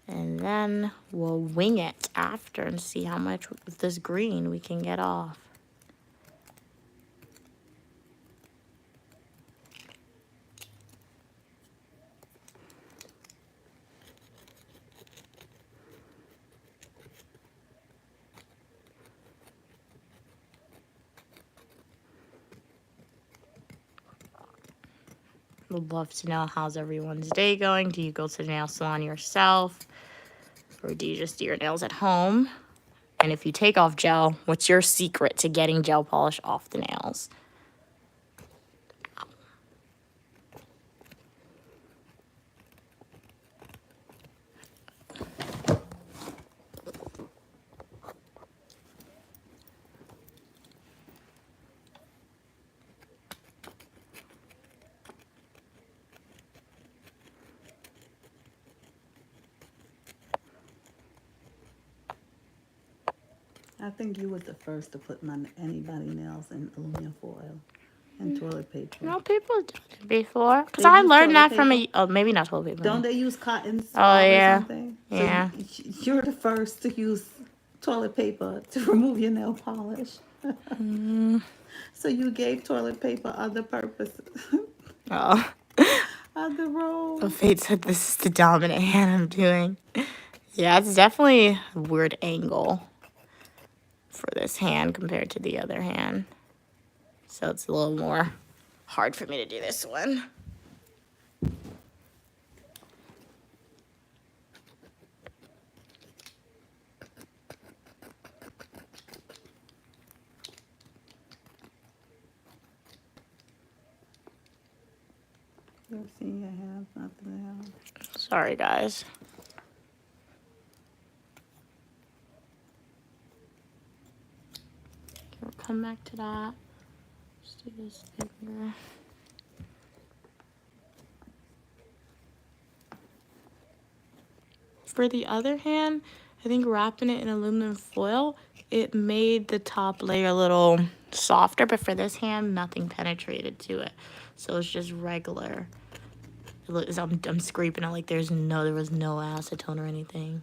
And then we'll wing it after and see how much of this green we can get off. Would love to know, how's everyone's day going? Do you go to the nail salon yourself? Or do you just do your nails at home? And if you take off gel, what's your secret to getting gel polish off the nails? I think you was the first to put anybody nails in aluminum foil and toilet paper. No, people did it before. Because They I use learned that toilet from paper? oh, maybe not toilet paper. Don't they use cotton swab yeah. or something? Yeah. So you're the first to use toilet paper to remove your nail polish. So you gave toilet paper other purposes. Oh. Other roles. Oh, Fate said this is the dominant hand I'm doing. Yeah, it's definitely a weird angle for this hand compared to the other hand. So it's a little more hard for me to do this one. You've seen your hands, nothing else. Sorry, guys. Okay, we'll come back to that. Just do this finger. For the other hand, I think wrapping it in aluminum foil, it made the top layer a little softer, but for this hand, nothing penetrated to it. So it's just regular. I'm scraping it like there was no acetone or anything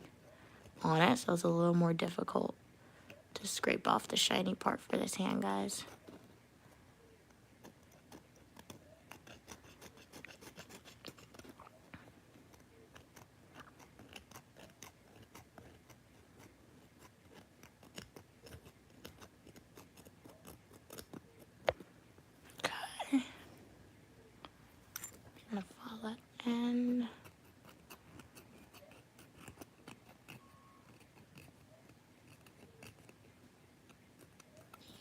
on it, so it's a little more difficult to scrape off the shiny part for this hand, guys. Okay. I'm gonna follow that end.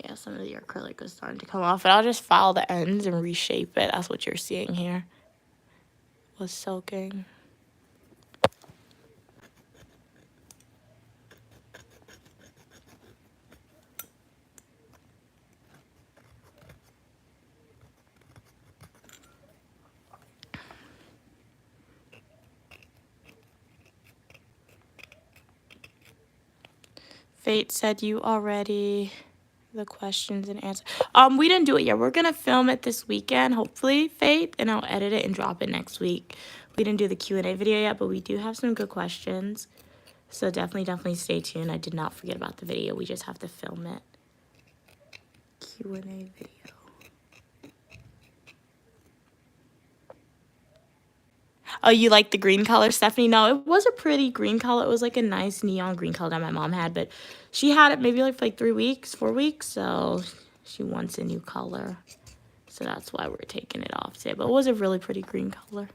Yeah, some of the acrylic is starting to come off, and I'll just file the ends and reshape it. That's what you're seeing here. Was soaking. Fate said you already the questions and answers. We didn't do it yet. We're gonna film it this weekend, hopefully, Faith, and I'll edit it and drop it next week. We didn't do the Q&A video yet, but we do have some good questions. So definitely stay tuned. I did not forget about the video. We just have to film it. Q&A video. Oh, you like the green color, Stephanie? No, it was a pretty green color. It was like a nice neon green color that my mom had, but she had it maybe like for like 3 weeks, 4 weeks, so she wants a new color. So that's why we're taking it off today. But it was a really pretty green color.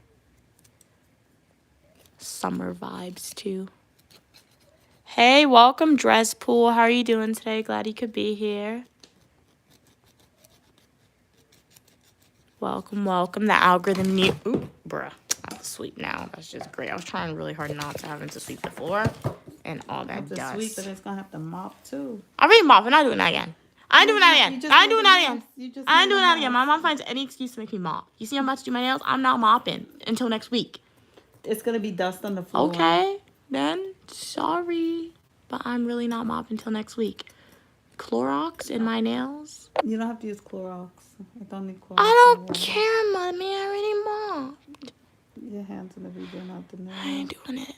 Summer vibes, too. Hey, welcome, Dress Pool. How are you doing today? Glad you could be here. Welcome. The algorithm knew. Ooh, bruh. I have to sweep now. That's just great. I was trying really hard not to having to sweep the floor and all that dust. Sweep, but it's gonna have to mop too. I'm already mopping. I'm not doing that again. I ain't doing that again. I ain't doing that again. I ain't doing that again. My mom finds any excuse to make me mop. You see I'm about to do my nails? I'm not mopping until next week. It's gonna be dust on the floor. Okay, then sorry, but I'm really not mopping until next week. Clorox in my nails. You don't have to use Clorox. I don't need Clorox. I don't care, mommy. I already mopped. Your hands in the video, not the nails. I ain't doing it.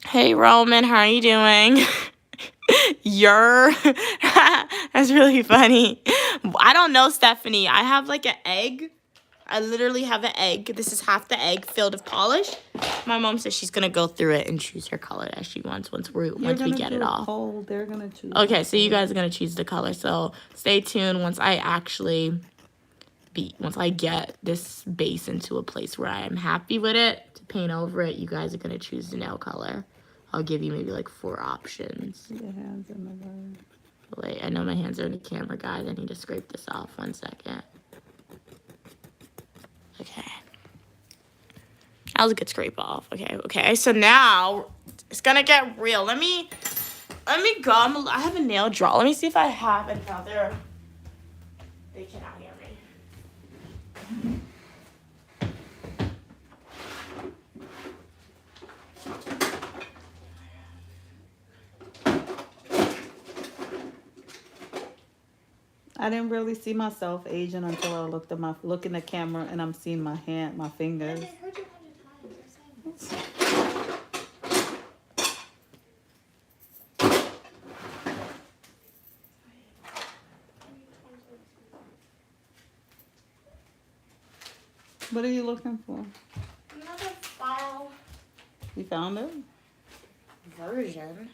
Hey, Roman, how are you doing? That's really funny. I don't know, Stephanie. I have like an egg. I literally have an egg. This is half the egg filled with polish. My mom says she's gonna go through it and choose her color as she wants once we get it off. Cold. They're gonna choose. Okay, so you guys are gonna choose the color. So stay tuned once I get this base into a place where I am happy with it to paint over it. You guys are gonna choose the nail color. I'll give you maybe like 4 options. Your hands in the way. Wait, I know my hands are in the camera, guys. I need to scrape this off 1 second. Okay. That was a good scrape off. Okay. So now it's gonna get real. Let me go. I have a nail drawer. Let me see if I have another. They cannot hear me. I didn't really see myself aging until I look in the camera and I'm seeing my fingers. I heard you 100 times. You're saying. What are you looking for? Another file You found it? version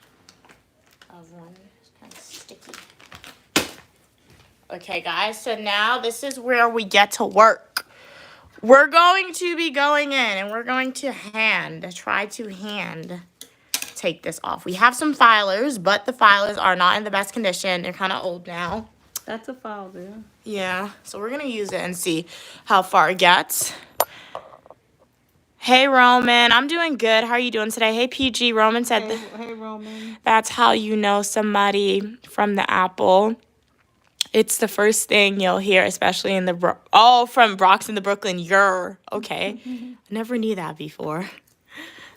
of one. It's kind of sticky. Okay, guys, so now this is where we get to work. We're going to be going in and we're going to try to hand take this off. We have some filers, but the filers are not in the best condition. They're kind of old now. That's a file there. Yeah, so we're going to use it and see how far it gets. Hey, Roman. I'm doing good. How are you doing today? Hey, PG. Roman said Hey, Roman. that's how you know somebody from the Apple. It's the first thing you'll hear, especially in the from Bronx in the Brooklyn. Okay. I never knew that before.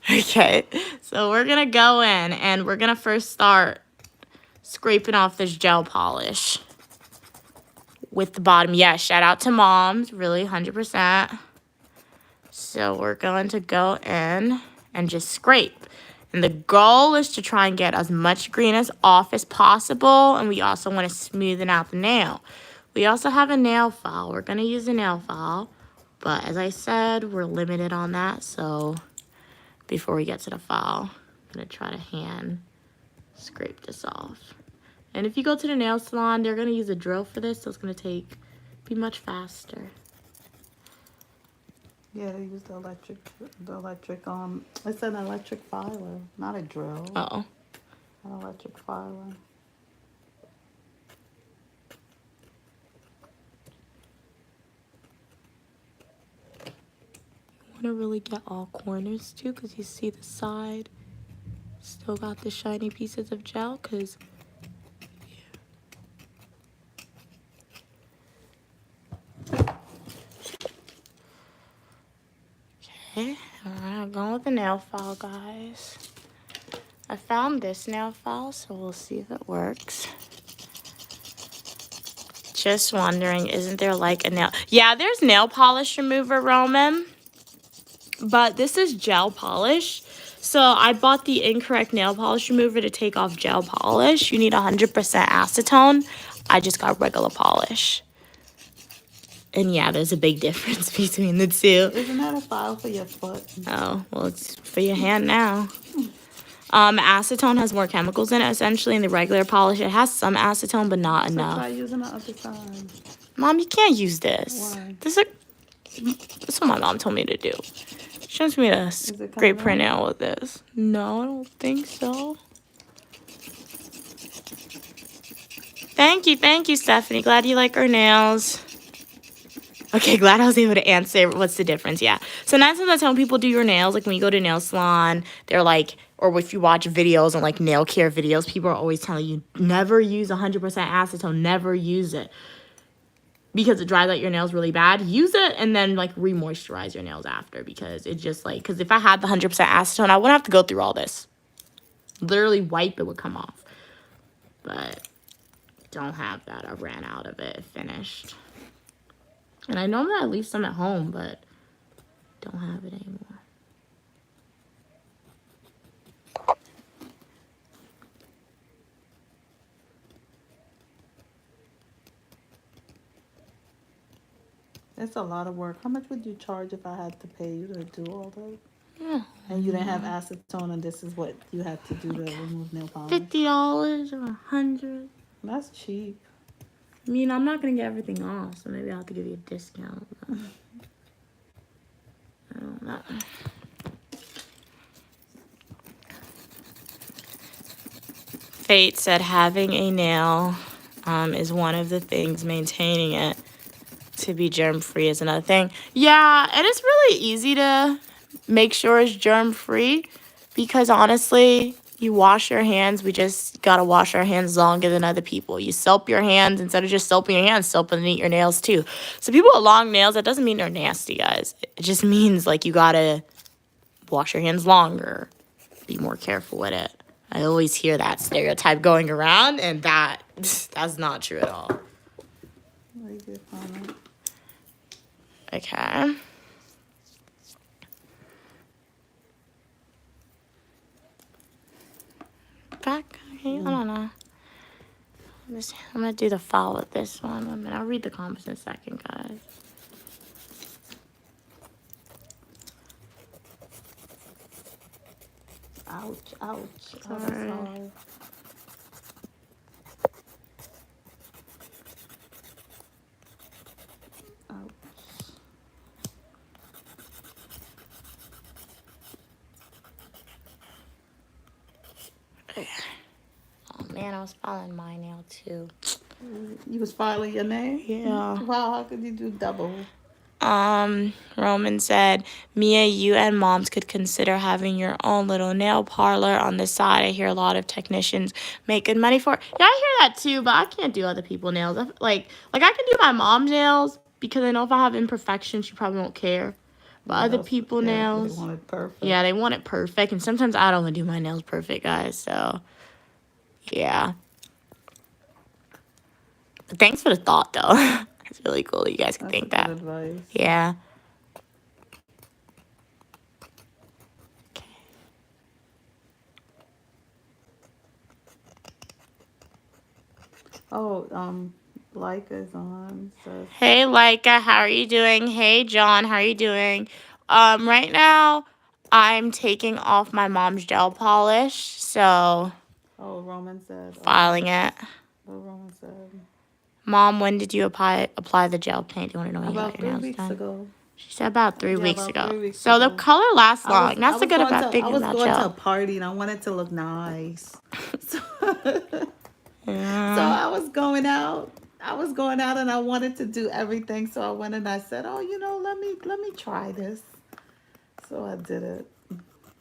Okay, so we're gonna go in and we're gonna first start scraping off this gel polish with the bottom. Yeah, shout out to moms, really 100%. So we're going to go in and just scrape. And the goal is to try and get as much greenness off as possible. And we also want to smoothen out the nail. We also have a nail file. We're going to use a nail file. But as I said, we're limited on that. So before we get to the file, I'm going to try to hand scrape this off. And if you go to the nail salon, they're going to use a drill for this. So it's going to be much faster. Yeah, they use the electric, it's an electric filer, not a drill. Uh-oh. An electric filer. You want to really get all corners too, because you see the side still got the shiny pieces of gel, because okay, alright, I'm going with the nail file, guys. I found this nail file, so we'll see if it works. Just wondering, isn't there like a nail? Yeah, there's nail polish remover, Roman. But this is gel polish. So I bought the incorrect nail polish remover to take off gel polish. You need 100% acetone. I just got regular polish. And yeah, there's a big difference between the two. Isn't that a file for your foot? Oh, well, it's for your hand now. Acetone has more chemicals in it, essentially, in the regular polish. It has some acetone, but not enough. Try using the other side. Mom, you can't use this. Why? This is what my mom told me to do. She wants me to scrape her nail with this. No, I don't think so. Thank you, Stephanie. Glad you like our nails. Okay, glad I was able to answer what's the difference. Yeah. So 9 times out of 10 when people do your nails, like when you go to a nail salon, they're like, or if you watch videos on like nail care videos, people are always telling you never use 100% acetone, never use it. Because it dries out your nails really bad. Use it and then like re-moisturize your nails after, because it just like, because if I had the 100% acetone, I wouldn't have to go through all this. Literally wipe, it would come off. But don't have that. I ran out of it. Finished. And I normally I leave some at home, but don't have it anymore. It's a lot of work. How much would you charge if I had to pay you to do all that? Yeah. And you didn't have acetone, and this is what you had to do to remove nail polish? $50 or $100. That's cheap. I mean, I'm not gonna get everything off, so maybe I'll have to give you a discount. I don't know. Fate said having a nail is one of the things. Maintaining it to be germ-free is another thing. Yeah, and it's really easy to make sure it's germ-free, because honestly, you wash your hands. We just gotta wash our hands longer than other people. You soap your hands instead of just soaping your hands, soap underneath your nails too. So people with long nails, that doesn't mean they're nasty, guys. It just means like you gotta wash your hands longer, be more careful with it. I always hear that stereotype going around, and that's not true at all. Very good comment. Okay. Back. Okay, I don't know. I'm gonna do the file with this one. I mean, I'll read the comments in a second, guys. Ouch, ouch. Sorry. Oh man, I was filing my nail too. You was filing your name? Yeah. Wow, how could you do double? Roman said, Mia, you and moms could consider having your own little nail parlor on the side. I hear a lot of technicians make good money for it. Yeah, I hear that too, but I can't do other people's nails. Like I can do my mom's nails because I know if I have imperfections, she probably won't care. But other people's nails, they want it perfect. yeah, they want it perfect. And sometimes I don't want to do my nails perfect, guys. So, yeah. But thanks for the thought, though. It's really cool that you guys can think that. Good advice. Yeah. Oh, Leica is on. Says, Hey, Leica, how are you doing? Hey, John, how are you doing? Right now, I'm taking off my mom's gel polish, so oh, Roman said. filing it. Oh, Roman said. Mom, when did you apply the gel paint? Do you want to know when you About got your 3 nails weeks done? ago. She said about 3 Yeah, weeks about ago. 3 weeks So ago. the color lasts long. That's the good I thing was about going to a gel. party and I wanted to look nice. So, Yeah. so I was going out. And I wanted to do everything. So I went and I said, "Oh, let me try this." So I did it.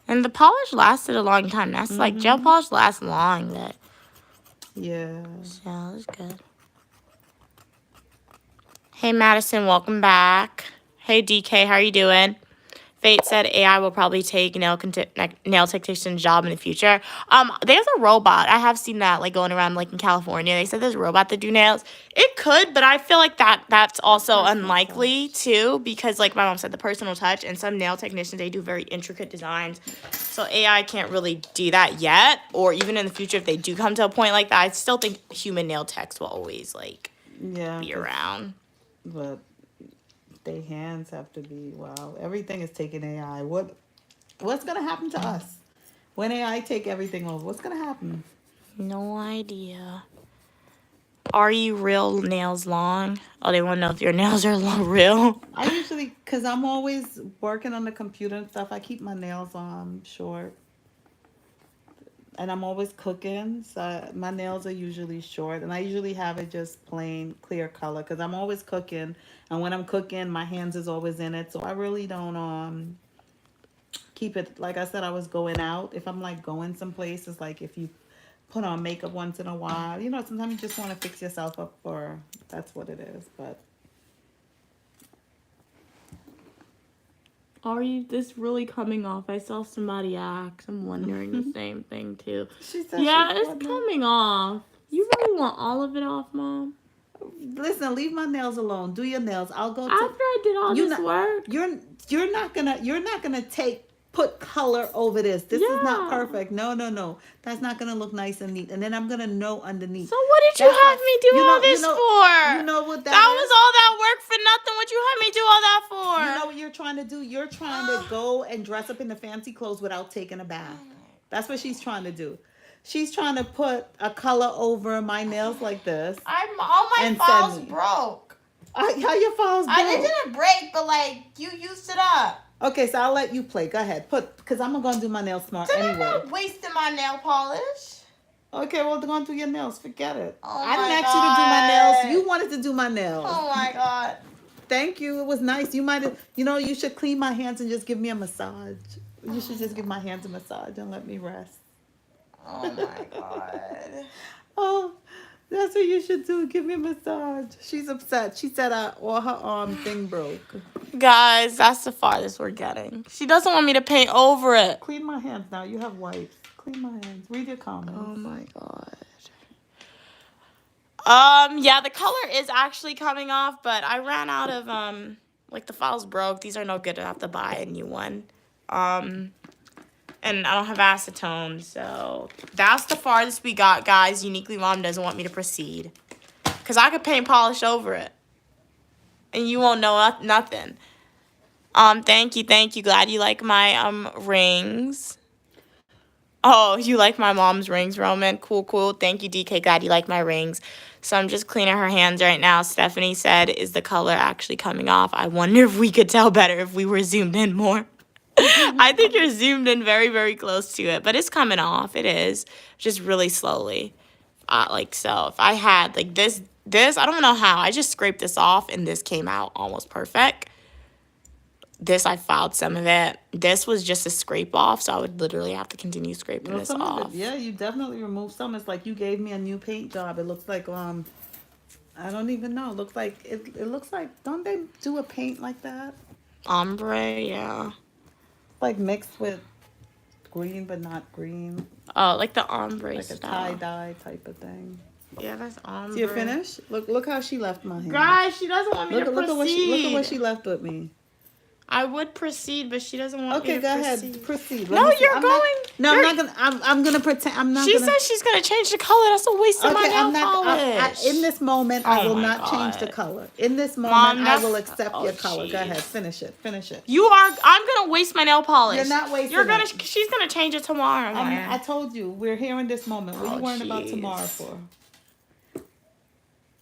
And the polish lasted a long time. That's like gel polish lasts long. But Yeah. so it was good. Hey Madison, welcome back. Hey DK, how are you doing? Fate said AI will probably take nail technician's job in the future. There's a robot. I have seen that like going around like in California. They said there's a robot that do nails. It could, but I feel like that's also unlikely too, because like my mom said, the personal touch, and some nail technicians, they do very intricate designs. So AI can't really do that yet, or even in the future if they do come to a point like that, I still think human nail techs will always like be around. But their hands have to be, wow, everything is taking AI. What's gonna happen to us when AI take everything over? What's gonna happen? No idea. Are you real nails long? Oh, they want to know if your nails are real. I usually, because I'm always working on the computer and stuff, I keep my nails short. And I'm always cooking, so my nails are usually short. And I usually have it just plain clear color because I'm always cooking. And when I'm cooking, my hands is always in it. So I really don't keep it. Like I said, I was going out. If I'm like going someplace, it's like if you put on makeup once in a while, sometimes you just want to fix yourself up for, that's what it is. But Are you this really coming off? I saw somebody ask. I'm wondering the same thing too. she said, yeah, it's coming off. You really want all of it off, Mom? Listen, leave my nails alone. Do your nails. I'll go After I did all this work. You're not gonna put color over this. This is not perfect. No. That's not gonna look nice and neat. And then I'm gonna know underneath. So what did you have me do all this for? You know what that was all that work for nothing. What you had me do all that for? You know what you're trying to do? You're trying to go and dress up in the fancy clothes without taking a bath. That's what she's trying to do. She's trying to put a color over my nails like this. All my files broke. How your files broke? It didn't break, but like you used it up. Okay, so I'll let you play. Go ahead. Because I'm going to do my nails smart anyway. I'm not wasting my nail polish. Okay, well, they're going to do your nails. Forget it. Oh I didn't ask you to do my nails. You wanted to do my nails. Oh, my God. Thank you. It was nice. You might have, you should clean my hands and just give me a massage. You should just give my hands a massage and let me rest. Oh, my God. Oh, that's what you should do. Give me a massage. She's upset. She said all her thing broke. Guys, that's the farthest we're getting. She doesn't want me to paint over it. Clean my hands now. You have wipes. Clean my hands. Read your comments. Oh, my God. Yeah, the color is actually coming off, but I ran out of, the files broke. These are no good. I have to buy a new one. And I don't have acetone, so that's the farthest we got, guys. Uniquely Mom doesn't want me to proceed. Because I could paint polish over it. And you won't know nothing. Thank you. Glad you like my, rings. Oh, you like my mom's rings, Roman? Cool. Thank you, DK. Glad you like my rings. So I'm just cleaning her hands right now. Stephanie said, is the color actually coming off? I wonder if we could tell better if we were zoomed in more. I think you're zoomed in very, very close to it, but it's coming off. It is just really slowly. Like so, if I had like this, I don't know how. I just scraped this off, and this came out almost perfect. This, I filed some of it. This was just a scrape off, so I would literally have to continue scraping this off. Yeah, you definitely removed some. It's like you gave me a new paint job. It looks like I don't even know. It looks like it looks like, don't they do a paint like that? Ombre, yeah. Like mixed with green but not green. Oh, like the ombre Like style. a tie-dye type of thing. Yeah, that's ombre. So you're finished? Look how she left my hand. Guys, she doesn't want me to proceed. Look at what she left with me. I would proceed, but she doesn't want me to go proceed. ahead. Proceed. No, you're going. I'm not gonna. I'm gonna pretend. I'm not. She gonna, says she's gonna change the color. That's a waste of my nail polish. in this moment, I will my not change the God. color. In this moment, Mom, I will accept your oh, color. Go jeez. ahead. Finish it. Finish it. You are. I'm gonna waste my nail polish. You're not wasting You're gonna. it. She's gonna change it tomorrow. I told you we're here in this moment. What are you worrying about tomorrow for?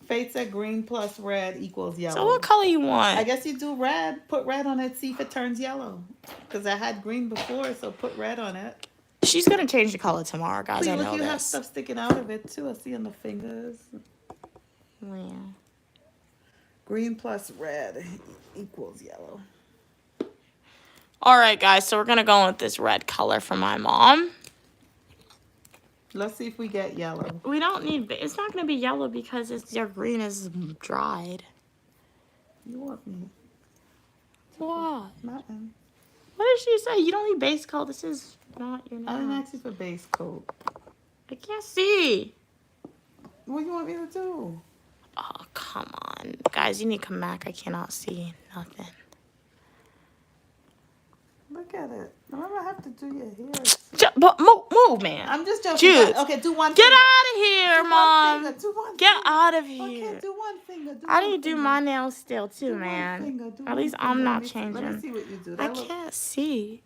Fate said green plus red equals yellow. So what color you want? I guess you do red. Put red on it. See if it turns yellow. Because I had green before, so put red on it. She's gonna change the color tomorrow, guys. See, I look, know you this. have stuff sticking out of it too. I see on the fingers. Yeah. Green plus red equals yellow. All right, guys. So we're gonna go with this red color for my mom. Let's see if we get yellow. We don't need. It's not gonna be yellow because your green is dried. You want me? What? Nothing. What did she say? You don't need base coat. This is not your nail. I didn't ask you for base coat. I can't see. What do you want me to do? Oh, come on. Guys, you need to come back. I cannot see nothing. Look at it. Remember, I have to do your hair. But move, man. I'm just joking. Jude, Okay, do one get finger. out of here, Do Mom. one finger. Do one Get finger. out of Okay, here. do one finger. I need to do my nails still, too, Do one man. finger, do At one least finger. I'm not Let me changing. see what you do. I That look- can't see.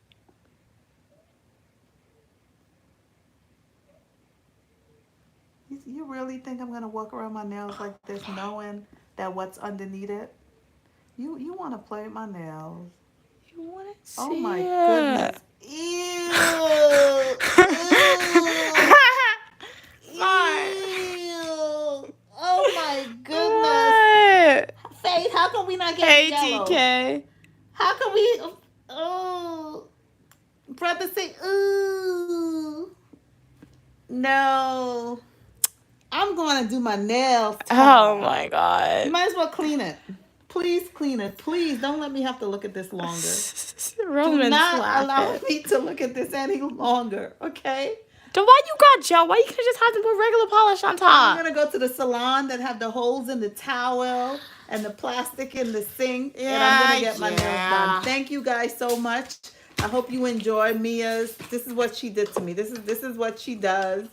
You really think I'm gonna walk around my nails like this, knowing that what's underneath it? You want to play with my nails? You want to see Oh my it. goodness! Ew! Ew! Oh my goodness! What? Faith, how come we not Hey, getting yellow? TK. How come we? Oh, brother, say ooh. No, I'm going to do my nails. Oh, my God. You might as well clean it. Please clean it. Please don't let me have to look at this longer. Roman's Do not laughing. allow me to look at this any longer. Okay. Then why you got gel? Why you could just have to put regular polish on I'm top? gonna go to the salon that have the holes in the towel and the plastic in the sink, and I'm gonna get my nails done. Thank you guys so much. I hope you enjoy Mia's. This is what she did to me. This is what she does.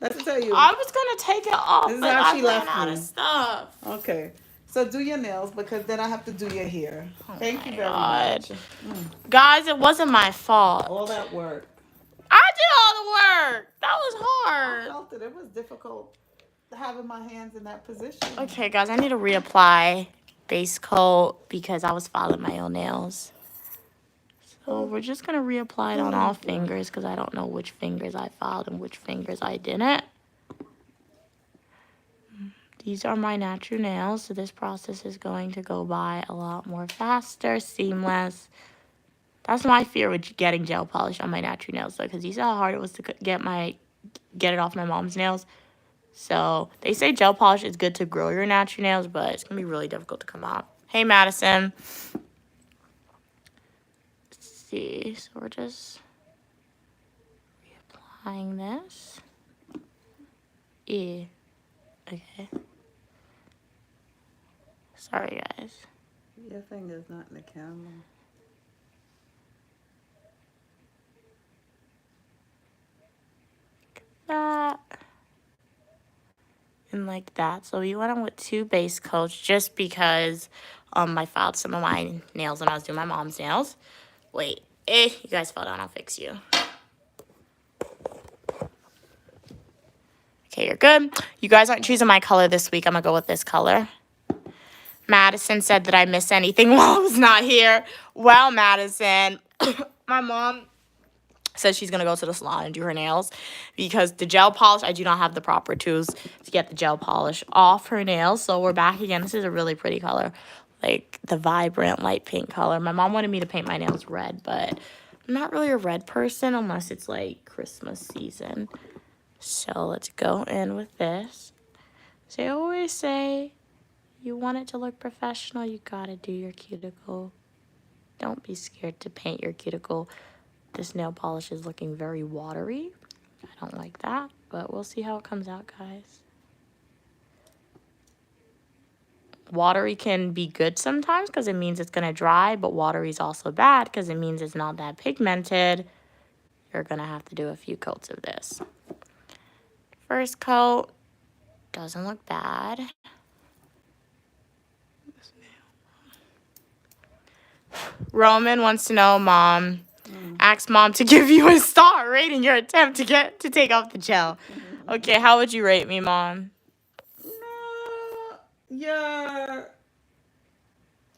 Let me tell you. I was gonna take it off, This is but how I she ran left out me. of stuff. Okay. So do your nails because then I have to do your hair. Thank you very God. much. Guys, it wasn't my fault. All that work. I did all the work. That was I hard. felt it. It was difficult having my hands in that position. Okay, guys, I need to reapply base coat because I was filing my own nails. So we're just going to reapply it on all fingers because I don't know which fingers I filed and which fingers I didn't. These are my natural nails, so this process is going to go by a lot more faster, seamless. That's my fear with getting gel polish on my natural nails, though, because you saw how hard it was to get it off my mom's nails. So they say gel polish is good to grow your natural nails, but it's gonna be really difficult to come off. Hey, Madison. Let's see. So we're just reapplying this. Yeah. Okay. Sorry, guys. Your finger's not in the camera. That. And like that. So we went on with 2 base coats just because I filed some of my nails when I was doing my mom's nails. Wait. You guys fell down. I'll fix you. Okay, you're good. You guys aren't choosing my color this week. I'm going to go with this color. Madison said that I missed anything while I was not here. Well, Madison, My mom says she's going to go to the salon and do her nails because the gel polish, I do not have the proper tools to get the gel polish off her nails. So we're back again. This is a really pretty color, like the vibrant light pink color. My mom wanted me to paint my nails red, but I'm not really a red person unless it's like Christmas season. So let's go in with this. So I always say, you want it to look professional, you gotta do your cuticle. Don't be scared to paint your cuticle. This nail polish is looking very watery. I don't like that, but we'll see how it comes out, guys. Watery can be good sometimes because it means it's gonna dry, but watery is also bad because it means it's not that pigmented. You're gonna have to do a few coats of this. First coat doesn't look bad. Roman wants to know, Mom, ask Mom to give you a star rating your attempt to take off the gel. Okay, how would you rate me, Mom? No, your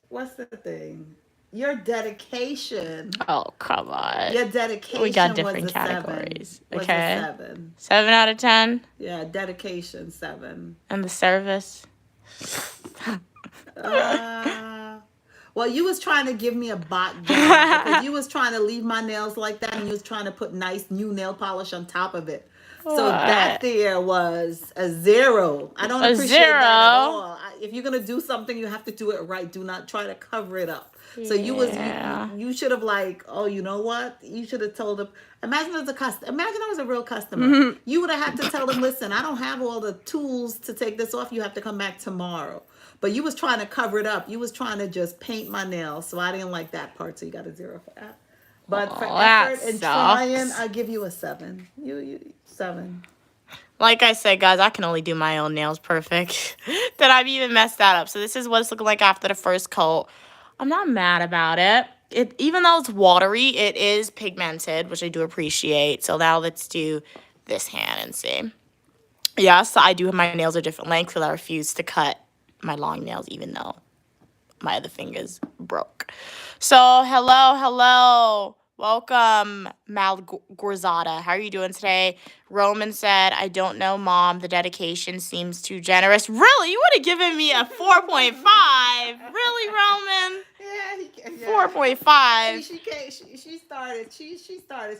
what's the thing? Your dedication. Oh, come on. Your dedication. We got different categories. 7. Okay. Was a 7. 7 out of 10. Yeah, dedication 7. And the service. Well, you was trying to give me a bot down because you was trying to leave my nails like that, and you was trying to put nice new nail polish on top of it. So that there was a 0. I don't appreciate that at all. If you're gonna do something, you have to do it right. Do not try to cover it up. So you should have like, oh, you know what? You should have told them. Imagine as a customer. Imagine I was a real customer. You would have had to tell them, listen, I don't have all the tools to take this off. You have to come back tomorrow. But you was trying to cover it up. You was trying to just paint my nails. So I didn't like that part. So you got a 0 for that. But for effort and trying, I'll give you a 7. You 7. Like I said, guys, I can only do my own nails perfect. That I've even messed that up. So this is what it's looking like after the first coat. I'm not mad about it. Even though it's watery, it is pigmented, which I do appreciate. So now let's do this hand and see. Yes, I do have my nails are different lengths because I refuse to cut my long nails even though my other fingers broke. So hello. Welcome, Malgorzata. How are you doing today? Roman said, I don't know, Mom. The dedication seems too generous. Really? You would have given me a 4.5. Really, Roman? Yeah, 4.5. She started.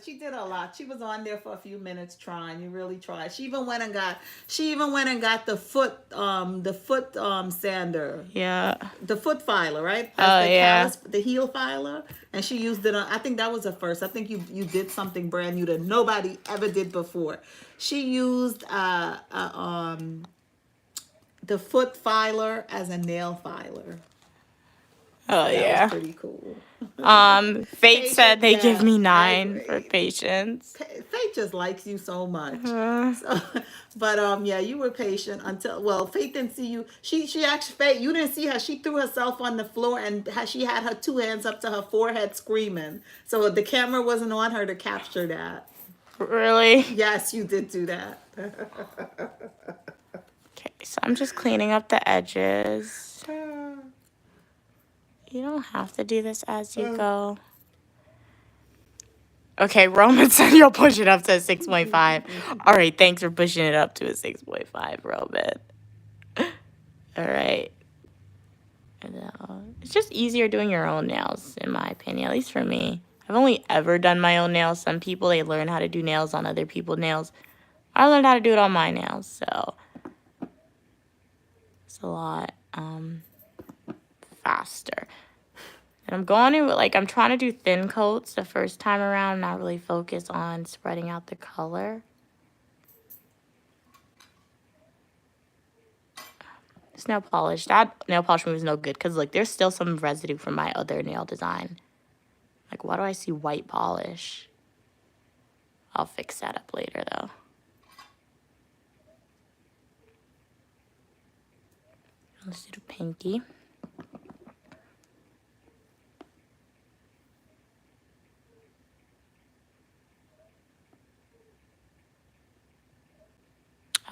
She did a lot. She was on there for a few minutes trying. You really tried. She even went and got the foot sander. Yeah. The foot filer, right? That's the heel filer, and she used it on. I think that was the first. I think you did something brand new that nobody ever did before. She used the foot filer as a nail filer. Oh, that was pretty cool. Fate said they give me 9 for patience. Fate just likes you so much. But you were patient until Fate didn't see you. She actually, Fate, you didn't see her. She threw herself on the floor and she had her 2 hands up to her forehead screaming. So the camera wasn't on her to capture that. Really? Yes, you did do that. Okay, so I'm just cleaning up the edges. You don't have to do this as you go. Okay, Roman said you'll push it up to a 6.5. All right, thanks for pushing it up to a 6.5, Roman. All right. It's just easier doing your own nails, in my opinion, at least for me. I've only ever done my own nails. Some people, they learn how to do nails on other people's nails. I learned how to do it on my nails, so it's a lot faster. And I'm going in with, I'm trying to do thin coats the first time around, not really focus on spreading out the color. This nail polish, that nail polish was no good because, there's still some residue from my other nail design. Why do I see white polish? I'll fix that up later, though. Let's do the pinky.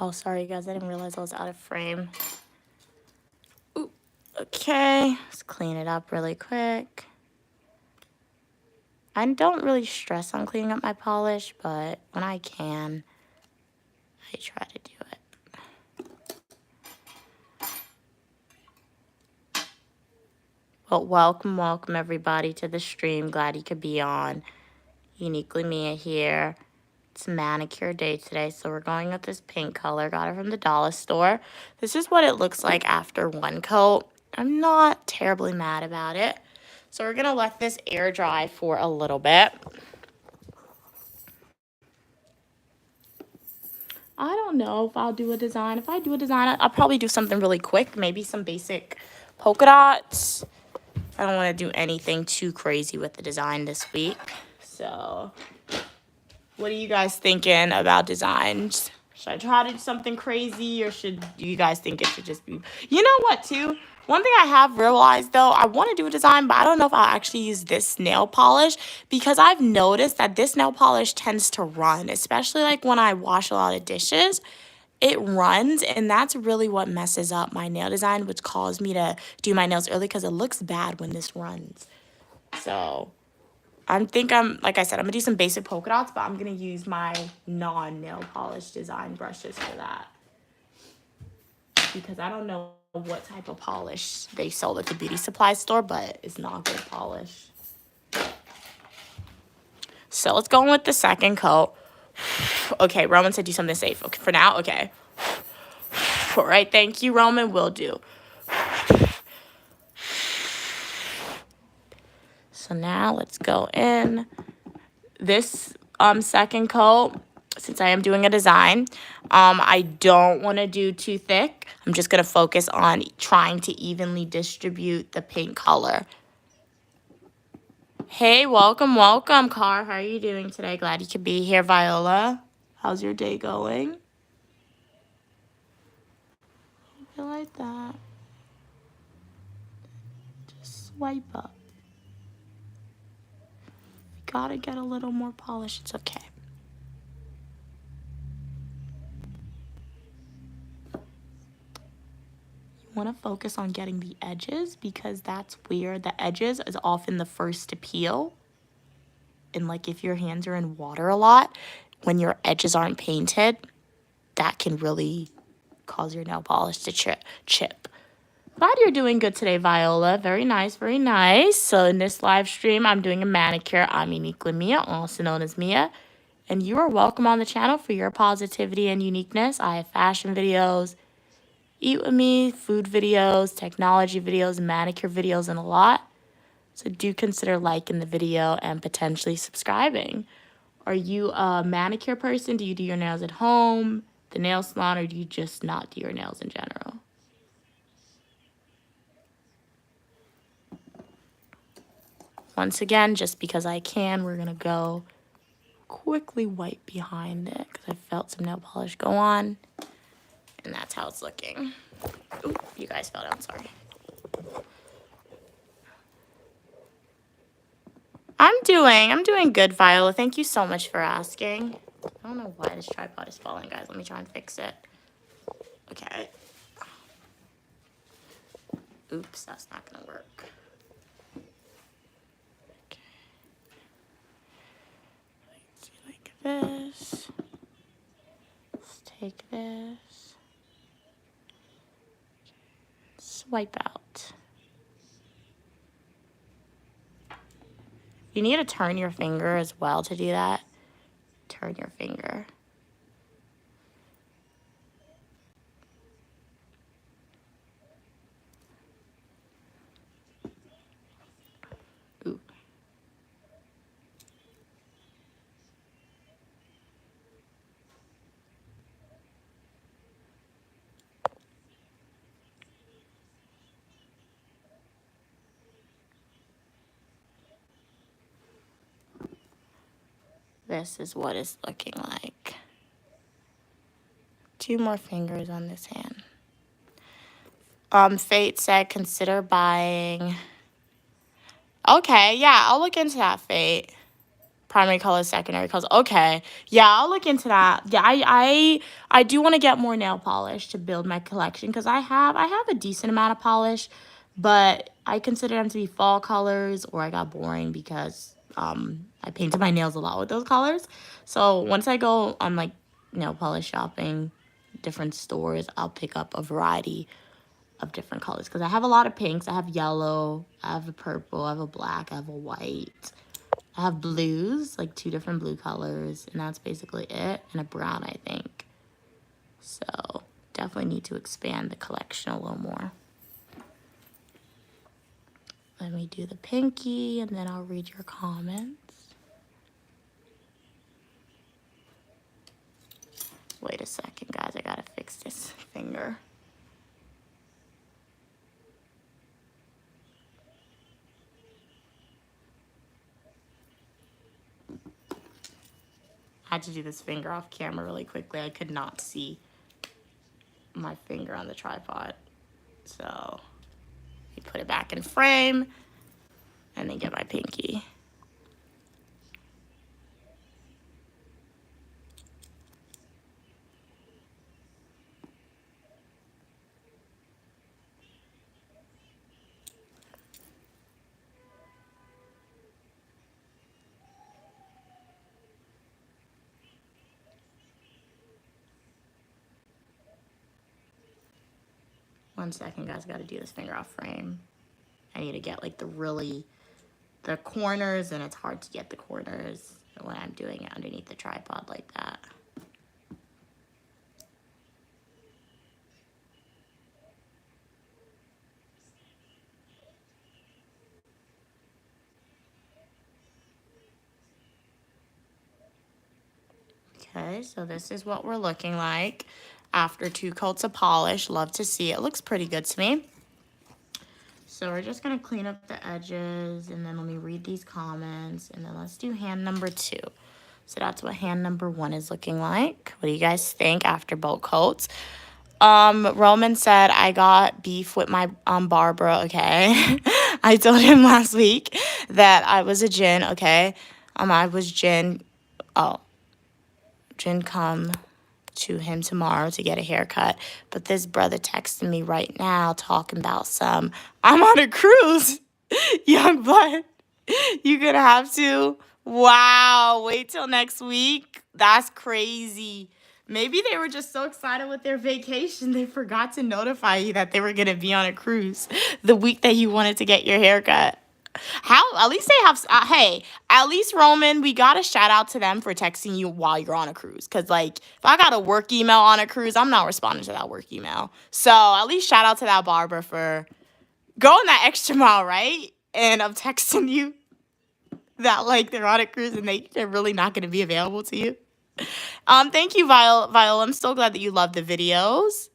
Oh, sorry, guys. I didn't realize I was out of frame. Ooh, okay. Let's clean it up really quick. I don't really stress on cleaning up my polish, but when I can, I try to do it. Well, welcome everybody to the stream. Glad you could be on. Uniquely Mia here. It's manicure day today, so we're going with this pink color. Got it from the dollar store. This is what it looks like after one coat. I'm not terribly mad about it. So we're going to let this air dry for a little bit. I don't know if I'll do a design. If I do a design, I'll probably do something really quick. Maybe some basic polka dots. I don't want to do anything too crazy with the design this week. So, what are you guys thinking about designs? Should I try to do something crazy, or should you guys think it should just be... You know what, too? One thing I have realized, though, I want to do a design, but I don't know if I'll actually use this nail polish, because I've noticed that this nail polish tends to run, especially like when I wash a lot of dishes. It runs, and that's really what messes up my nail design, which caused me to do my nails early, because it looks bad when this runs. So like I said, I'm going to do some basic polka dots, but I'm going to use my non-nail polish design brushes for that. Because I don't know what type of polish they sold at the beauty supply store, but it's not good polish. So let's go in with the second coat. Okay, Roman said do something safe. Okay, for now, okay. All right, thank you, Roman. Will do. So now let's go in. This second coat, since I am doing a design, I don't want to do too thick. I'm just going to focus on trying to evenly distribute the pink color. Hey, welcome, Car. How are you doing today? Glad you could be here, Viola. How's your day going? I feel like that. Just swipe up. Gotta get a little more polish. It's okay. You want to focus on getting the edges, because that's where the edges is often the first to peel. And like if your hands are in water a lot, when your edges aren't painted, that can really cause your nail polish to chip. Glad you're doing good today, Viola. Very nice, very nice. So in this live stream, I'm doing a manicure. I'm Uniquely Mia, also known as Mia. And you are welcome on the channel for your positivity and uniqueness. I have fashion videos, eat with me, food videos, technology videos, manicure videos, and a lot. So do consider liking the video and potentially subscribing. Are you a manicure person? Do you do your nails at home, the nail salon, or do you just not do your nails in general? Once again, just because I can, we're going to go quickly wipe behind it, because I felt some nail polish go on. And that's how it's looking. Ooh, you guys fell down, sorry. I'm doing good, Viola. Thank you so much for asking. I don't know why this tripod is falling, guys. Let me try and fix it. Okay. Oops, that's not gonna work. Okay. Let's see, like this. Let's take this. Swipe out. You need to turn your finger as well to do that. Turn your finger. Ooh. This is what it's looking like. 2 more fingers on this hand. Fate said consider buying. Okay, yeah, I'll look into that, Fate. Primary colors, secondary colors. Okay, yeah, I'll look into that. Yeah, I do want to get more nail polish to build my collection, because I have a decent amount of polish, but I consider them to be fall colors, or I got boring because I painted my nails a lot with those colors. So once I go on like nail polish shopping, different stores, I'll pick up a variety of different colors because I have a lot of pinks. I have yellow, I have a purple, I have a black, I have a white. I have blues, like 2 different blue colors, and that's basically it, and a brown, I think. So definitely need to expand the collection a little more. Let me do the pinky, and then I'll read your comments. Wait a second, guys. I gotta fix this finger. I had to do this finger off camera really quickly. I could not see my finger on the tripod. So, you put it back in frame, and then get my pinky. One second, guys. Got to do this finger off frame. I need to get like the corners, and it's hard to get the corners when I'm doing it underneath the tripod like that. Okay, so this is what we're looking like after 2 coats of polish. Love to see it. Looks pretty good to me. So we're just going to clean up the edges, and then let me read these comments, and then let's do hand number 2. So that's what hand number 1 is looking like. What do you guys think after both coats? Roman said, I got beef with my barber, okay? I told him last week that I was a Jin, okay? I was Jin. Oh. Jin come to him tomorrow to get a haircut, but this brother texted me right now talking about some, I'm on a cruise. Young blood, you gonna have to. Wow, wait till next week. That's crazy. Maybe they were just so excited with their vacation they forgot to notify you that they were gonna be on a cruise the week that you wanted to get your haircut. How? At least they have. Hey, at least Roman, we got a shout out to them for texting you while you're on a cruise. Cause like, if I got a work email on a cruise, I'm not responding to that work email. So at least shout out to that barber for going that extra mile, right? And I'm texting you that like they're on a cruise and they're really not going to be available to you. Thank you, Viola. I'm so glad that you love the videos.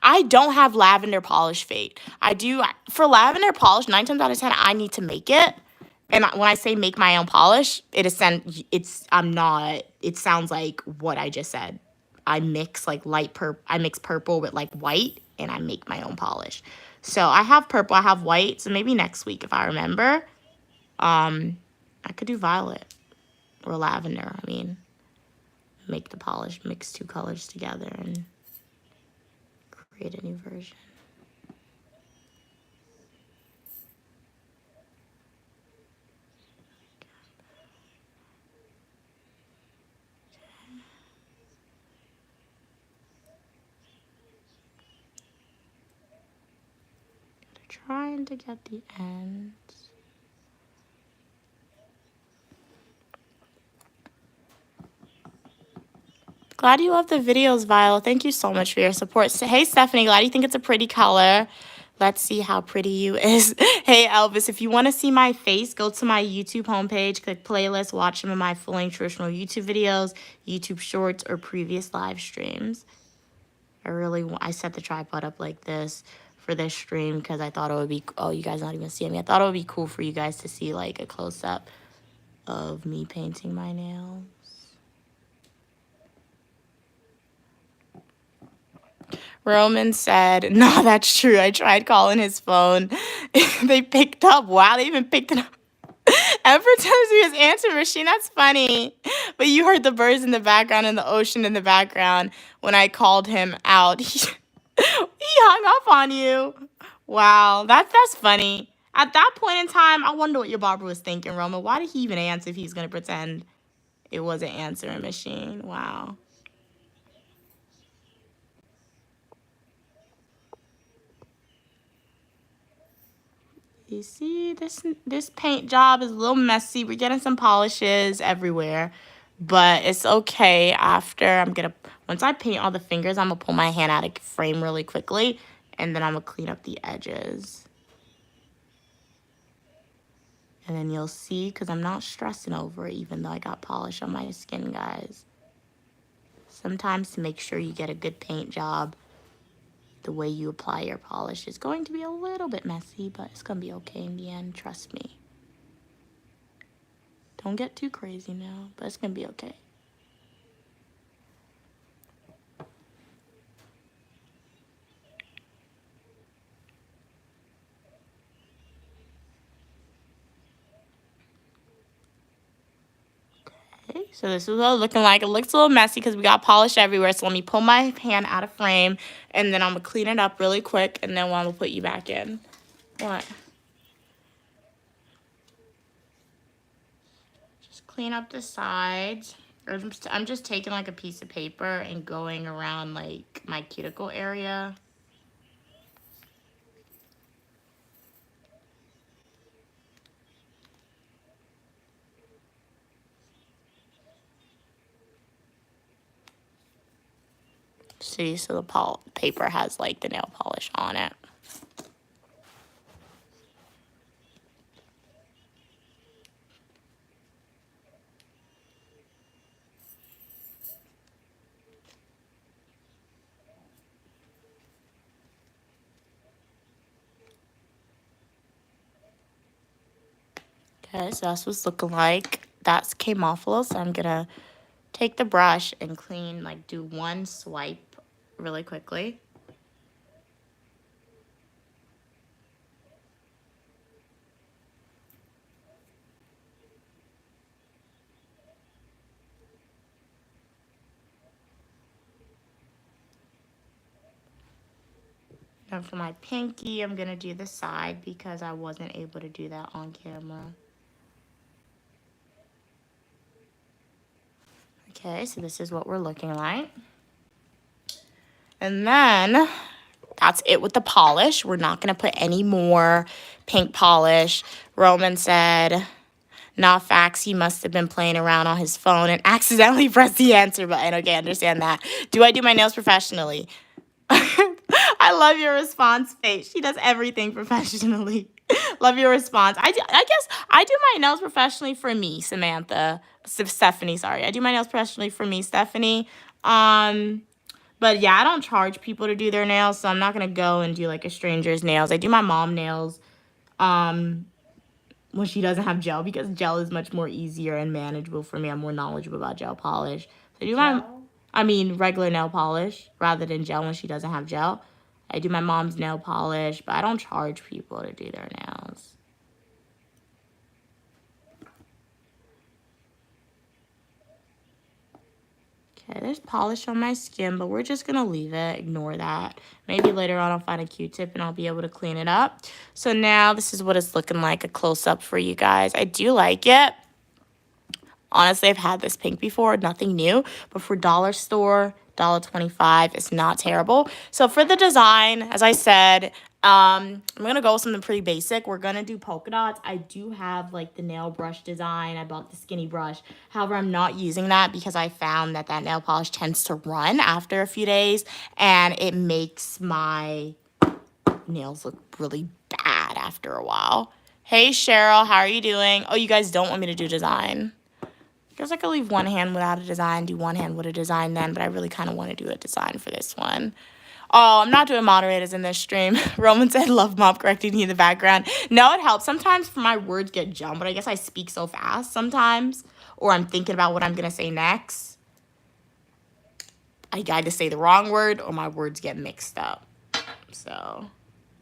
I don't have lavender polish fade. I do for lavender polish. 9 times out of 10, I need to make it. And when I say make my own polish, it sounds like what I just said. I mix like I mix purple with like white, and I make my own polish. So I have purple, I have white. So maybe next week if I remember, I could do violet or lavender. I mean, make the polish, mix 2 colors together, and create a new version. Trying to get the ends. Glad you love the videos, Viola. Thank you so much for your support. So, hey, Stephanie, glad you think it's a pretty color. Let's see how pretty you is. Hey, Elvis, if you want to see my face, go to my YouTube homepage, click playlist, watch some of my full-length traditional YouTube videos, YouTube shorts, or previous live streams. I set the tripod up like this for this stream because I thought it would be, oh, you guys not even seeing me. I thought it would be cool for you guys to see like a close-up of me painting my nails. Roman said, no, that's true. I tried calling his phone. They picked up. Wow, they even picked it up. Every time he was answering machine, that's funny. But you heard the birds in the background and the ocean in the background when I called him out. He hung up on you. Wow, that's funny. At that point in time, I wonder what your barber was thinking, Roman. Why did he even answer if he's gonna pretend it was an answering machine? Wow. You see, this paint job is a little messy. We're getting some polishes everywhere, but it's okay. After once I paint all the fingers, I'm gonna pull my hand out of frame really quickly, and then I'm gonna clean up the edges. And then you'll see, because I'm not stressing over it, even though I got polish on my skin, guys. Sometimes to make sure you get a good paint job, the way you apply your polish is going to be a little bit messy, but it's going to be okay in the end, trust me. Don't get too crazy now, but it's going to be okay. Okay, so this is what it's looking like. It looks a little messy because we got polish everywhere, so let me pull my hand out of frame, and then I'm going to clean it up really quick, and then I'm going to put you back in. What? Just clean up the sides. I'm just taking like a piece of paper and going around like my cuticle area. See, so the paper has like the nail polish on it. Okay, so that's what it's looking like. That came off a little, so I'm gonna take the brush and clean, like do one swipe really quickly. And for my pinky, I'm gonna do the side because I wasn't able to do that on camera. Okay, so this is what we're looking like. And then that's it with the polish. We're not going to put any more pink polish. Roman said, not facts. He must have been playing around on his phone and accidentally pressed the answer button. Okay, I understand that. Do I do my nails professionally? I love your response, Faith. She does everything professionally. Love your response. I guess I do my nails professionally for me, Samantha. Stephanie, sorry. I do my nails professionally for me, Stephanie. But yeah, I don't charge people to do their nails, so I'm not gonna go and do like a stranger's nails. I do my mom nails when she doesn't have gel, because gel is much more easier and manageable for me. I'm more knowledgeable about gel polish. So I mean regular nail polish rather than gel when she doesn't have gel. I do my mom's nail polish, but I don't charge people to do their nails. Okay, there's polish on my skin, but we're just gonna leave it, ignore that. Maybe later on I'll find a Q-tip and I'll be able to clean it up. So now this is what it's looking like, a close-up for you guys. I do like it. Honestly, I've had this pink before, nothing new, but for dollar store, $1.25, it's not terrible. So for the design, as I said, I'm going to go with something pretty basic. We're going to do polka dots. I do have like the nail brush design. I bought the skinny brush. However, I'm not using that because I found that nail polish tends to run after a few days and it makes my nails look really bad after a while. Hey, Cheryl, how are you doing? Oh, you guys don't want me to do design. I guess I could leave one hand without a design, do one hand with a design then, but I really kind of want to do a design for this one. Oh, I'm not doing moderators in this stream. Roman said, love mom correcting you in the background. No, it helps. Sometimes my words get jumbled. I guess I speak so fast sometimes, or I'm thinking about what I'm going to say next. I either say the wrong word or my words get mixed up. So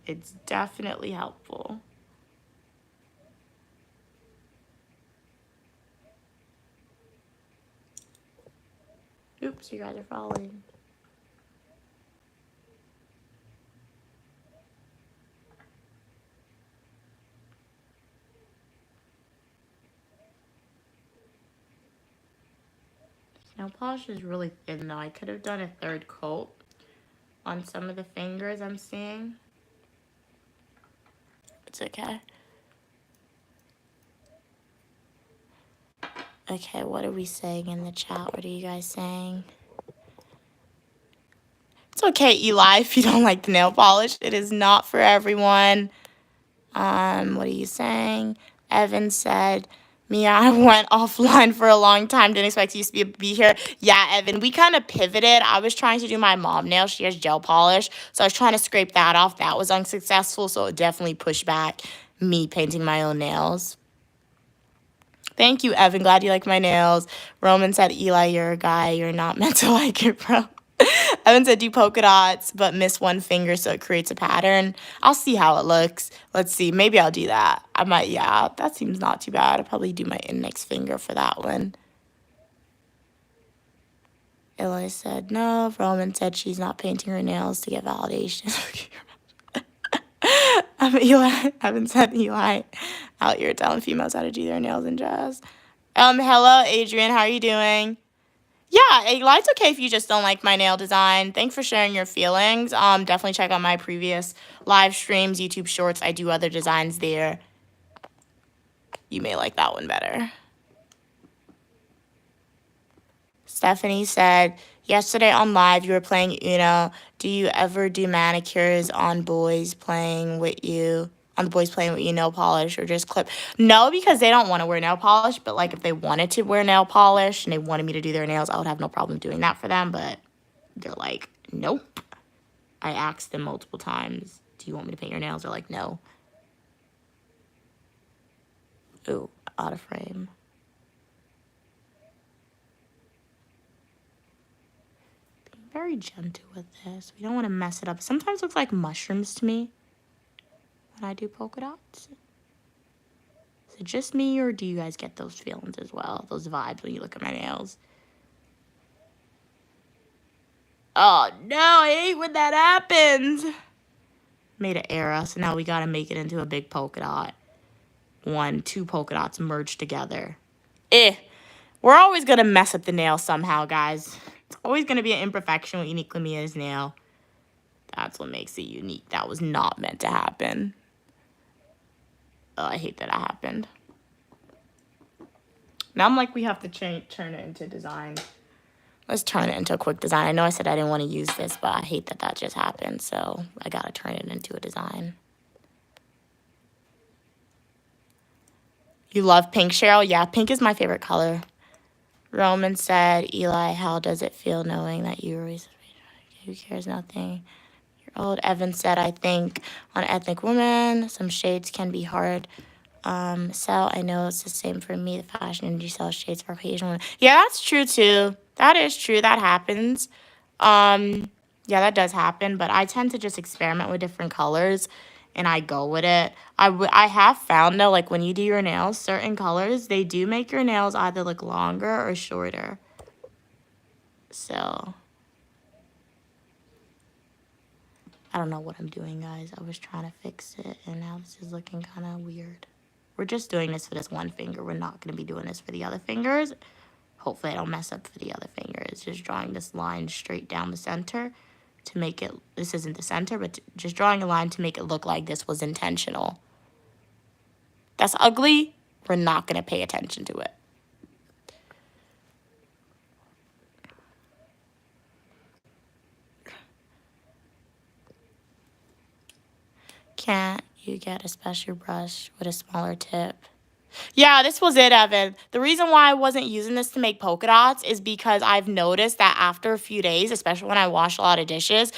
it's definitely helpful. Oops, you guys are falling. Nail polish is really thin though. I could have done a third coat on some of the fingers I'm seeing. It's okay. Okay, what are we saying in the chat? What are you guys saying? It's okay, Eli, if you don't like the nail polish. It is not for everyone. What are you saying? Evan said, Mia, I went offline for a long time. Didn't expect you to be here. Yeah, Evan, we kind of pivoted. I was trying to do my mom nails. She has gel polish. So I was trying to scrape that off. That was unsuccessful. So it definitely pushed back me painting my own nails. Thank you, Evan. Glad you like my nails. Roman said, Eli, you're a guy. You're not meant to like it, bro. Evan said, do polka dots, but miss one finger so it creates a pattern. I'll see how it looks. Let's see. Maybe I'll do that. I might, yeah, that seems not too bad. I'll probably do my index finger for that one. Eli said, no. Roman said she's not painting her nails to get validation. Eli, Evan said, Eli, out here telling females how to do their nails and jazz. Hello, Adrian. How are you doing? Yeah, Eli, it's okay if you just don't like my nail design. Thanks for sharing your feelings. Definitely check out my previous live streams, YouTube shorts. I do other designs there. You may like that one better. Stephanie said, yesterday on live you were playing Uno. Do you ever do manicures on boys playing with you? On the boys playing with you, nail polish or just clip? No, because they don't want to wear nail polish. But like if they wanted to wear nail polish and they wanted me to do their nails, I would have no problem doing that for them. But they're like, nope. I asked them multiple times, do you want me to paint your nails? They're like, no. Ooh, out of frame. Being very gentle with this. We don't want to mess it up. Sometimes it looks like mushrooms to me when I do polka dots. Is it just me, or do you guys get those feelings as well? Those vibes when you look at my nails? Oh, no, I hate when that happens. Made an error, so now we got to make it into a big polka dot. 2 polka dots merged together. We're always going to mess up the nail somehow, guys. It's always going to be an imperfection with Uniquely Mia's nail. That's what makes it unique. That was not meant to happen. Oh, I hate that it happened. Now I'm like, we have to turn it into design. Let's turn it into a quick design. I know I said I didn't want to use this, but I hate that that just happened. So I got to turn it into a design. You love pink, Cheryl? Yeah, pink is my favorite color. Roman said, Eli, how does it feel knowing that you were... Who cares? Nothing. Old Evan said, I think on ethnic women, some shades can be hard. So I know it's the same for me. The fashion industry sells shades for Asian women. Yeah, that's true too. That is true. That happens. Yeah, that does happen. But I tend to just experiment with different colors, and I go with it. I have found though, like when you do your nails, certain colors they do make your nails either look longer or shorter. So. I don't know what I'm doing, guys. I was trying to fix it, and now this is looking kind of weird. We're just doing this for this one finger. We're not going to be doing this for the other fingers. Hopefully I don't mess up for the other fingers. Just drawing this line straight down the center to make it, this isn't the center, but just drawing a line to make it look like this was intentional. That's ugly. We're not going to pay attention to it. Can't you get a special brush with a smaller tip? Yeah, this was it, Evan. The reason why I wasn't using this to make polka dots is because I've noticed that after a few days, especially when I wash a lot of dishes,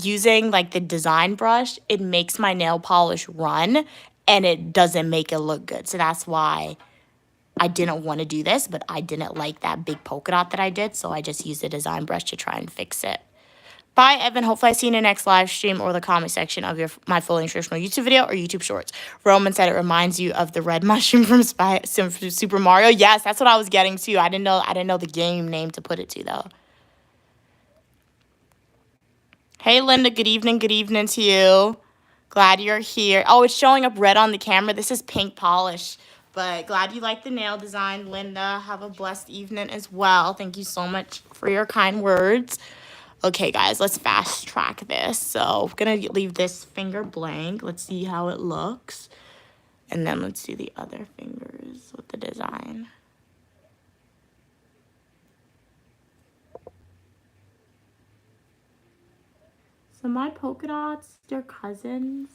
using like the design brush, it makes my nail polish run and it doesn't make it look good. So that's why I didn't want to do this, but I didn't like that big polka dot that I did. So I just used the design brush to try and fix it. Bye, Evan. Hopefully I see you in the next live stream or the comment section of my full nutritional YouTube video or YouTube shorts. Roman said it reminds you of the red mushroom from Super Mario. Yes, that's what I was getting to. I didn't know the game name to put it to though. Hey, Linda. Good evening. Good evening to you. Glad you're here. Oh, it's showing up red on the camera. This is pink polish, But glad you like the nail design, Linda. Have a blessed evening as well. Thank you so much for your kind words. Okay, guys, let's fast track this. So I'm going to leave this finger blank. Let's see how it looks. And then let's do the other fingers with the design. So my polka dots, they're cousins.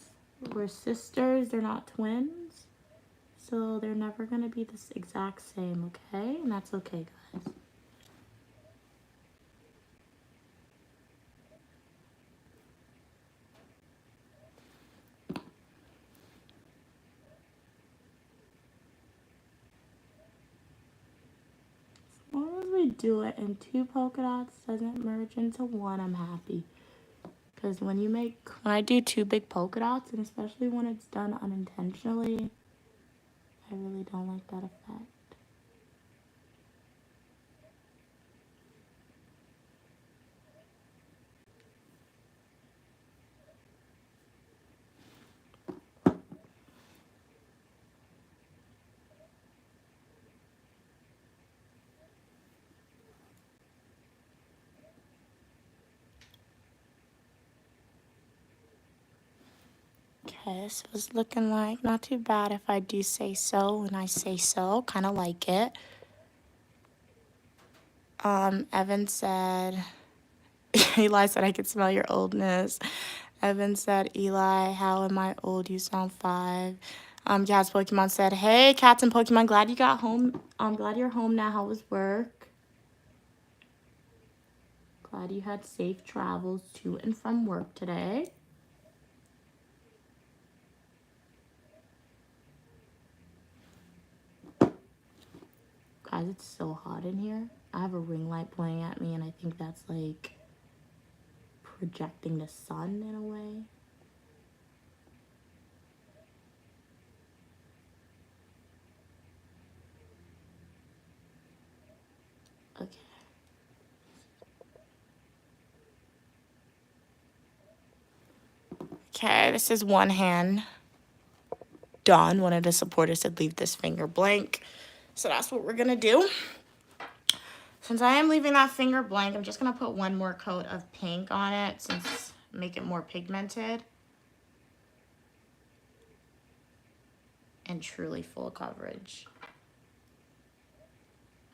We're sisters. They're not twins. So they're never going to be the exact same, okay? And that's okay, guys. As long as we do it and 2 polka dots doesn't merge into 1, I'm happy. Because when I do 2 big polka dots, and especially when it's done unintentionally, I really don't like that effect. Okay, this was looking like not too bad if I do say so, and I say so, kind of like it. Evan said, Eli said I could smell your oldness. Evan said, Eli, how am I old? You sound 5. Cats Pokemon said, hey, Cats and Pokemon, glad you got home. I'm glad you're home now. How was work? Glad you had safe travels to and from work today. Guys, it's so hot in here. I have a ring light playing at me, and I think that's like projecting the sun in a way. Okay. Okay, this is one hand done. One of the supporters said leave this finger blank. So that's what we're gonna do. Since I am leaving that finger blank, I'm just gonna put one more coat of pink on it since make it more pigmented. And truly full coverage.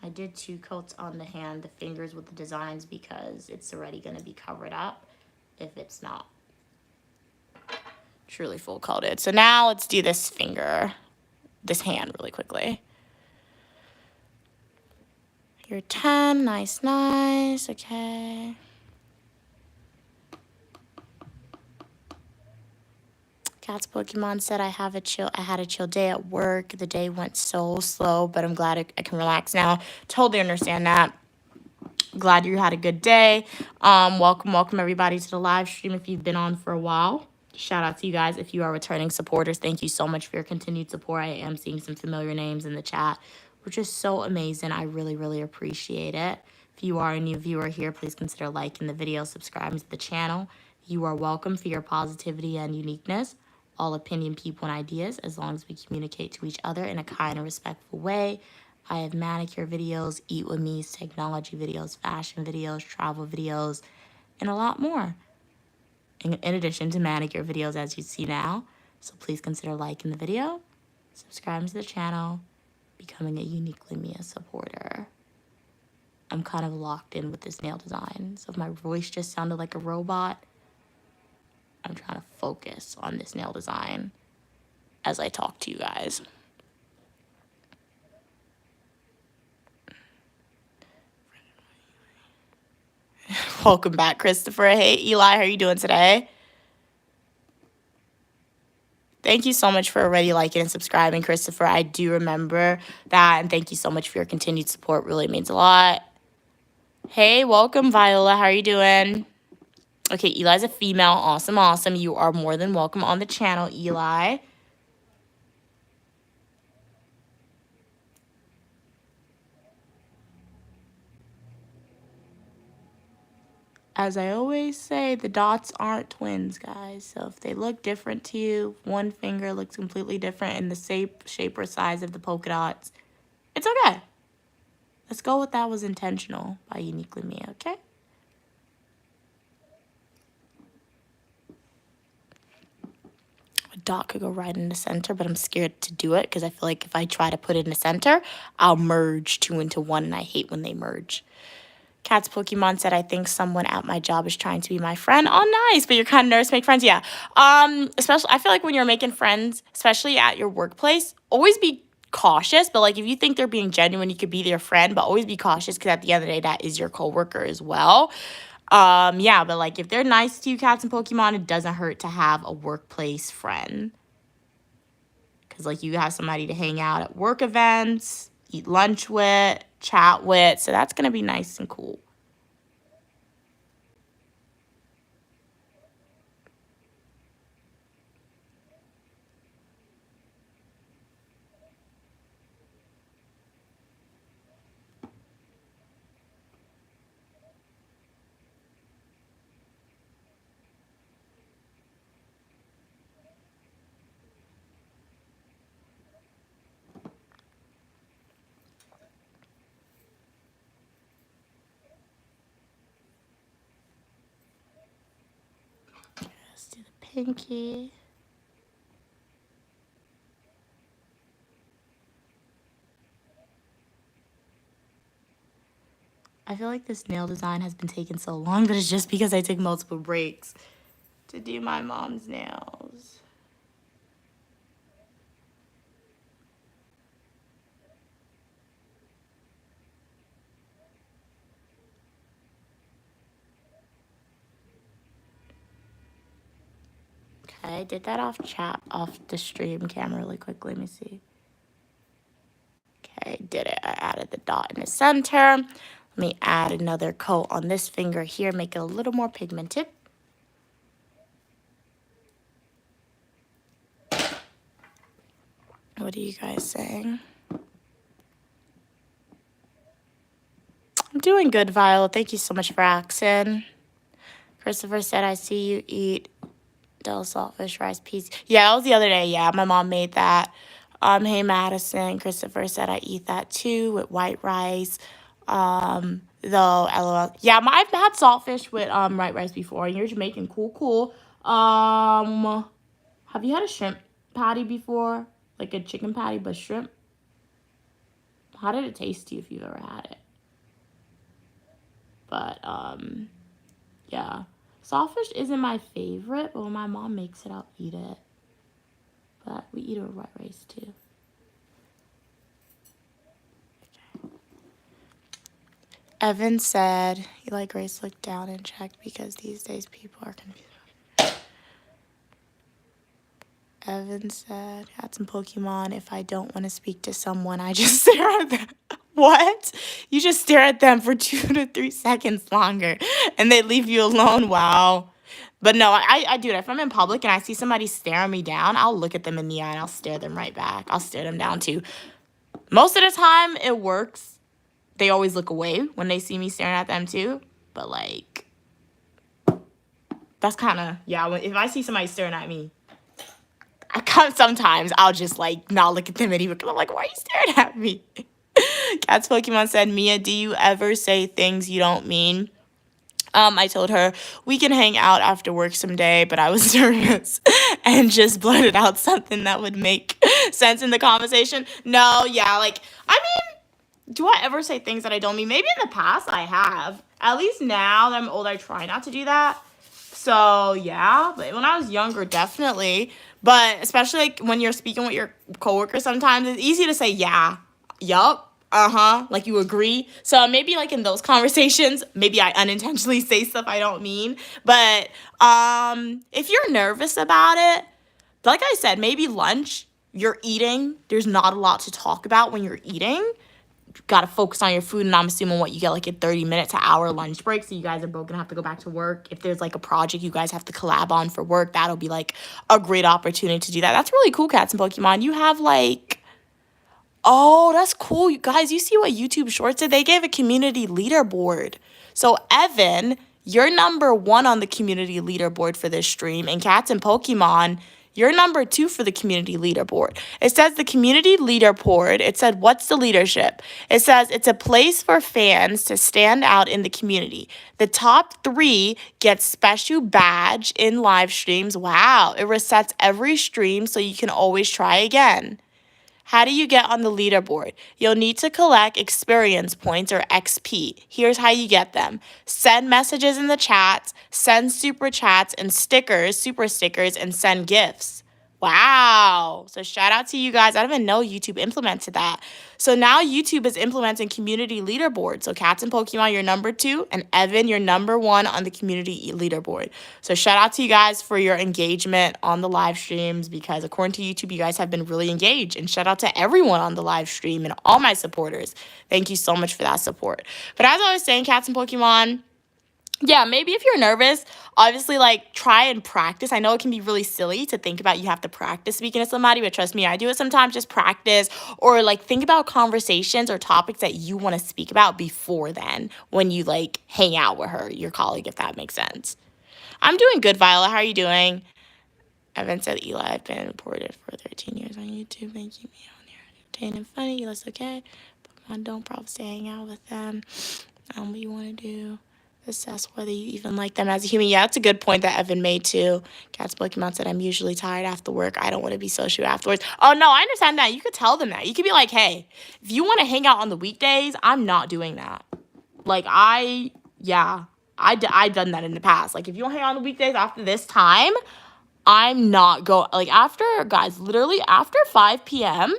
I did 2 coats on the hand, the fingers with the designs, because it's already gonna be covered up if it's not truly full coated. So now let's do this hand really quickly. You're 10, nice, nice, okay. Cat's Pokemon said I had a chill day at work. The day went so slow, but I'm glad I can relax now. Totally understand that. Glad you had a good day. Welcome everybody to the live stream if you've been on for a while. Shout out to you guys if you are returning supporters. Thank you so much for your continued support. I am seeing some familiar names in the chat, which is so amazing. I really, really appreciate it. If you are a new viewer here, please consider liking the video, subscribing to the channel. You are welcome for your positivity and uniqueness. All opinion, people, and ideas, as long as we communicate to each other in a kind and respectful way. I have manicure videos, eat with me, technology videos, fashion videos, travel videos, and a lot more. In addition to manicure videos, as you see now. So please consider liking the video, subscribing to the channel, becoming a Uniquely Mia supporter. I'm kind of locked in with this nail design. So if my voice just sounded like a robot, I'm trying to focus on this nail design as I talk to you guys. Welcome back, Christopher. Hey, Eli, how are you doing today? Thank you so much for already liking and subscribing, Christopher. I do remember that, and thank you so much for your continued support. Really means a lot. Hey, welcome, Viola. How are you doing? Okay, Eli's a female. Awesome, awesome. You are more than welcome on the channel, Eli. as I always say, the dots aren't twins, guys. So if they look different to you, one finger looks completely different in the shape or size of the polka dots, it's okay. Let's go with that was intentional by Uniquely Me, okay? A dot could go right in the center, but I'm scared to do it because I feel like if I try to put it in the center, I'll merge two into one, and I hate when they merge. Cat's Pokemon said, I think someone at my job is trying to be my friend. Oh, nice. But you're kind of nervous to make friends. Yeah. Especially, I feel like when you're making friends, especially at your workplace, always be cautious. But like, if you think they're being genuine, you could be their friend, but always be cautious because at the end of the day, that is your coworker as well. Yeah, but like, if they're nice to you, cats and Pokemon, it doesn't hurt to have a workplace friend. Because like, you have somebody to hang out at work events, eat lunch with, chat with, so that's going to be nice and cool. Let's do the pinky. I feel like this nail design has been taking so long, but it's just because I took multiple breaks to do my mom's nails. Okay, I did that off the stream camera really quick. Let me see. Okay, did it. I added the dot in the center. Let me add another coat on this finger here, make it a little more pigmented. What are you guys saying? I'm doing good, Violet. Thank you so much for asking. Christopher said, I see you eat dill saltfish rice peas. Yeah, it was the other day. Yeah, my mom made that. Hey, Madison. Christopher said, I eat that too with white rice. Though, LOL. Yeah, I've had saltfish with white rice before. And you're Jamaican. Cool, cool. Have you had a shrimp patty before? Like a chicken patty, but shrimp? How did it taste to you if you've ever had it? But, yeah. Saltfish isn't my favorite, but when my mom makes it, I'll eat it. But we eat it with white rice, too. Okay. Evan said, you like Grace, look down and check because these days people are confused. Evan said, had some Pokemon. If I don't want to speak to someone, I just stare at them. What? You just stare at them for 2 to 3 seconds longer and they leave you alone. Wow. But no, I do that. If I'm in public and I see somebody staring me down, I'll look at them in the eye and I'll stare them right back. I'll stare them down too. Most of the time it works. They always look away when they see me staring at them too. But like, that's kind of, yeah, if I see somebody staring at me, sometimes I'll just like not look at them anymore because I'm like, why are you staring at me? Cat's Pokemon said, Mia, do you ever say things you don't mean? I told her we can hang out after work someday, but I was nervous and just blurted out something that would make sense in the conversation. No, yeah, like, I mean, do I ever say things that I don't mean? Maybe in the past I have. At least now that I'm old, I try not to do that. So, yeah, but when I was younger, definitely. But especially like when you're speaking with your coworkers sometimes, it's easy to say, yeah, yup. Like you agree. So maybe like in those conversations, maybe I unintentionally say stuff I don't mean. But if you're nervous about it, like I said, maybe lunch, you're eating. There's not a lot to talk about when you're eating. You got to focus on your food. And I'm assuming what you get like a 30-minute to hour lunch break. So you guys are both going to have to go back to work. If there's like a project you guys have to collab on for work, that'll be like a great opportunity to do that. That's really cool, Cats and Pokemon. You have like... Oh, that's cool. You guys, you see what YouTube Shorts did? They gave a community leaderboard. So, Evan, you're number 1 on the community leaderboard for this stream. And Cats and Pokemon, you're number 2 for the community leaderboard. It says the community leaderboard. It said, what's the leadership? It says it's a place for fans to stand out in the community. The top 3 get special badge in live streams. Wow. It resets every stream so you can always try again. How do you get on the leaderboard? You'll need to collect experience points or XP. Here's how you get them. Send messages in the chats, send super chats and stickers, super stickers, and send gifts. Wow. So shout out to you guys. I didn't even know YouTube implemented that. So now YouTube is implementing community leaderboard. So Cats and Pokemon, you're number 2, and Evan, you're number 1 on the community leaderboard. So shout out to you guys for your engagement on the live streams, because according to YouTube, you guys have been really engaged. And shout out to everyone on the live stream and all my supporters. Thank you so much for that support. But as I was saying, Cats and Pokemon, yeah, maybe if you're nervous, obviously, like, try and practice. I know it can be really silly to think about you have to practice speaking to somebody, but trust me, I do it sometimes. Just practice, or, like, think about conversations or topics that you want to speak about before then when you, like, hang out with her, your colleague, if that makes sense. I'm doing good, Viola. How are you doing? Evan said, Eli, I've been reported for 13 years on YouTube. They keep me on there entertaining and funny. That's okay. Pokemon don't promise to hang out with them. What you want to do. Assess whether you even like them as a human. Yeah, that's a good point that Evan made too. Cats Pokemon said, I'm usually tired after work. I don't want to be social afterwards. Oh, no, I understand that. You could tell them that. You could be like, hey, if you want to hang out on the weekdays, I'm not doing that. Like, I've done that in the past. Like, if you want to hang out on the weekdays after this time, I'm not going. Like, guys, literally after 5 p.m.,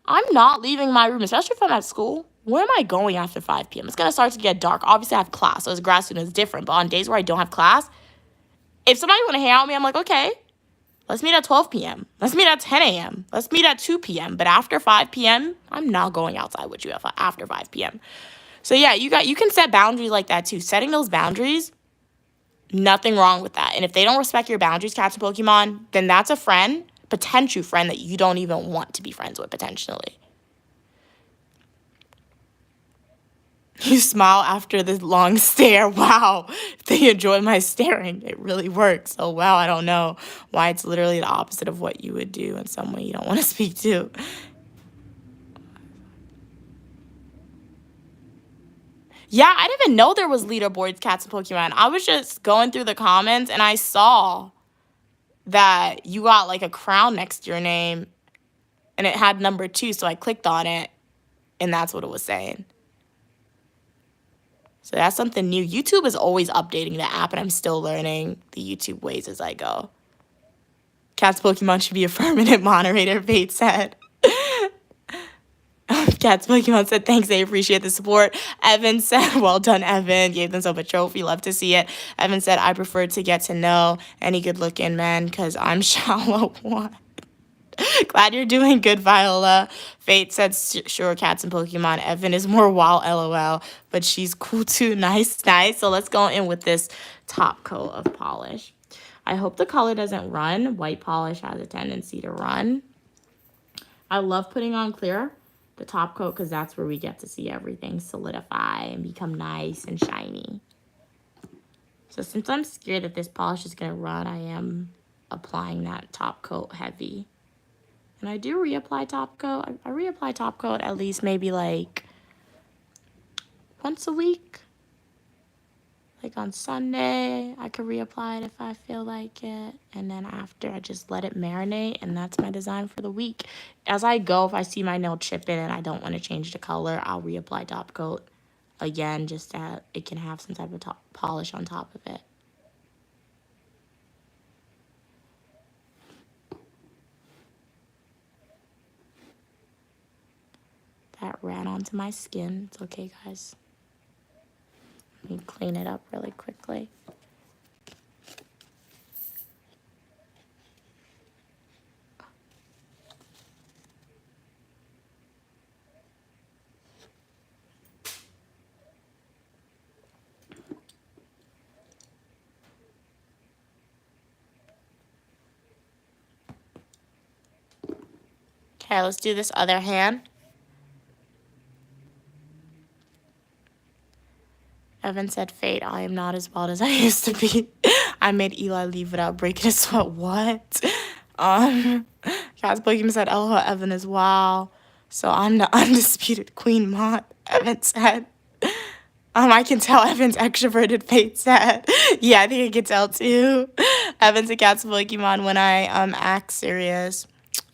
I'm not leaving my room, especially if I'm at school. Where am I going after 5 p.m.? It's going to start to get dark. Obviously, I have class, so as a grad student, it's different. But on days where I don't have class, if somebody want to hang out with me, I'm like, okay, let's meet at 12 p.m. Let's meet at 10 a.m. Let's meet at 2 p.m. But after 5 p.m., I'm not going outside with you after 5 p.m. So, yeah, you can set boundaries like that, too. Setting those boundaries, nothing wrong with that. And if they don't respect your boundaries, Cats and Pokemon, then that's a friend, potential friend that you don't even want to be friends with, potentially. You smile after this long stare. Wow. If they enjoy my staring, it really works. Oh, wow. I don't know why it's literally the opposite of what you would do in someone you don't want to speak to. Yeah, I didn't even know there was leaderboards, Cats and Pokemon. I was just going through the comments and I saw that you got like a crown next to your name and it had number 2. So I clicked on it and that's what it was saying. So that's something new. YouTube is always updating the app, and I'm still learning the YouTube ways as I go. Cats Pokemon should be a permanent moderator, Fate said. Cats Pokemon said, thanks, they appreciate the support. Evan said, well done, Evan. Gave themselves a trophy. Love to see it. Evan said, I prefer to get to know any good-looking men because I'm shallow one. Glad you're doing good, Viola. Fate said, sure, Cats and Pokemon. Evan is more wild, LOL. But she's cool too. Nice, nice. So let's go in with this top coat of polish. I hope the color doesn't run. White polish has a tendency to run. I love putting on clear, the top coat, because that's where we get to see everything solidify and become nice and shiny. So since I'm scared that this polish is going to run, I am applying that top coat heavy. And I do reapply top coat. I reapply top coat at least maybe like once a week. Like on Sunday, I could reapply it if I feel like it. And then after, I just let it marinate. And that's my design for the week. As I go, if I see my nail chipping and I don't want to change the color, I'll reapply top coat again, just that it can have some type of polish on top of it. That ran onto my skin. It's okay, guys. Let me clean it up really quickly. Okay, let's do this other hand. Evan said, Fate, I am not as bald as I used to be. I made Eli leave without breaking a sweat. What? Cat's Pokemon said, LOL, Evan is wow. So I'm the undisputed Queen Mott, Evan said. I can tell Evan's extroverted, Fate said. Yeah, I think I can tell too. Evan's a Cat's Pokemon when I act serious.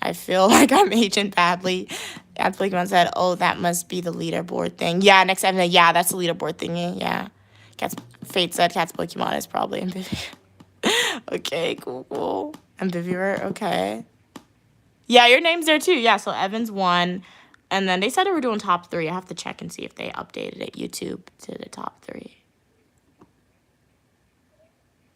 I feel like I'm aging badly. Cat's Pokemon said, oh, that must be the leaderboard thing. Yeah, next Evan, yeah, that's the leaderboard thingy, yeah. Fate said Cat's Pokemon is probably Ambivert. Okay, cool. Ambivert, okay. Yeah, your name's there too. Yeah, so Evan's 1. And then they said they were doing top 3. I have to check and see if they updated it, YouTube, to the top 3.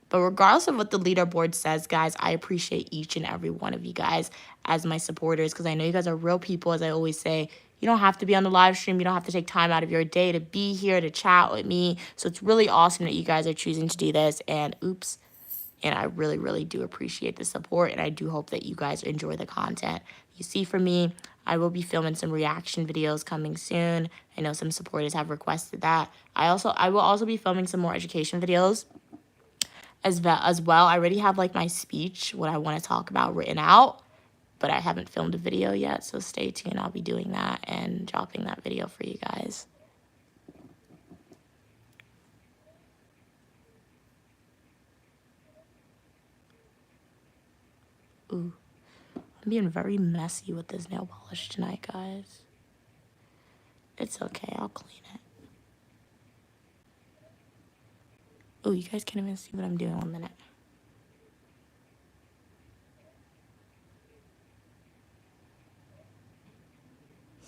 But regardless of what the leaderboard says, guys, I appreciate each and every one of you guys as my supporters because I know you guys are real people, as I always say. You don't have to be on the live stream. You don't have to take time out of your day to be here to chat with me. So it's really awesome that you guys are choosing to do this. And oops. And I really, really do appreciate the support. And I do hope that you guys enjoy the content you see from me. I will be filming some reaction videos coming soon. I know some supporters have requested that. I will also be filming some more education videos as well. I already have like my speech, what I want to talk about written out, but I haven't filmed a video yet. So stay tuned. I'll be doing that and dropping that video for you guys. Ooh, I'm being very messy with this nail polish tonight, guys. It's okay, I'll clean it. Ooh, you guys can't even see what I'm doing. 1 minute.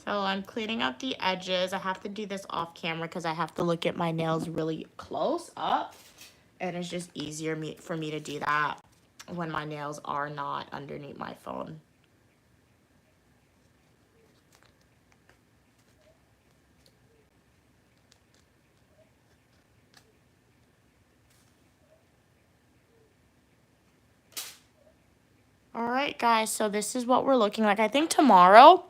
So I'm cleaning up the edges. I have to do this off camera because I have to look at my nails really close up. And it's just easier for me to do that when my nails are not underneath my phone. All right, guys, so this is what we're looking like. I think tomorrow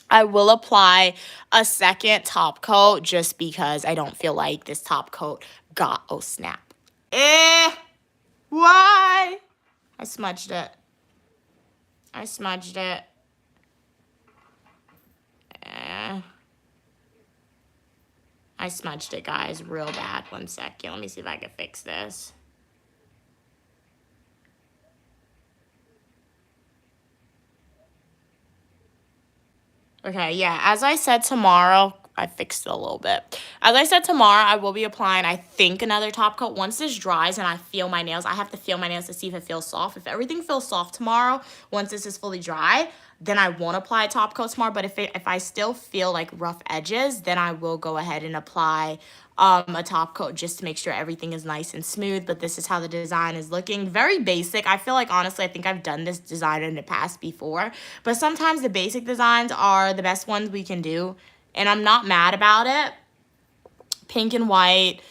I will apply a second top coat just because I don't feel like this top coat got, oh snap. Why? I smudged it. I smudged it. I smudged it, guys, real bad. 1 second. Let me see if I can fix this. Okay, yeah, as I said tomorrow, I fixed it a little bit. As I said tomorrow, I will be applying, I think, another top coat. Once this dries and I feel my nails, I have to feel my nails to see if it feels soft. If everything feels soft tomorrow, once this is fully dry, then I won't apply a top coat tomorrow. But if I still feel like rough edges, then I will go ahead and apply a top coat just to make sure everything is nice and smooth. But this is how the design is looking. Very basic. I feel like, honestly, I think I've done this design in the past before. But sometimes the basic designs are the best ones we can do. And I'm not mad about it. Pink and white.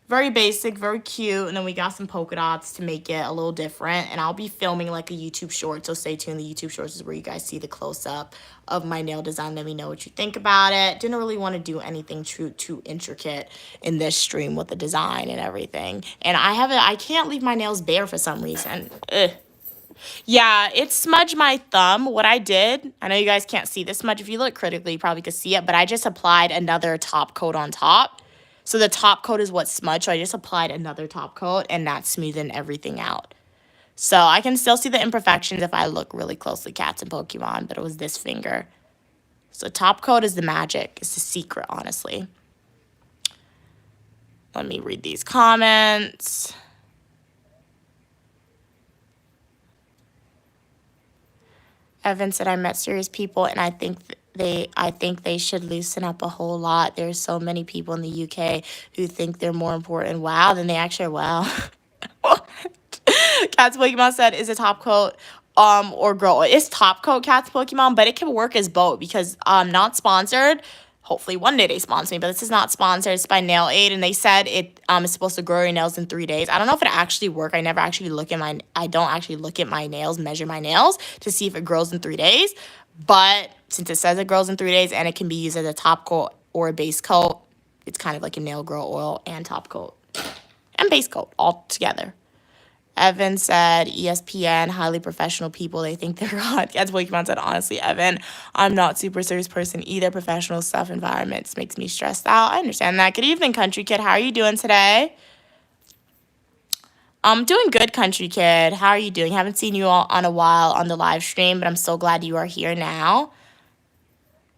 Very basic, very cute. And then we got some polka dots to make it a little different. And I'll be filming like a YouTube short. So stay tuned. The YouTube shorts is where you guys see the close-up of my nail design. Let me know what you think about it. Didn't really want to do anything too intricate in this stream with the design and everything. And I can't leave my nails bare for some reason. Ugh. Yeah, it smudged my thumb. What I did, I know you guys can't see this much. If you look critically, you probably could see it. But I just applied another top coat on top. So the top coat is what smudged. So I just applied another top coat and that smoothened everything out. So I can still see the imperfections if I look really closely, cats and Pokemon, but it was this finger. So top coat is the magic. It's the secret, honestly. Let me read these comments. Evan said, I met serious people and I think they should loosen up a whole lot. There's so many people in the UK who think they're more important, wow, than they actually are. Wow. Cat's Pokemon said, is a top coat or girl? It's top coat Cat's Pokemon, but it can work as both because not sponsored. Hopefully one day they sponsor me, but this is not sponsored. It's by Nail Aid, and they said it is supposed to grow your nails in 3 days. I don't know if it actually works. I don't actually look at my nails, measure my nails to see if it grows in 3 days. But since it says it grows in 3 days and it can be used as a top coat or a base coat, it's kind of like a nail grow oil and top coat and base coat all together. Evan said, ESPN, highly professional people. They think they're hot. As Pokemon said, honestly, Evan, I'm not super serious person either. Professional stuff environments makes me stressed out. I understand that. Good evening, Country Kid. How are you doing today? I'm doing good, Country Kid. How are you doing? Haven't seen you all on a while on the live stream, but I'm so glad you are here now.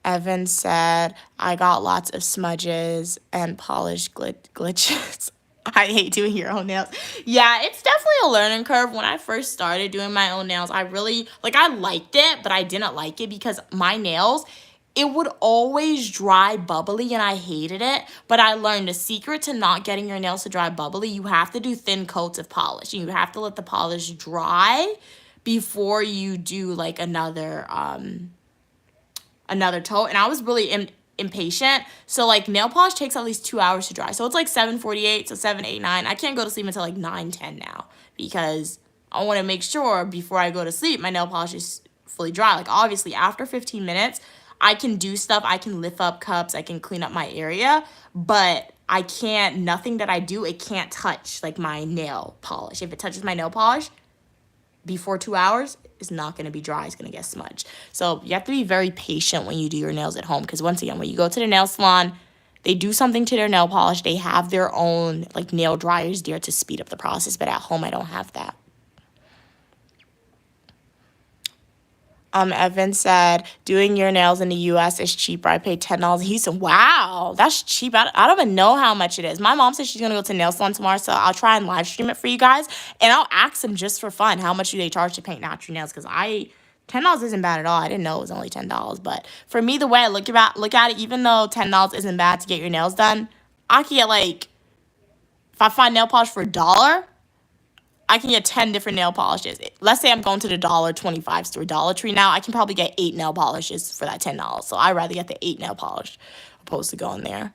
Evan said, I got lots of smudges and polished glitches. I hate doing your own nails. Yeah, it's definitely a learning curve. When I first started doing my own nails, I really, I liked it, but I didn't like it because my nails, it would always dry bubbly and I hated it. But I learned the secret to not getting your nails to dry bubbly, you have to do thin coats of polish. You have to let the polish dry before you do like another toe. And I was really impatient, so like nail polish takes at least 2 hours to dry, so it's like 7:48, so 7, 8, 9. I can't go to sleep until like 9, 10 now because I want to make sure before I go to sleep my nail polish is fully dry. Like obviously after 15 minutes I can do stuff, I can lift up cups, I can clean up my area, but I can't, nothing that I do, it can't touch like my nail polish. If it touches my nail polish before 2 hours, it's not going to be dry. It's going to get smudged. So you have to be very patient when you do your nails at home, because once again, when you go to the nail salon, they do something to their nail polish. They have their own like nail dryers there to speed up the process, but at home I don't have that. Evan said, doing your nails in the U.S. is cheaper. I paid $10. He said, wow, that's cheap. I don't even know how much it is. My mom said she's going to go to the nail salon tomorrow, so I'll try and live stream it for you guys. And I'll ask them just for fun, how much do they charge to paint natural nails? Because $10 isn't bad at all. I didn't know it was only $10. But for me, the way I look at it, even though $10 isn't bad to get your nails done, I can get like, if I find nail polish for $1, I can get 10 different nail polishes. Let's say I'm going to the $1.25 store, Dollar Tree now. I can probably get 8 nail polishes for that $10. So I'd rather get the 8 nail polish opposed to going there.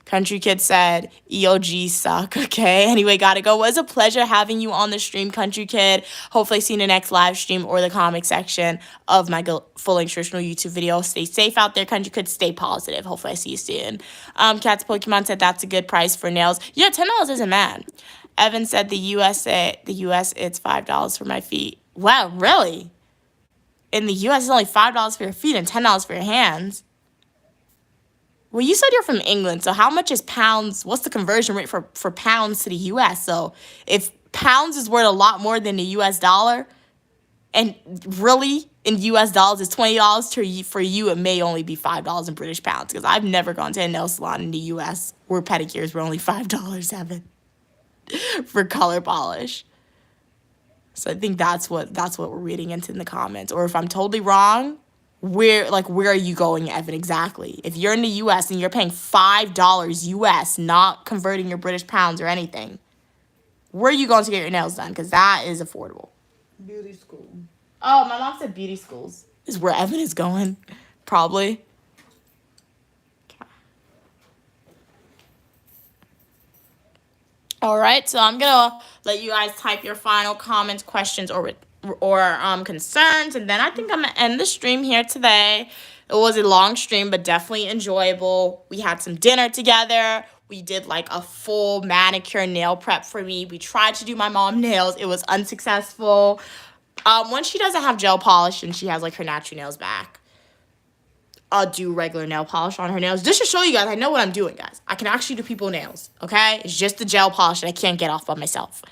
Country Kid said, EOG suck. Okay, anyway, gotta go. It was a pleasure having you on the stream, Country Kid. Hopefully see you in the next live stream or the comic section of my full nutritional YouTube video. Stay safe out there, Country Kid. Stay positive. Hopefully I see you soon. Cat's Pokemon said that's a good price for nails. Yeah, $10 isn't bad. Evan said the US, it's $5 for my feet. Wow, really? In the US, it's only $5 for your feet and $10 for your hands. Well, you said you're from England, so how much is pounds? What's the conversion rate for pounds to the US? So if pounds is worth a lot more than the US dollar, and really in US dollars is $20, for you it may only be $5 in British pounds, because I've never gone to a nail salon in the US where pedicures were only $5, Evan, for color polish. So I think that's what we're reading into in the comments. Or if I'm totally wrong, where are you going, Evan, exactly? If you're in the US and you're paying $5 US, not converting your British pounds or anything, where are you going to get your nails done? Because that is affordable. Beauty school. Oh, my mom said beauty schools is where Evan is going, probably. All right, so I'm gonna let you guys type your final comments, questions, or concerns, and then I think I'm gonna end the stream here today. It was a long stream, but definitely enjoyable. We had some dinner together. We did like a full manicure nail prep for me. We tried to do my mom nails. It was unsuccessful. When she doesn't have gel polish and she has like her natural nails back, I'll do regular nail polish on her nails. Just to show you guys, I know what I'm doing, guys. I can actually do people's nails, okay? It's just the gel polish that I can't get off by myself.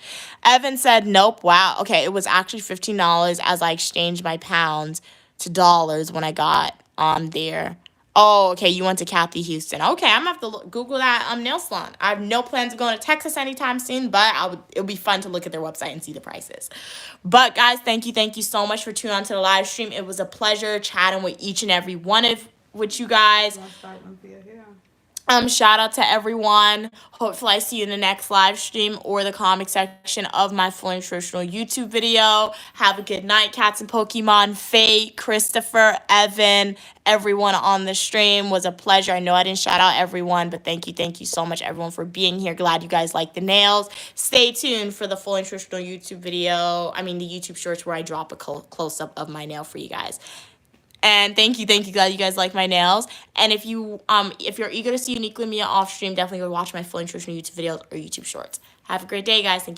Evan said, nope, wow. Okay, it was actually $15 as I exchanged my pounds to dollars when I got on there. Oh, okay, you went to Kathy Houston. Okay, I'm going to have to Google that nail salon. I have no plans of going to Texas anytime soon, but it'll be fun to look at their website and see the prices. But, guys, thank you so much for tuning on to the live stream. It was a pleasure chatting with each and every one of you guys. Shout out to everyone. Hopefully I see you in the next live stream or the comic section of my full nutritional YouTube video. Have a good night, Cats and Pokemon, Faye, Christopher, Evan, everyone on the stream. Was a pleasure. I know I didn't shout out everyone, but thank you so much, everyone, for being here. Glad you guys like the nails. Stay tuned for the full nutritional YouTube video. The YouTube shorts where I drop a close-up of my nail for you guys. And thank you. Glad you guys like my nails. And if you're eager to see Uniquely Mia off stream, definitely go watch my full nutrition YouTube videos or YouTube shorts. Have a great day, guys. Thank you.